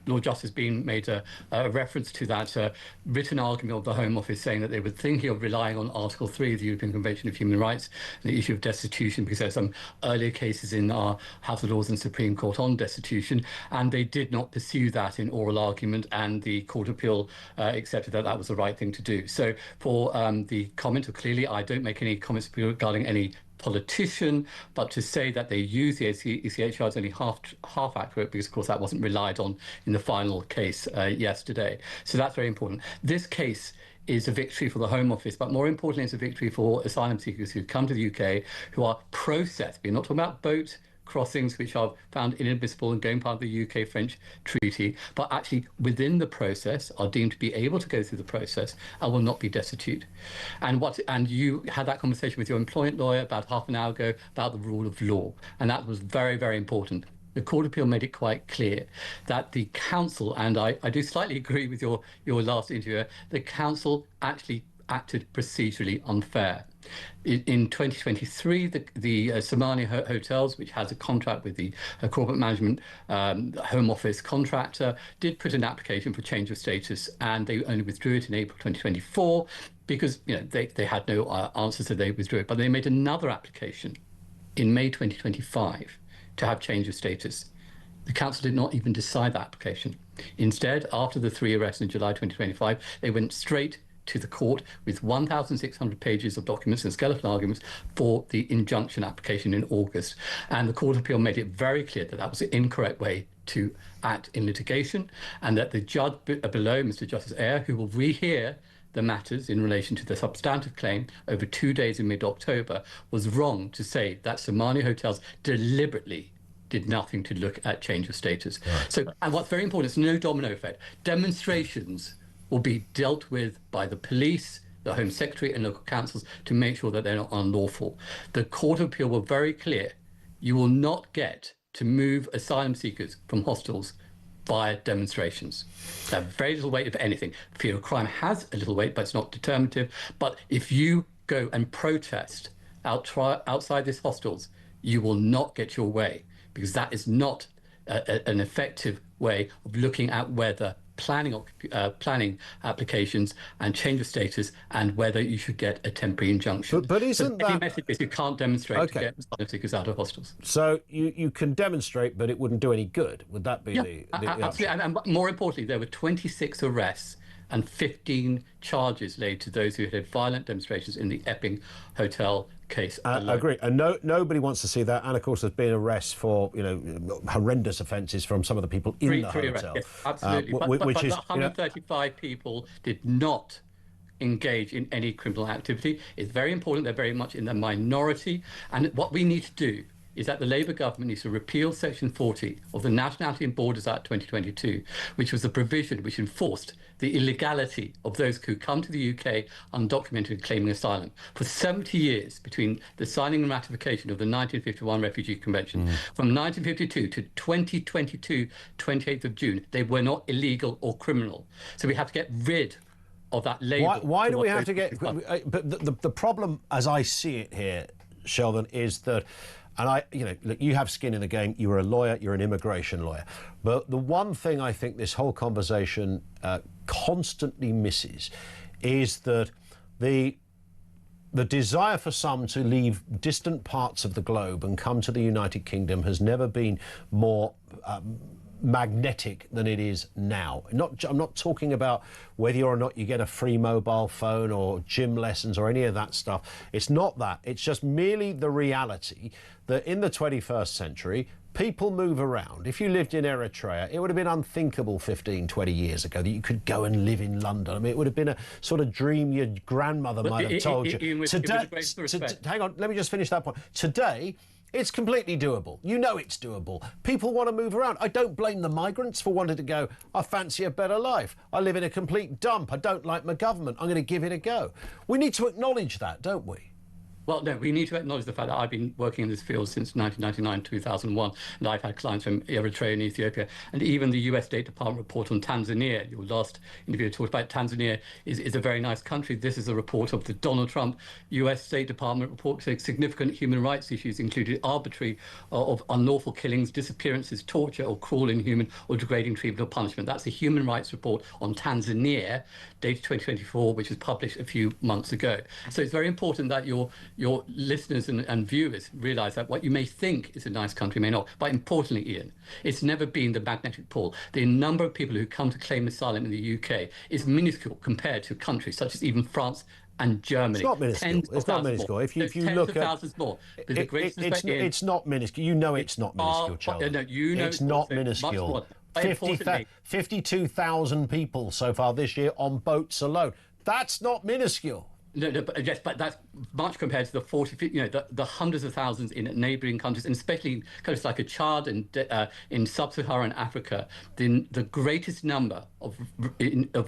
Lord Justice Bean, made a reference to that written argument of the Home Office saying that they were thinking of relying on Article 3 of the European Convention of Human Rights and the issue of destitution, because there's some earlier cases in our House of Lords and Supreme Court on destitution, and they did not pursue that in oral argument, and the Court of Appeal accepted that that was the right thing to do. So for the comment, clearly I don't make any comments regarding any politician, but to say that they use the ECHR is only half accurate, because of course that wasn't relied on in the final case yesterday. So that's very important. This case is a victory for the Home Office, but more importantly, it's a victory for asylum seekers who come to the UK who are processed. We're not talking about boat crossings which are found inadmissible and going part of the UK-French treaty, but actually within the process are deemed to be able to go through the process and will not be destitute. And you had that conversation with your employment lawyer about half an hour ago about the rule of law, and that was very, very important. The Court of Appeal made it quite clear that the council, and I do slightly agree with your last interviewer, the council actually acted procedurally unfair. In 2023, the Somani Hotels, which has a contract with the corporate management Home Office contractor, did put an application for change of status, and they only withdrew it in April 2024 because they had no answers, so they withdrew it. But they made another application in May 2025 to have change of status. The council did not even decide that application. Instead, after the 3 arrests in July 2025, they went straight to the court with 1,600 pages of documents and skeletal arguments for the injunction application in August. And the Court of Appeal made it very clear that that was the incorrect way to act in litigation, and that the judge below, Mr. Justice Eyre, who will rehear the matters in relation to the substantive claim over 2 days in mid-October, was wrong to say that Somani Hotels deliberately did nothing to look at change of status. Right. So, and what's very important is no domino effect. Demonstrations will be dealt with by the police, the Home Secretary and local councils to make sure that they're not unlawful. The Court of Appeal were very clear. You will not get to move asylum seekers from hostels via demonstrations. They have very little weight, if anything. Fear of crime has a little weight, but it's not determinative. But if you go and protest outside these hostels, you will not get your way, because that is not an effective way of looking at whether planning applications and change of status and whether you should get a temporary injunction. But isn't that... The message is you can't demonstrate to get asylum seekers out of hostels. So you can demonstrate, but it wouldn't do any good. Would that be the absolutely. And more importantly, there were 26 arrests and 15 charges laid to those who had violent demonstrations in the Epping hotel case. I agree, and nobody wants to see that. And of course, there's been arrests for horrendous offences from some of the people in the hotel. Yes, absolutely, but 135 people did not engage in any criminal activity. It's very important. They're very much in the minority, and what we need to do is that the Labour government needs to repeal Section 40 of the Nationality and Borders Act 2022, which was a provision which enforced the illegality of those who come to the UK undocumented and claiming asylum. For 70 years, between the signing and ratification of the 1951 Refugee Convention, from 1952 to 2022, 28th of June, they were not illegal or criminal. So we have to get rid of that label. Why do we have to get... But the problem, as I see it here, Sheldon, is that... And look, you have skin in the game. You're a lawyer. You're an immigration lawyer. But the one thing I think this whole conversation constantly misses is that the desire for some to leave distant parts of the globe and come to the United Kingdom has never been more magnetic than it is now. I'm not talking about whether or not you get a free mobile phone or gym lessons or any of that stuff. It's not that. It's just merely the reality that in the 21st century, people move around. If you lived in Eritrea, it would have been unthinkable 15, 20 years ago that you could go and live in London. I mean, it would have been a sort of dream your grandmother might have told you. Today, hang on, let me just finish that point. Today, it's completely doable. You know it's doable. People want to move around. I don't blame the migrants for wanting to go, I fancy a better life. I live in a complete dump. I don't like my government. I'm going to give it a go. We need to acknowledge that, don't we? Well, no, we need to acknowledge the fact that I've been working in this field since 1999, 2001, and I've had clients from Eritrea and Ethiopia, and even the US State Department report on Tanzania. Your last interview talked about Tanzania is a very nice country. This is a report of the Donald Trump US State Department report saying significant human rights issues included arbitrary of unlawful killings, disappearances, torture, or cruel, inhuman, or degrading treatment or punishment. That's a human rights report on Tanzania, dated 2024, which was published a few months ago. So it's very important that your listeners and viewers realise that what you may think is a nice country may not. But importantly, Ian, it's never been the magnetic pull. The number of people who come to claim asylum in the UK is minuscule compared to countries such as even France and Germany. It's not minuscule. It's not minuscule. If you look at thousands more. It's not minuscule. You know it's not minuscule, Charlie. No, you know it's not minuscule. 52,000 people so far this year on boats alone. That's not minuscule. No, but yes, but that's much compared to the 40, the hundreds of thousands in neighbouring countries, and especially in countries like Chad and in sub-Saharan Africa. The greatest number of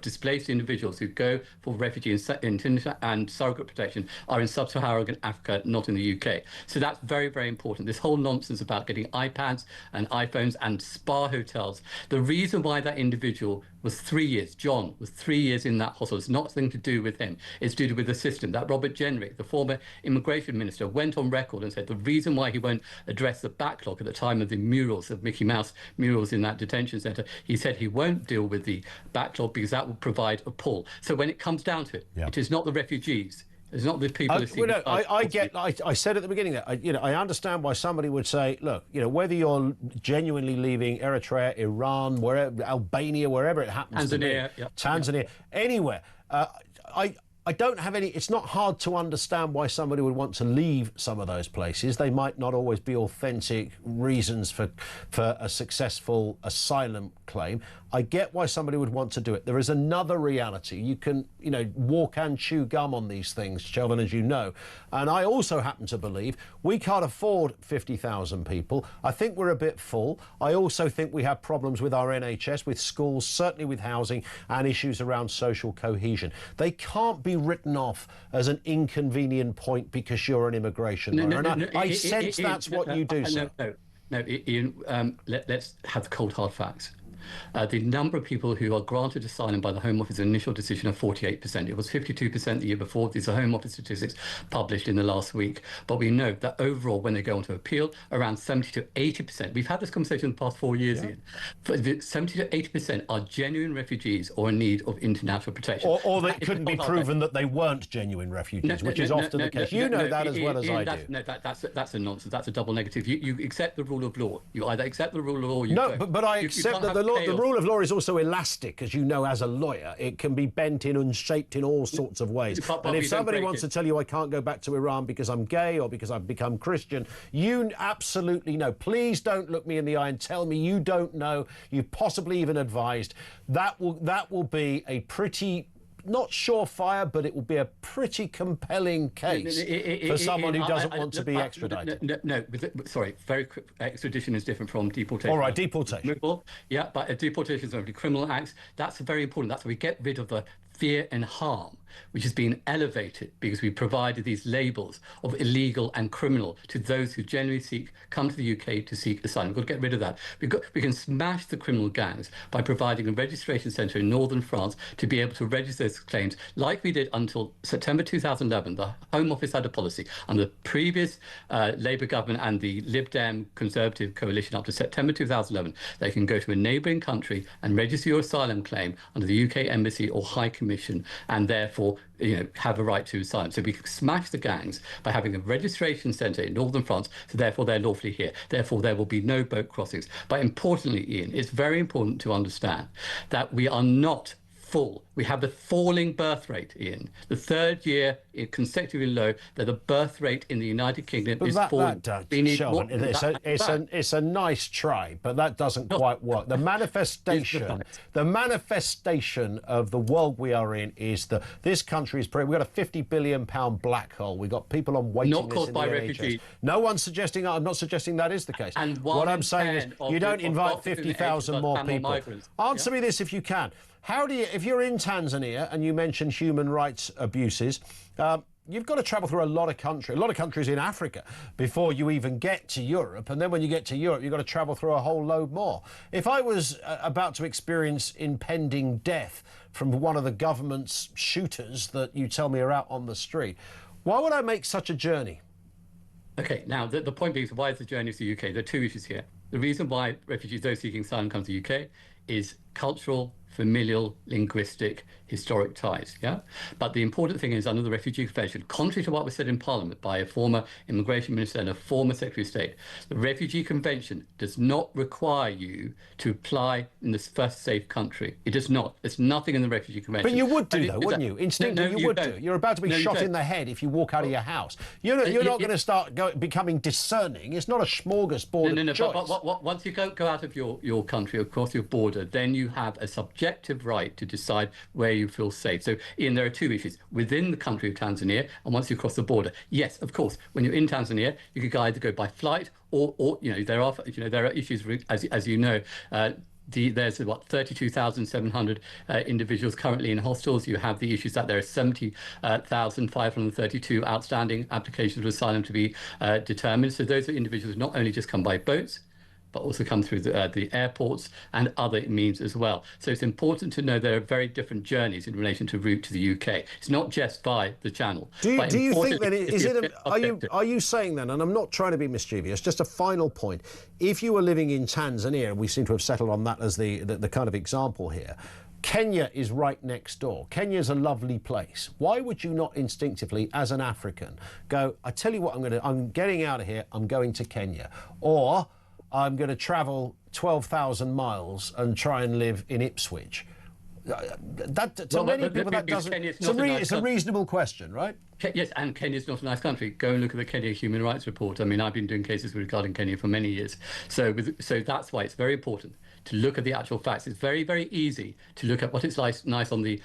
displaced individuals who go for refugee and surrogate protection are in sub-Saharan Africa, not in the UK. So that's very, very important. This whole nonsense about getting iPads and iPhones and spa hotels. The reason why that individual was 3 years, John was 3 years in that hospital. It's nothing to do with him. It's to do with the system. That Robert Jenrick, the former immigration minister, went on record and said the reason why he won't address the backlog at the time of the murals, of Mickey Mouse murals in that detention centre, he said he won't deal with the backlog because that will provide a pull. So when it comes down to it, it is not the refugees. It's not the people who see I said at the beginning that I understand why somebody would say, look, whether you're genuinely leaving Eritrea, Iran, wherever, Albania, wherever it happens to be, Tanzania, anywhere. I don't have any... It's not hard to understand why somebody would want to leave some of those places. They might not always be authentic reasons for a successful asylum claim. I get why somebody would want to do it. There is another reality. You can, walk and chew gum on these things, Sheldon, as you know. And I also happen to believe we can't afford 50,000 people. I think we're a bit full. I also think we have problems with our NHS, with schools, certainly with housing, and issues around social cohesion. They can't be written off as an inconvenient point because you're an immigration lawyer. I sense that's what you do, sir. No, Ian, let's have the cold, hard facts. The number of people who are granted asylum by the Home Office initial decision of 48%. It was 52% the year before. These are Home Office statistics published in the last week. But we know that overall, when they go on to appeal, around 70 to 80%. We've had this conversation in the past 4 years, Ian. 70 to 80% are genuine refugees or in need of international protection. Or they couldn't be proven that they weren't genuine refugees, which is often the case. You know that as well as I do. No, that's a nonsense. That's a double negative. You accept the rule of law. You either accept the rule of law or you don't. But I accept that the rule of law is also elastic, as you know, as a lawyer. It can be bent in and shaped in all sorts of ways. And if somebody wants to tell you I can't go back to Iran because I'm gay or because I've become Christian, you absolutely know. Please don't look me in the eye and tell me you don't know. You possibly even advised. That will be a pretty not surefire, but it will be a pretty compelling case for someone who doesn't want to be extradited. Sorry, very quick. Extradition is different from deportation. All right, deportation. Yeah, but a deportation is only criminal acts. That's very important. That's where we get rid of the fear and harm, which has been elevated because we provided these labels of illegal and criminal to those who generally come to the UK to seek asylum. We've got to get rid of that. We can smash the criminal gangs by providing a registration centre in northern France to be able to register those claims, like we did until September 2011. The Home Office had a policy under the previous Labour government and the Lib Dem Conservative coalition up to September 2011. They can go to a neighbouring country and register your asylum claim under the UK Embassy or High Commission, and therefore have a right to asylum. So we smash the gangs by having a registration centre in northern France, so therefore they're lawfully here. Therefore there will be no boat crossings. But importantly, Ian, it's very important to understand that we are not full. We have the falling birth rate, Ian. The third year consecutively low, that the birth rate in the United Kingdom is falling. It's a nice try, but that doesn't quite work. The manifestation of the world we are in is that this country is we've got a £50 billion black hole. We've got people on waiting lists. Not caused by refugees. No one's suggesting. I'm not suggesting that is the case. And what I'm saying is, you don't invite 50,000 more people. Answer me this if you can. How do you, if you're in Tanzania and you mention human rights abuses, you've got to travel through a lot of countries in Africa before you even get to Europe. And then when you get to Europe, you've got to travel through a whole load more. If I was about to experience impending death from one of the government's shooters that you tell me are out on the street, why would I make such a journey? OK, now, the point being, why is the journey to the UK? There are two issues here. The reason why refugees, those seeking asylum, come to the UK is cultural, familial, linguistic, historic ties, yeah? But the important thing is, under the Refugee Convention, contrary to what was said in Parliament by a former immigration minister and a former Secretary of State, the Refugee Convention does not require you to apply in the first safe country. It does not. There's nothing in the Refugee Convention. But you would do, though, wouldn't you? Instinctively, you would do. You're about to be shot in the head if you walk out of your house. You're not going to start becoming discerning. It's not a smorgasbord of choice. But once you go out of your country, across your border, then you have a subjective right to decide where you feel safe. So, Ian, there are two issues within the country of Tanzania, and once you cross the border. Yes, of course, when you're in Tanzania, you could either go by flight or there are issues, as you know. There's 32,700 individuals currently in hostels. You have the issues that there are 70,532 outstanding applications for asylum to be determined. So those are individuals who not only just come by boats, but also come through the airports and other means as well. So it's important to know there are very different journeys in relation to route to the UK. It's not just by the Channel. Do you think then, are you saying then, and I'm not trying to be mischievous, just a final point, if you were living in Tanzania, we seem to have settled on that as the kind of example here, Kenya is right next door. Kenya's a lovely place. Why would you not instinctively, as an African, go, I tell you what, I'm getting out of here, I'm going to Kenya, or I'm going to travel 12,000 miles and try and live in Ipswich? Many people that doesn't. It's a reasonable question, right? Yes, and Kenya's not a nice country. Go and look at the Kenya Human Rights Report. I mean, I've been doing cases regarding Kenya for many years. So that's why it's very important to look at the actual facts. It's very, very easy to look at what it's like nice in the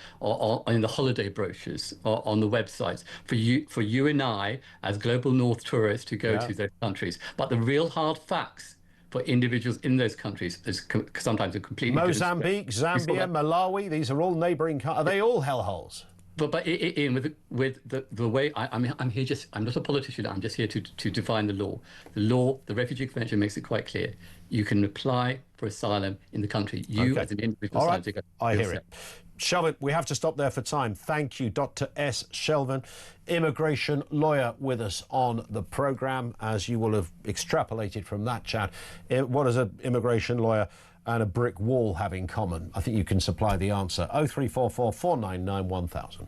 holiday brochures or on the websites for you and I as global North tourists to go to those countries. But the real hard facts for individuals in those countries is sometimes a completely Mozambique, Zambia, Malawi, these are all neighbouring countries. Are they all hellholes? But Ian, with the way I'm here, I'm not a politician. I'm just here to define the law. The Refugee Convention makes it quite clear. You can apply for asylum in the country. As an individual. All right, I hear it. Shelvin, we have to stop there for time. Thank you, Dr. S. Shelvin, immigration lawyer, with us on the programme. As you will have extrapolated from that chat, what does an immigration lawyer and a brick wall have in common? I think you can supply the answer. 0344 499 1000.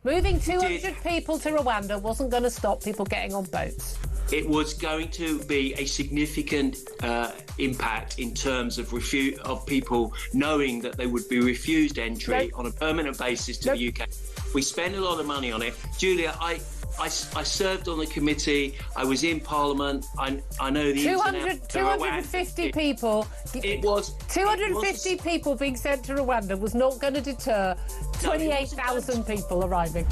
Moving 200 people to Rwanda wasn't going to stop people getting on boats. It was going to be a significant impact in terms of people knowing that they would be refused entry on a permanent basis to the UK. We spend a lot of money on it. Julia, I served on the committee. I was in Parliament. I know the 250 people. It was 250 people being sent to Rwanda was not going to deter 28,000 people arriving.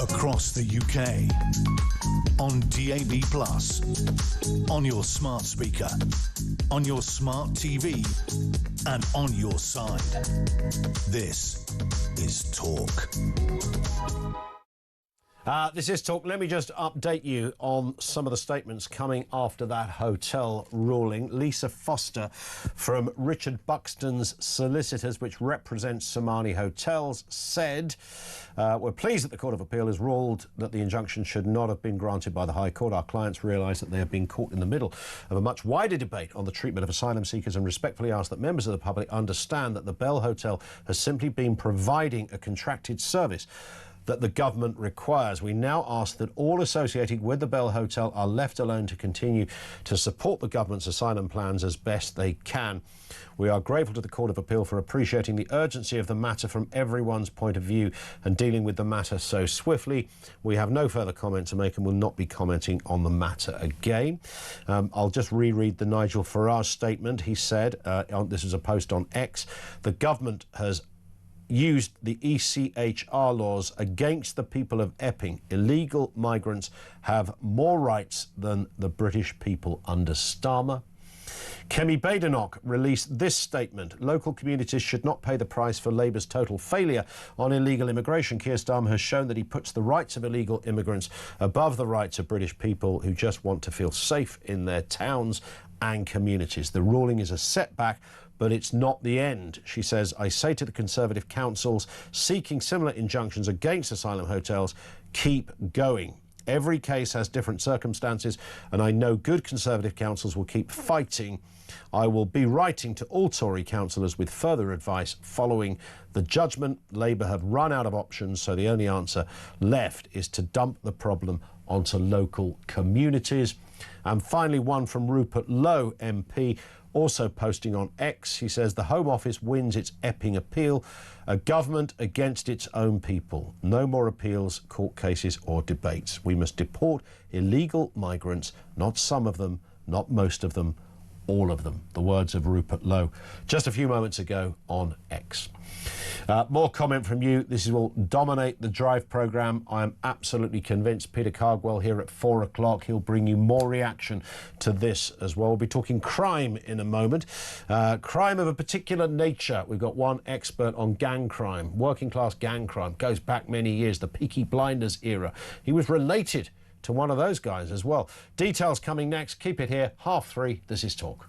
Across the UK, on DAB+, on your smart speaker, on your smart TV, and on your side. This is Talk. This is Talk. Let me just update you on some of the statements coming after that hotel ruling. Lisa Foster from Richard Buxton's solicitors, which represents Somani Hotels, said, we're pleased that the Court of Appeal has ruled that the injunction should not have been granted by the High Court. Our clients realise that they have been caught in the middle of a much wider debate on the treatment of asylum seekers and respectfully ask that members of the public understand that the Bell Hotel has simply been providing a contracted service that the government requires. We now ask that all associated with the Bell Hotel are left alone to continue to support the government's asylum plans as best they can. We are grateful to the Court of Appeal for appreciating the urgency of the matter from everyone's point of view and dealing with the matter so swiftly. We have no further comment to make and will not be commenting on the matter again. I'll just reread the Nigel Farage statement. He said, this is a post on X, the government has used the ECHR laws against the people of Epping. Illegal migrants have more rights than the British people under Starmer. Kemi Badenoch released this statement. Local communities should not pay the price for Labour's total failure on illegal immigration. Keir Starmer has shown that he puts the rights of illegal immigrants above the rights of British people who just want to feel safe in their towns and communities. The ruling is a setback, but it's not the end. She says, I say to the Conservative councils seeking similar injunctions against asylum hotels, keep going. Every case has different circumstances, and I know good Conservative councils will keep fighting. I will be writing to all Tory councillors with further advice following the judgment. Labour have run out of options, so the only answer left is to dump the problem onto local communities. And finally, one from Rupert Lowe MP, also posting on X. He says the Home Office wins its Epping appeal, a government against its own people. No more appeals, court cases or debates. We must deport illegal migrants, not some of them, not most of them, all of them. The words of Rupert Lowe just a few moments ago on X. More comment from you. This will dominate the Drive programme. I am absolutely convinced. Peter Cardwell here at 4 o'clock. He'll bring you more reaction to this as well. We'll be talking crime in a moment. Crime of a particular nature. We've got one expert on gang crime, working class gang crime. Goes back many years, the Peaky Blinders era. He was related to one of those guys as well. Details coming next. Keep it here. 3:30. This is Talk.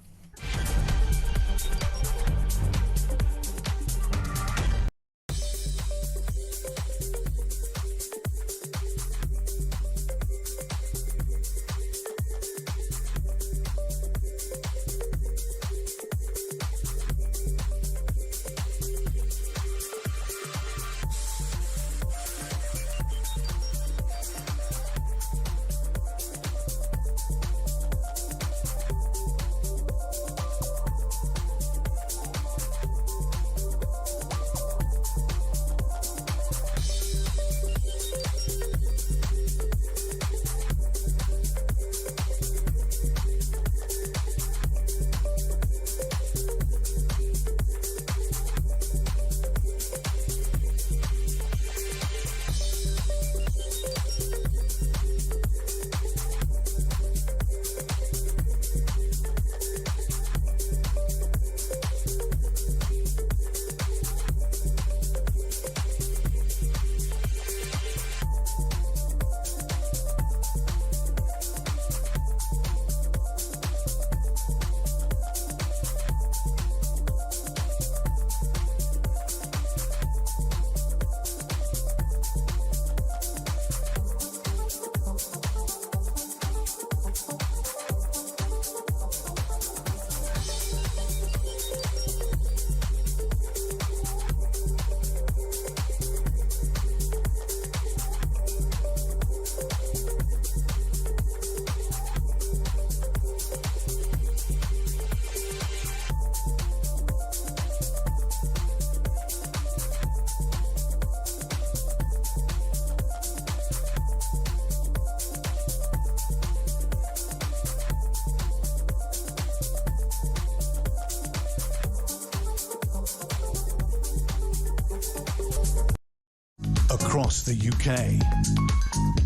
across the UK,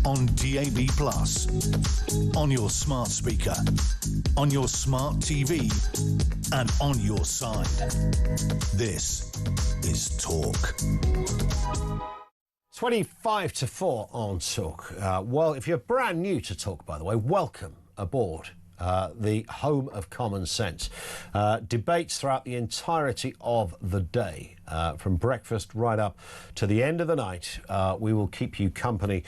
on DAB+, on your smart speaker, on your smart TV, and on your side. This is Talk. 25 to 4 on Talk. Well, if you're brand new to Talk, by the way, welcome aboard. The home of common sense. Debates throughout the entirety of the day, from breakfast right up to the end of the night. We will keep you company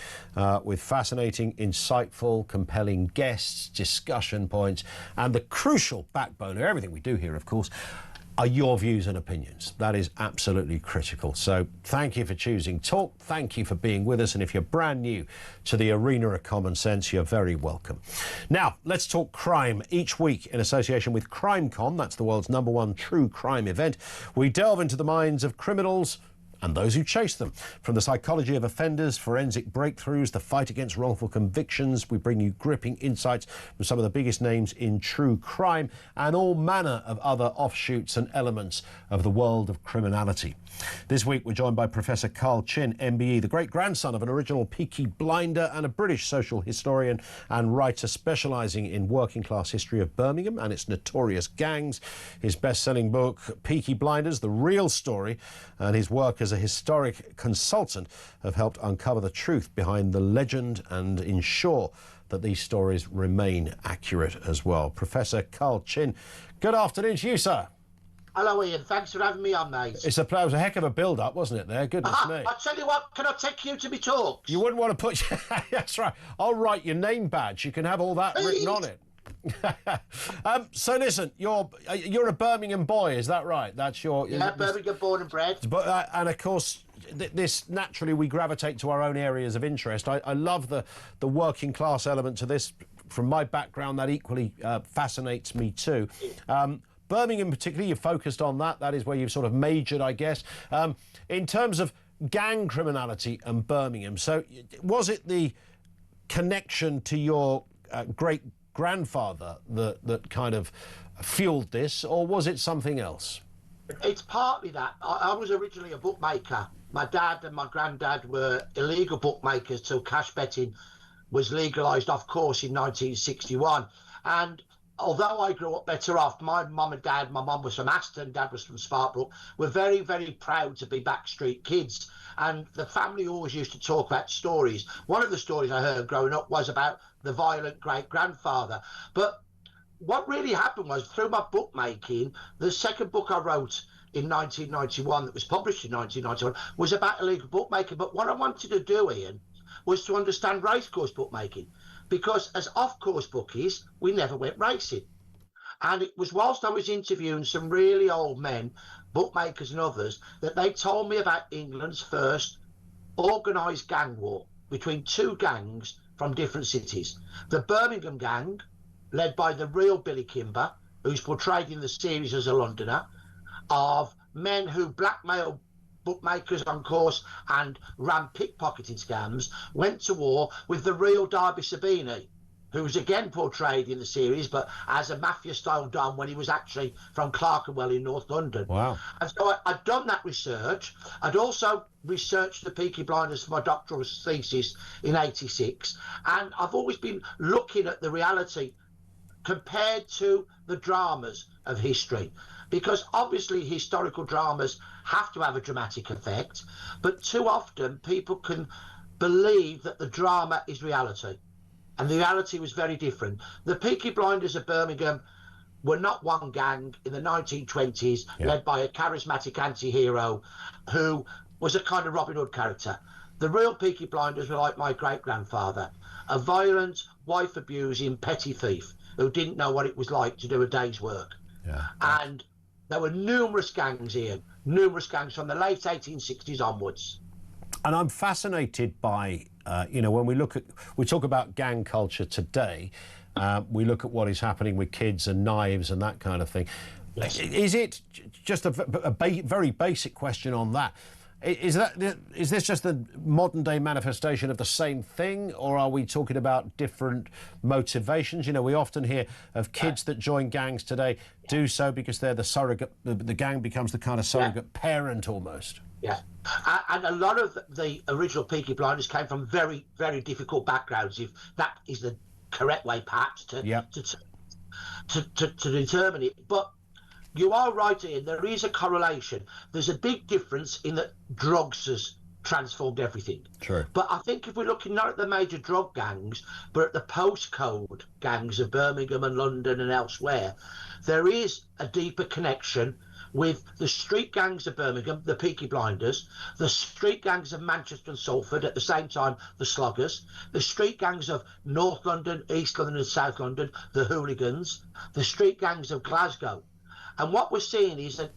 with fascinating, insightful, compelling guests, discussion points, and the crucial backbone of everything we do here, of course, are your views and opinions. That is absolutely critical. So thank you for choosing Talk. Thank you for being with us. And if you're brand new to the arena of common sense, you're very welcome. Now, let's talk crime. Each week, in association with CrimeCon, that's the world's #1 true crime event, we delve into the minds of criminals and those who chase them. From the psychology of offenders, forensic breakthroughs, the fight against wrongful convictions, we bring you gripping insights from some of the biggest names in true crime and all manner of other offshoots and elements of the world of criminality. This week we're joined by Professor Carl Chin, MBE, the great-grandson of an original Peaky blinder and a British social historian and writer specialising in working-class history of Birmingham and its notorious gangs. His best-selling book, Peaky Blinders, The Real Story, and his work as a historic consultant have helped uncover the truth behind the legend and ensure that these stories remain accurate as well. Professor Carl Chin, good afternoon to you, sir. Hello, Ian. Thanks for having me on, mate. It was a heck of a build-up, wasn't it, there? Goodness me. I tell you what, can I take you to me talks? You wouldn't want to put... That's right. I'll write your name badge. You can have all that written on it. So listen, you're a Birmingham boy, is that right? That's your... Yeah, Birmingham born and bred. But and of course, this naturally we gravitate to our own areas of interest. I love the working class element to this. From my background, that equally fascinates me too. Birmingham particularly, you've focused on that. That is where you've sort of majored, I guess. In terms of gang criminality and Birmingham, so was it the connection to your great-grandfather that kind of fueled this, or was it something else? It's partly that. I was originally a bookmaker. My dad and my granddad were illegal bookmakers till cash betting was legalised, of course, in 1961. And although I grew up better off, my mum and dad, my mum was from Aston, dad was from Sparkbrook, were very, very proud to be backstreet kids. And the family always used to talk about stories. One of the stories I heard growing up was about the violent great-grandfather. But what really happened was, through my bookmaking, the second book I wrote in 1991, that was published in 1991, was about illegal bookmaking. But what I wanted to do, Ian, was to understand racecourse bookmaking. Because as off-course bookies, we never went racing. And it was whilst I was interviewing some really old men, bookmakers and others, that they told me about England's first organised gang war between two gangs from different cities. The Birmingham gang, led by the real Billy Kimber, who's portrayed in the series as a Londoner, of men who blackmailed bookmakers on course and ran pickpocketing scams, went to war with the real Derby Sabini, who was again portrayed in the series, but as a mafia-style Don when he was actually from Clerkenwell in North London. Wow. And so I'd done that research. I'd also researched the Peaky Blinders for my doctoral thesis in '86. And I've always been looking at the reality compared to the dramas of history. Because obviously historical dramas have to have a dramatic effect, but too often people can believe that the drama is reality. And the reality was very different. The Peaky Blinders of Birmingham were not one gang in the 1920s, led by a charismatic anti-hero who was a kind of Robin Hood character. The real Peaky Blinders were like my great-grandfather, a violent, wife-abusing, petty thief who didn't know what it was like to do a day's work. And there were numerous gangs here, numerous gangs from the late 1860s onwards. And I'm fascinated by, when we talk about gang culture today, we look at what is happening with kids and knives and that kind of thing. Yes. Is it just a very basic question on that? Is this just the modern day manifestation of the same thing, or are we talking about different motivations? You know, we often hear of kids that join gangs today do so because they're the surrogate. The gang becomes the kind of surrogate parent almost. Yeah. And a lot of the original Peaky Blinders came from very, very difficult backgrounds, if that is the correct way, perhaps, to determine it. But you are right, Ian, there is a correlation. There's a big difference in that drugs has transformed everything. True. But I think if we're looking not at the major drug gangs, but at the postcode gangs of Birmingham and London and elsewhere, there is a deeper connection with the street gangs of Birmingham, the Peaky Blinders, the street gangs of Manchester and Salford, at the same time, the Sloggers, the street gangs of North London, East London and South London, the Hooligans, the street gangs of Glasgow. And what we're seeing is that,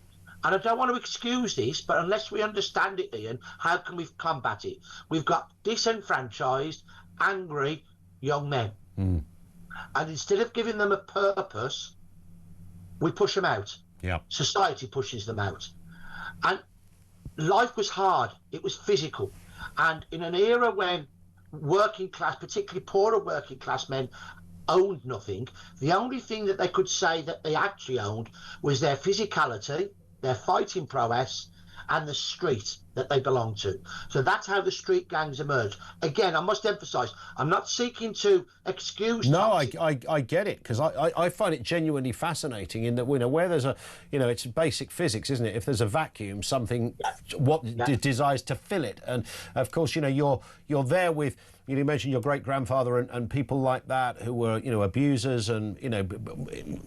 and I don't want to excuse this, but unless we understand it, Ian, how can we combat it? We've got disenfranchised, angry young men. And instead of giving them a purpose, we push them out. Yeah. Society pushes them out. And life was hard. It was physical. And in an era when working class, particularly poorer working class men, owned nothing, the only thing that they could say that they actually owned was their physicality, their fighting prowess, and the street that they belonged to. So that's how the street gangs emerged. Again, I must emphasise, I'm not seeking to excuse... No, I get it, because I find it genuinely fascinating in that, you know, where there's a, you know, it's basic physics, isn't it? If there's a vacuum, something desires to fill it. And, of course, you know, you're there with... You mentioned your great-grandfather and people like that who were, you know, abusers and, you know,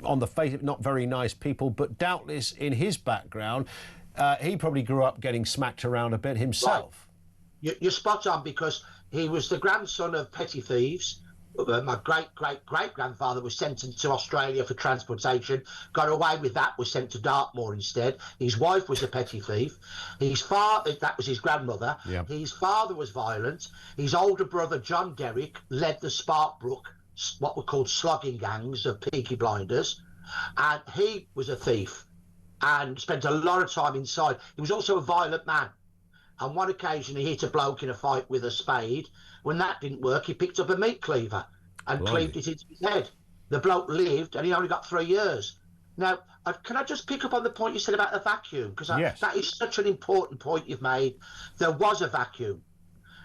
on the face of it, not very nice people, but doubtless in his background, he probably grew up getting smacked around a bit himself. Right. You're spot on, because he was the grandson of petty thieves. My great-great-great-grandfather was sent to Australia for transportation, got away with that, was sent to Dartmoor instead. His wife was a petty thief. His father, that was his grandmother. Yeah. His father was violent. His older brother, John Derrick, led the Sparkbrook, what were called slogging gangs of Peaky Blinders, and he was a thief and spent a lot of time inside. He was also a violent man. On one occasion, he hit a bloke in a fight with a spade. When that didn't work, he picked up a meat cleaver and cleaved it into his head. The bloke lived, and he only got 3 years. Now, can I just pick up on the point you said about the vacuum? Because that is such an important point you've made. There was a vacuum.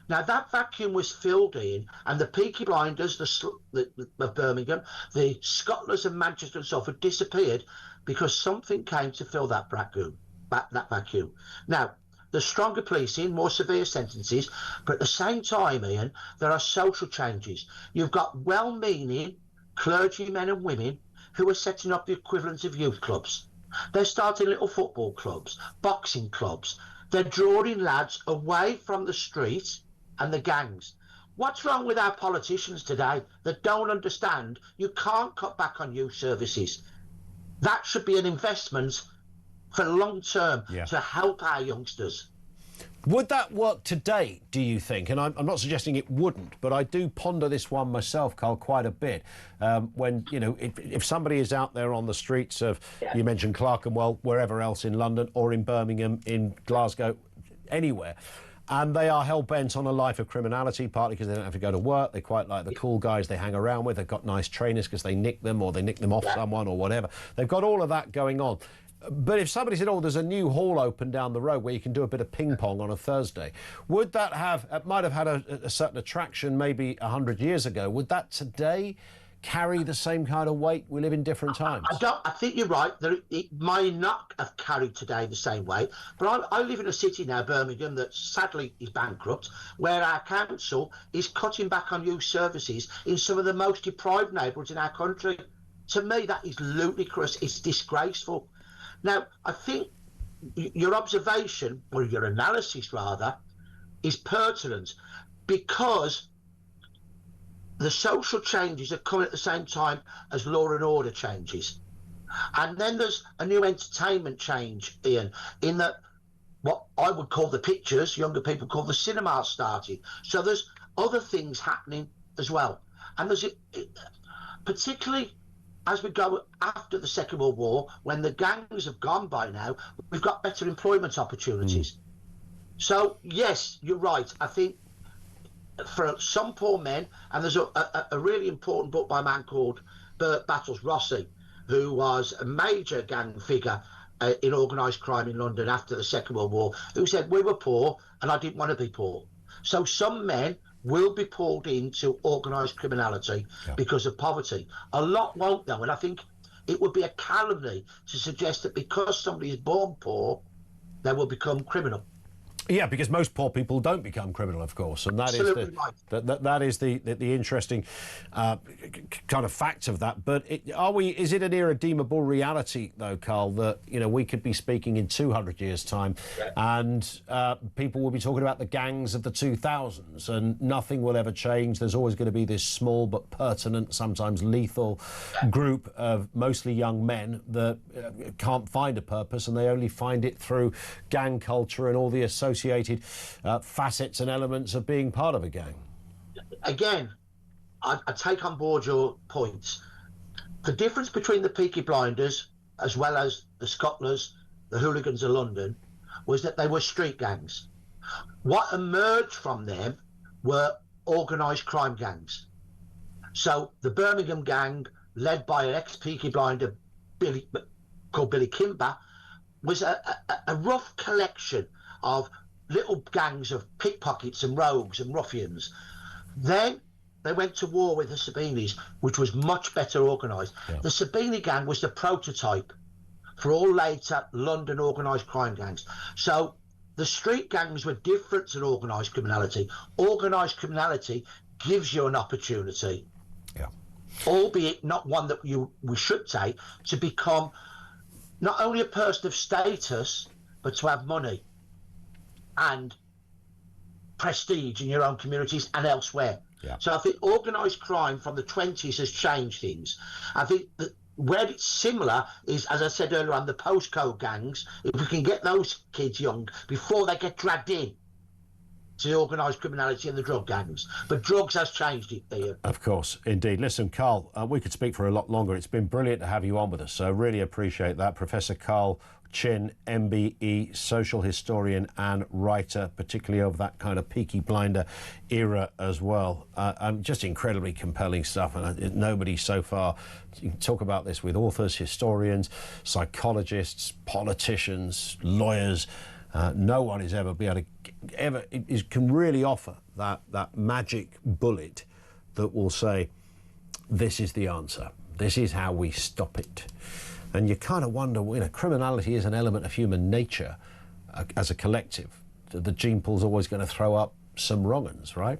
Now, that vacuum was filled in, and the Peaky Blinders of Birmingham, the Scotlanders of Manchester and Salford disappeared because something came to fill that vacuum. Now, there's stronger policing, more severe sentences, but at the same time, Ian, there are social changes. You've got well-meaning clergymen and women who are setting up the equivalent of youth clubs. They're starting little football clubs, boxing clubs. They're drawing lads away from the street and the gangs. What's wrong with our politicians today that don't understand you can't cut back on youth services? That should be an investment for long term to help our youngsters. Would that work today, do you think? And I'm not suggesting it wouldn't, but I do ponder this one myself, Carl, quite a bit. When, you know, if somebody is out there on the streets of, you mentioned Clerkenwell, wherever else in London or in Birmingham, in Glasgow, anywhere, and they are hell-bent on a life of criminality, partly because they don't have to go to work, they quite like the cool guys they hang around with, they've got nice trainers because they nick them or they nick them off someone or whatever. They've got all of that going on. But if somebody said, oh, there's a new hall open down the road where you can do a bit of ping-pong on a Thursday, would that have, it might have had a certain attraction maybe 100 years ago, would that today carry the same kind of weight? We live in different times. I think you're right. It may not have carried today the same way, but I live in a city now, Birmingham, that sadly is bankrupt, where our council is cutting back on youth services in some of the most deprived neighbourhoods in our country. To me, that is ludicrous. It's disgraceful. Now, I think your observation, or your analysis rather, is pertinent because the social changes are coming at the same time as law and order changes. And then there's a new entertainment change, Ian, in that what I would call the pictures, younger people call the cinema starting. So there's other things happening as well. And there's particularly as we go after the Second World War, when the gangs have gone by now, we've got better employment opportunities. So, yes, you're right. I think for some poor men, and there's a really important book by a man called Bert Battles Rossi, who was a major gang figure in organised crime in London after the Second World War who said we were poor and I didn't want to be poor. So some men will be pulled into organised criminality because of poverty. A lot won't, though, and I think it would be a calumny to suggest that because somebody is born poor, they will become criminal. Yeah, because most poor people don't become criminal, of course, and that is the interesting kind of fact of that. But is it an irredeemable reality, though, Carl, that we could be speaking in 200 years' time, and people will be talking about the gangs of the 2000s, and nothing will ever change? There's always going to be this small but pertinent, sometimes lethal group of mostly young men that can't find a purpose, and they only find it through gang culture and all the associated facets and elements of being part of a gang. Again, I take on board your points. The difference between the Peaky Blinders as well as the Scotlanders, the hooligans of London, was that they were street gangs. What emerged from them were organised crime gangs. So the Birmingham gang, led by an ex-Peaky Blinder called Billy Kimber, was a rough collection of little gangs of pickpockets and rogues and ruffians. Then they went to war with the Sabinis, which was much better organised. The Sabini gang was the prototype for all later London organised crime gangs. So the street gangs were different to organised criminality. Organised criminality gives you an opportunity, albeit not one that we should take, to become not only a person of status, but to have money and prestige in your own communities and elsewhere. So I think organised crime from the 20s has changed things. I think that where it's similar is, as I said earlier on, the postcode gangs. If we can get those kids young before they get dragged in to the organised criminality and the drug gangs. But drugs has changed it there. Of course, indeed. Listen, Carl, we could speak for a lot longer. It's been brilliant to have you on with us, so really appreciate that. Professor Carl Chin, MBE, social historian and writer, particularly of that kind of Peaky Blinder era as well. Just incredibly compelling stuff, and nobody so far, you can talk about this with authors, historians, psychologists, politicians, lawyers. No one is ever can really offer that magic bullet that will say, this is the answer, this is how we stop it. And you kind of wonder, criminality is an element of human nature as a collective. The gene pool's always going to throw up some wrong-uns, right?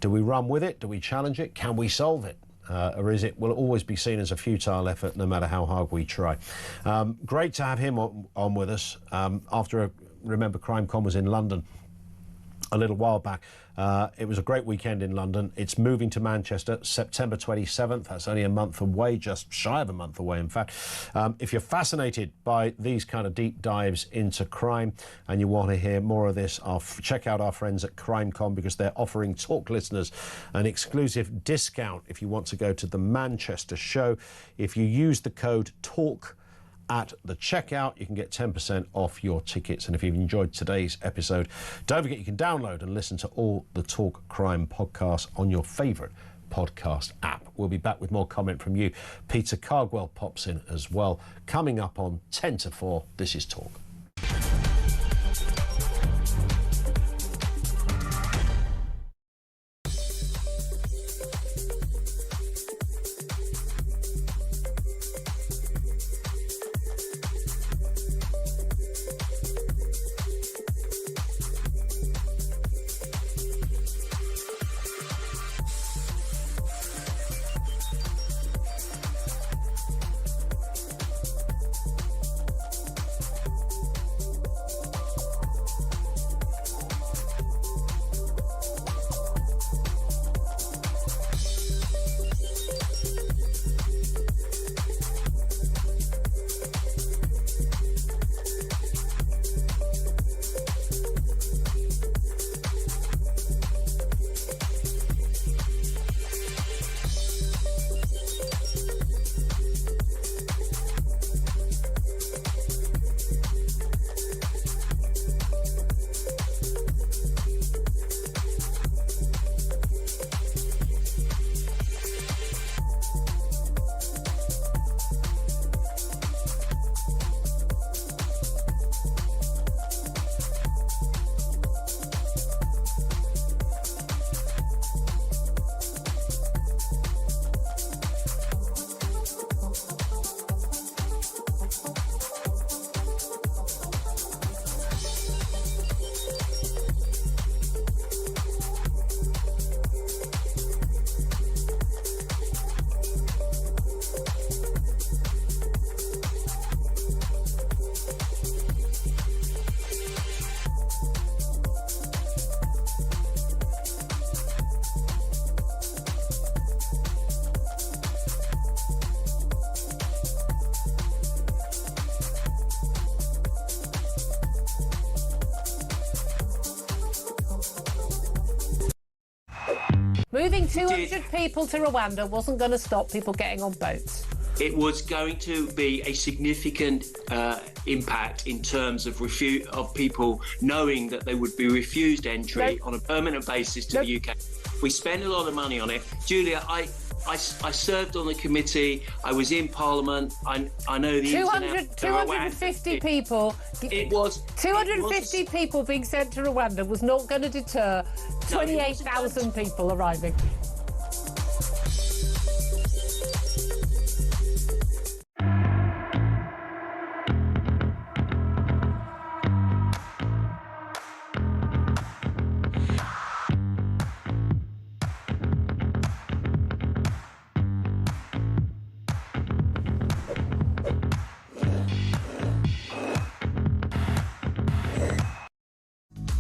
Do we run with it? Do we challenge it? Can we solve it? Or will it always be seen as a futile effort no matter how hard we try? Great to have him on with us. Remember CrimeCon was in London a little while back. It was a great weekend in London. It's moving to Manchester, September 27th. That's only a month away, just shy of a month away, in fact. If you're fascinated by these kind of deep dives into crime and you want to hear more of this, check out our friends at CrimeCon, because they're offering Talk listeners an exclusive discount if you want to go to the Manchester show. If you use the code TALK at the checkout, you can get 10% off your tickets. And if you've enjoyed today's episode, don't forget you can download and listen to all the Talk Crime podcasts on your favourite podcast app. We'll be back with more comment from you. Peter Cardwell pops in as well. Coming up on 10 to 4, this is Talk. Moving 200 people to Rwanda wasn't going to stop people getting on boats. It was going to be a significant impact in terms of people knowing that they would be refused entry on a permanent basis to the UK. We spend a lot of money on it. Julia, I served on the committee. I was in Parliament. I know the 250 people. It was 250 people being sent to Rwanda was not going to deter 28,000 people arriving.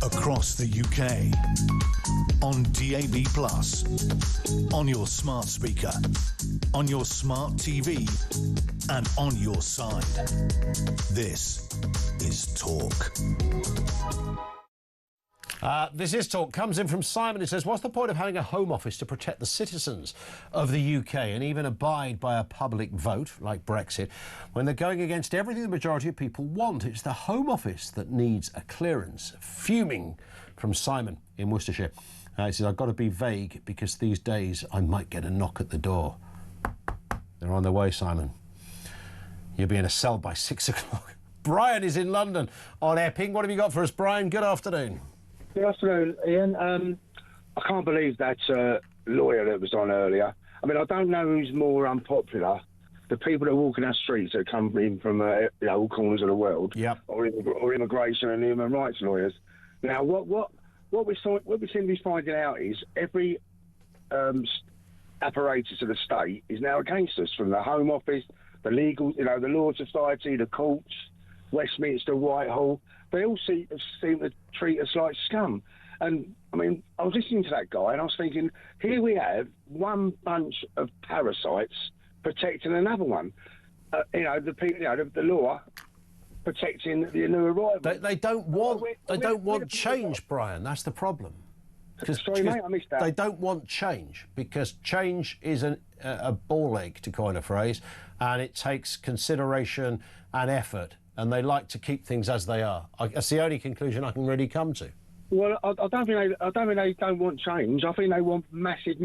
Across the UK, on DAB+, on your smart speaker, on your smart TV, and on your side. This is Talk. This is Talk. Comes in from Simon. He says, what's the point of having a Home Office to protect the citizens of the UK and even abide by a public vote, like Brexit, when they're going against everything the majority of people want? It's the Home Office that needs a clearance. Fuming from Simon in Worcestershire. He says, I've got to be vague because these days I might get a knock at the door. They're on their way, Simon. You'll be in a cell by 6 o'clock. Brian is in London on Epping. What have you got for us, Brian? Good afternoon. Good afternoon, Ian. I can't believe that lawyer that was on earlier. I mean, I don't know who's more unpopular, the people that walk in our streets that come in from all corners of the world, or immigration and human rights lawyers. Now, what we seem to be finding out is every apparatus of the state is now against us, from the Home Office, the legal, the Law Society, the courts, Westminster, Whitehall. They all seem to treat us like scum. And, I mean, I was listening to that guy and I was thinking, here we have one bunch of parasites protecting another one. The law protecting the new arrival. They don't want change, Brian. That's the problem. Sorry, mate, I missed that. They don't want change because change is a ball ache, to coin a phrase, and it takes consideration and effort. And they like to keep things as they are. That's the only conclusion I can really come to. Well, I don't think they don't want change. I think they want massive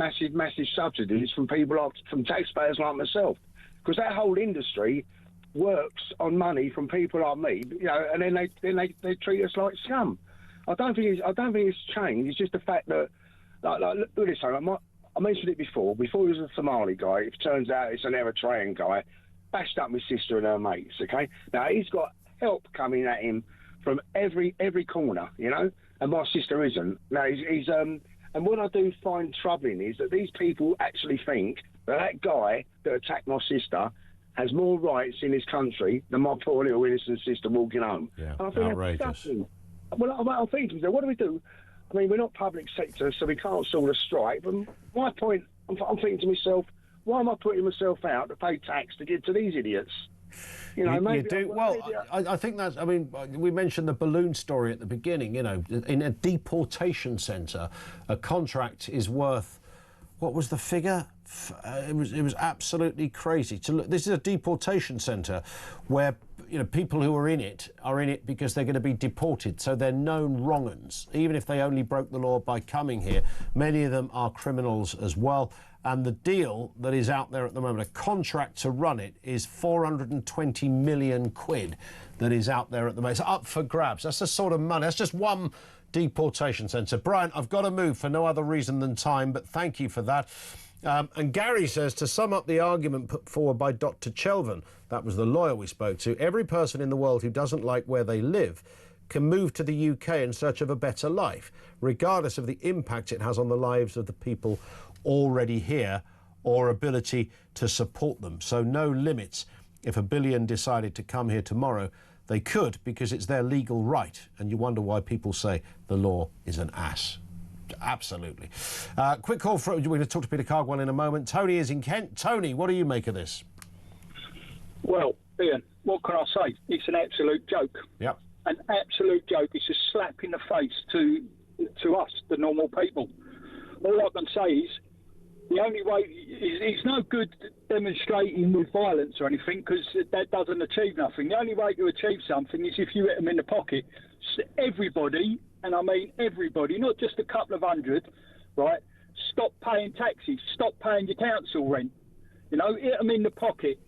subsidies from from taxpayers like myself, because that whole industry works on money from people like me, and then they treat us like scum. I don't think it's change. It's just the fact that, look at this. I mentioned it before. Before he was a Somali guy, it turns out it's an Eritrean guy. Bashed up my sister and her mates, okay? Now, he's got help coming at him from every corner, and my sister isn't. Now, and what I do find troubling is that these people actually think that guy that attacked my sister has more rights in his country than my poor little innocent sister walking home. Yeah, and I think outrageous. That's disgusting. Well, I'm thinking, what do we do? I mean, we're not public sector, so we can't sort of strike. But my point, I'm thinking to myself, why am I putting myself out to pay tax to get to these idiots? I think that's, I mean, we mentioned the balloon story at the beginning, in a deportation centre, a contract is worth, what was the figure? It was absolutely crazy. This is a deportation centre where, people who are in it because they're going to be deported, so they're known wrong-uns. Even if they only broke the law by coming here, many of them are criminals as well. And the deal that is out there at the moment, a contract to run it, is 420 million quid that is out there at the moment. It's up for grabs. That's the sort of money. That's just one deportation centre. Brian, I've got to move for no other reason than time, but thank you for that. And Gary says, to sum up the argument put forward by Dr. Chelvan, that was the lawyer we spoke to, every person in the world who doesn't like where they live can move to the UK in search of a better life, regardless of the impact it has on the lives of the people already here or ability to support them. So no limits. If 1 billion decided to come here tomorrow, they could, because it's their legal right. And you wonder why people say the law is an ass. Absolutely. Quick call for, we're going to talk to Peter Cardwell in a moment. Tony is in Kent. Tony, what do you make of this? Well, Ian, what can I say? It's an absolute joke. Yep. An absolute joke. It's a slap in the face to us, the normal people. All I can say is the only way it's no good demonstrating with violence or anything, because that doesn't achieve nothing. The only way to achieve something is if you hit them in the pocket. Everybody, and I mean everybody, not just a couple of hundred, right? Stop paying taxes, stop paying your council rent. You know, hit them in the pocket,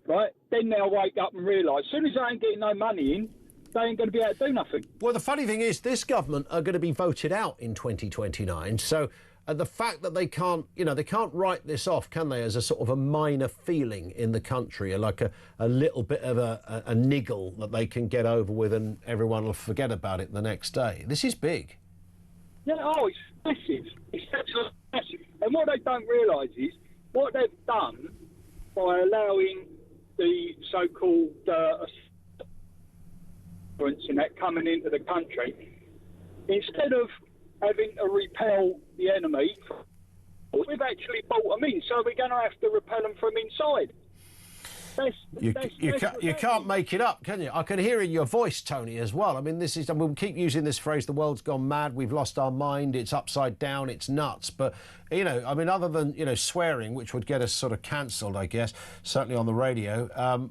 right? Then they'll wake up and realise, as soon as they ain't getting no money in, they ain't going to be able to do nothing. Well, the funny thing is, this government are going to be voted out in 2029, so the fact that they can't, they can't write this off, can they, as a sort of a minor feeling in the country, like a little bit of a niggle that they can get over with and everyone will forget about it the next day. This is big. Yeah, it's massive. It's absolutely massive. And what they don't realise is what they've done by allowing the so-called and that coming into the country, instead of having to repel the enemy, we've actually brought them in, so we're going to have to repel them from inside. You can't make it up, can you? I can hear in your voice, Tony, as well. I mean, we'll keep using this phrase, the world's gone mad, we've lost our mind, it's upside down, it's nuts. But, I mean, other than, swearing, which would get us sort of cancelled, I guess, certainly on the radio,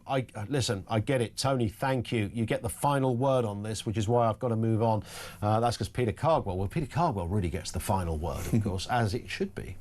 listen, I get it. Tony, thank you. You get the final word on this, which is why I've got to move on. That's because Peter Cardwell really gets the final word, of course, as it should be.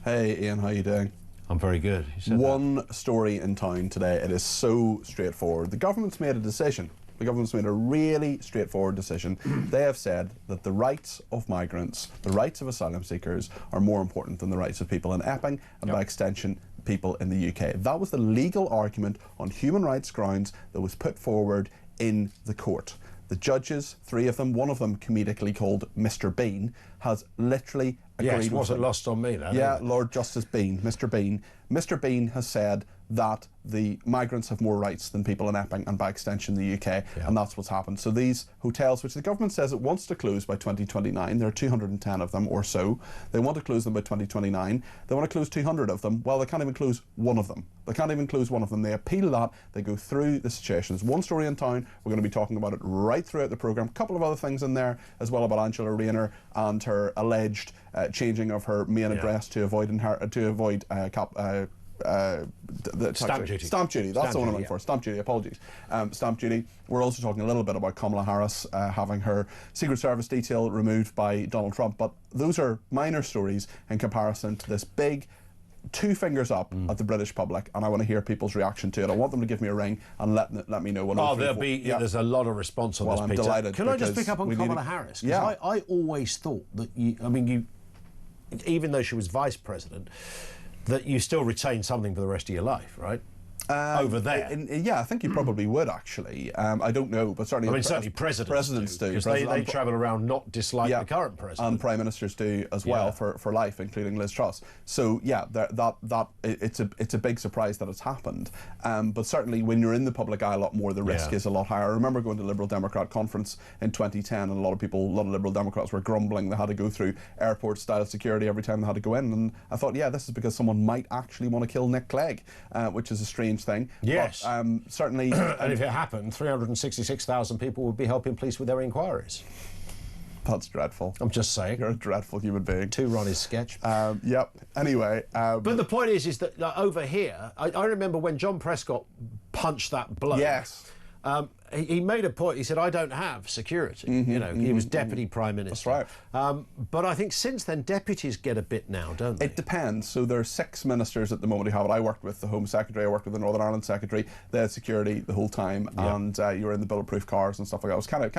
Hey, Ian, how you doing? I'm very good. One story in town today. It is so straightforward. The government's made a decision. The government's made a really straightforward decision. They have said that the rights of migrants, the rights of asylum seekers, are more important than the rights of people in Epping and, by extension, people in the UK. That was the legal argument on human rights grounds that was put forward in the court. The judges, 3 of them, one of them comedically called Mr. Bean, has literally agreed with it wasn't them. lost on me, that. Yeah, Lord Justice Bean, Mr. Bean. Mr. Bean has said that the migrants have more rights than people in Epping and, by extension, the UK, and that's what's happened. So these hotels, which the government says it wants to close by 2029, there are 210 of them or so, they want to close them by 2029, they want to close 200 of them, well, they can't even close one of them. They can't even close one of them. They appeal that, they go through the situation. There's one story in town, we're going to be talking about it right throughout the programme. A couple of other things in there as well about Angela Rayner and her alleged changing of her main address to avoid stamp duty. Stamp duty, that's the one I'm looking for. Stamp duty, apologies. Stamp duty. We're also talking a little bit about Kamala Harris having her Secret Service detail removed by Donald Trump, but those are minor stories in comparison to this big 2 fingers up at the British public, and I want to hear people's reaction to it. I want them to give me a ring and let me know. There's a lot of response on this, I'm Peter. delighted. Can I just pick up on Kamala Harris? Because I always thought that even though she was vice president, that you still retain something for the rest of your life, right? Over there. I think you probably would, actually. I don't know, but certainly... certainly presidents do. Because they travel around not dislike the current president. And prime ministers do as well for life, including Liz Truss. So, it's a big surprise that it's happened. But certainly when you're in the public eye a lot more, the risk is a lot higher. I remember going to a Liberal Democrat conference in 2010, and a lot of Liberal Democrats were grumbling they had to go through airport-style security every time they had to go in. And I thought, this is because someone might actually want to kill Nick Clegg, which is a strange thing. Yes. But, certainly... and if it happened, 366,000 people would be helping police with their inquiries. That's dreadful. I'm just saying. You're a dreadful human being. To Ronnie's sketch. Yep. Anyway... but the point is that over here, I remember when John Prescott punched that bloke. Yes. He made a point. He said, I don't have security. He was deputy prime minister. That's right. But I think since then, deputies get a bit now, don't they? It depends. So there are 6 ministers at the moment who have it. I worked with the Home Secretary, I worked with the Northern Ireland Secretary. They had security the whole time, and you were in the bulletproof cars and stuff like that. It was kind of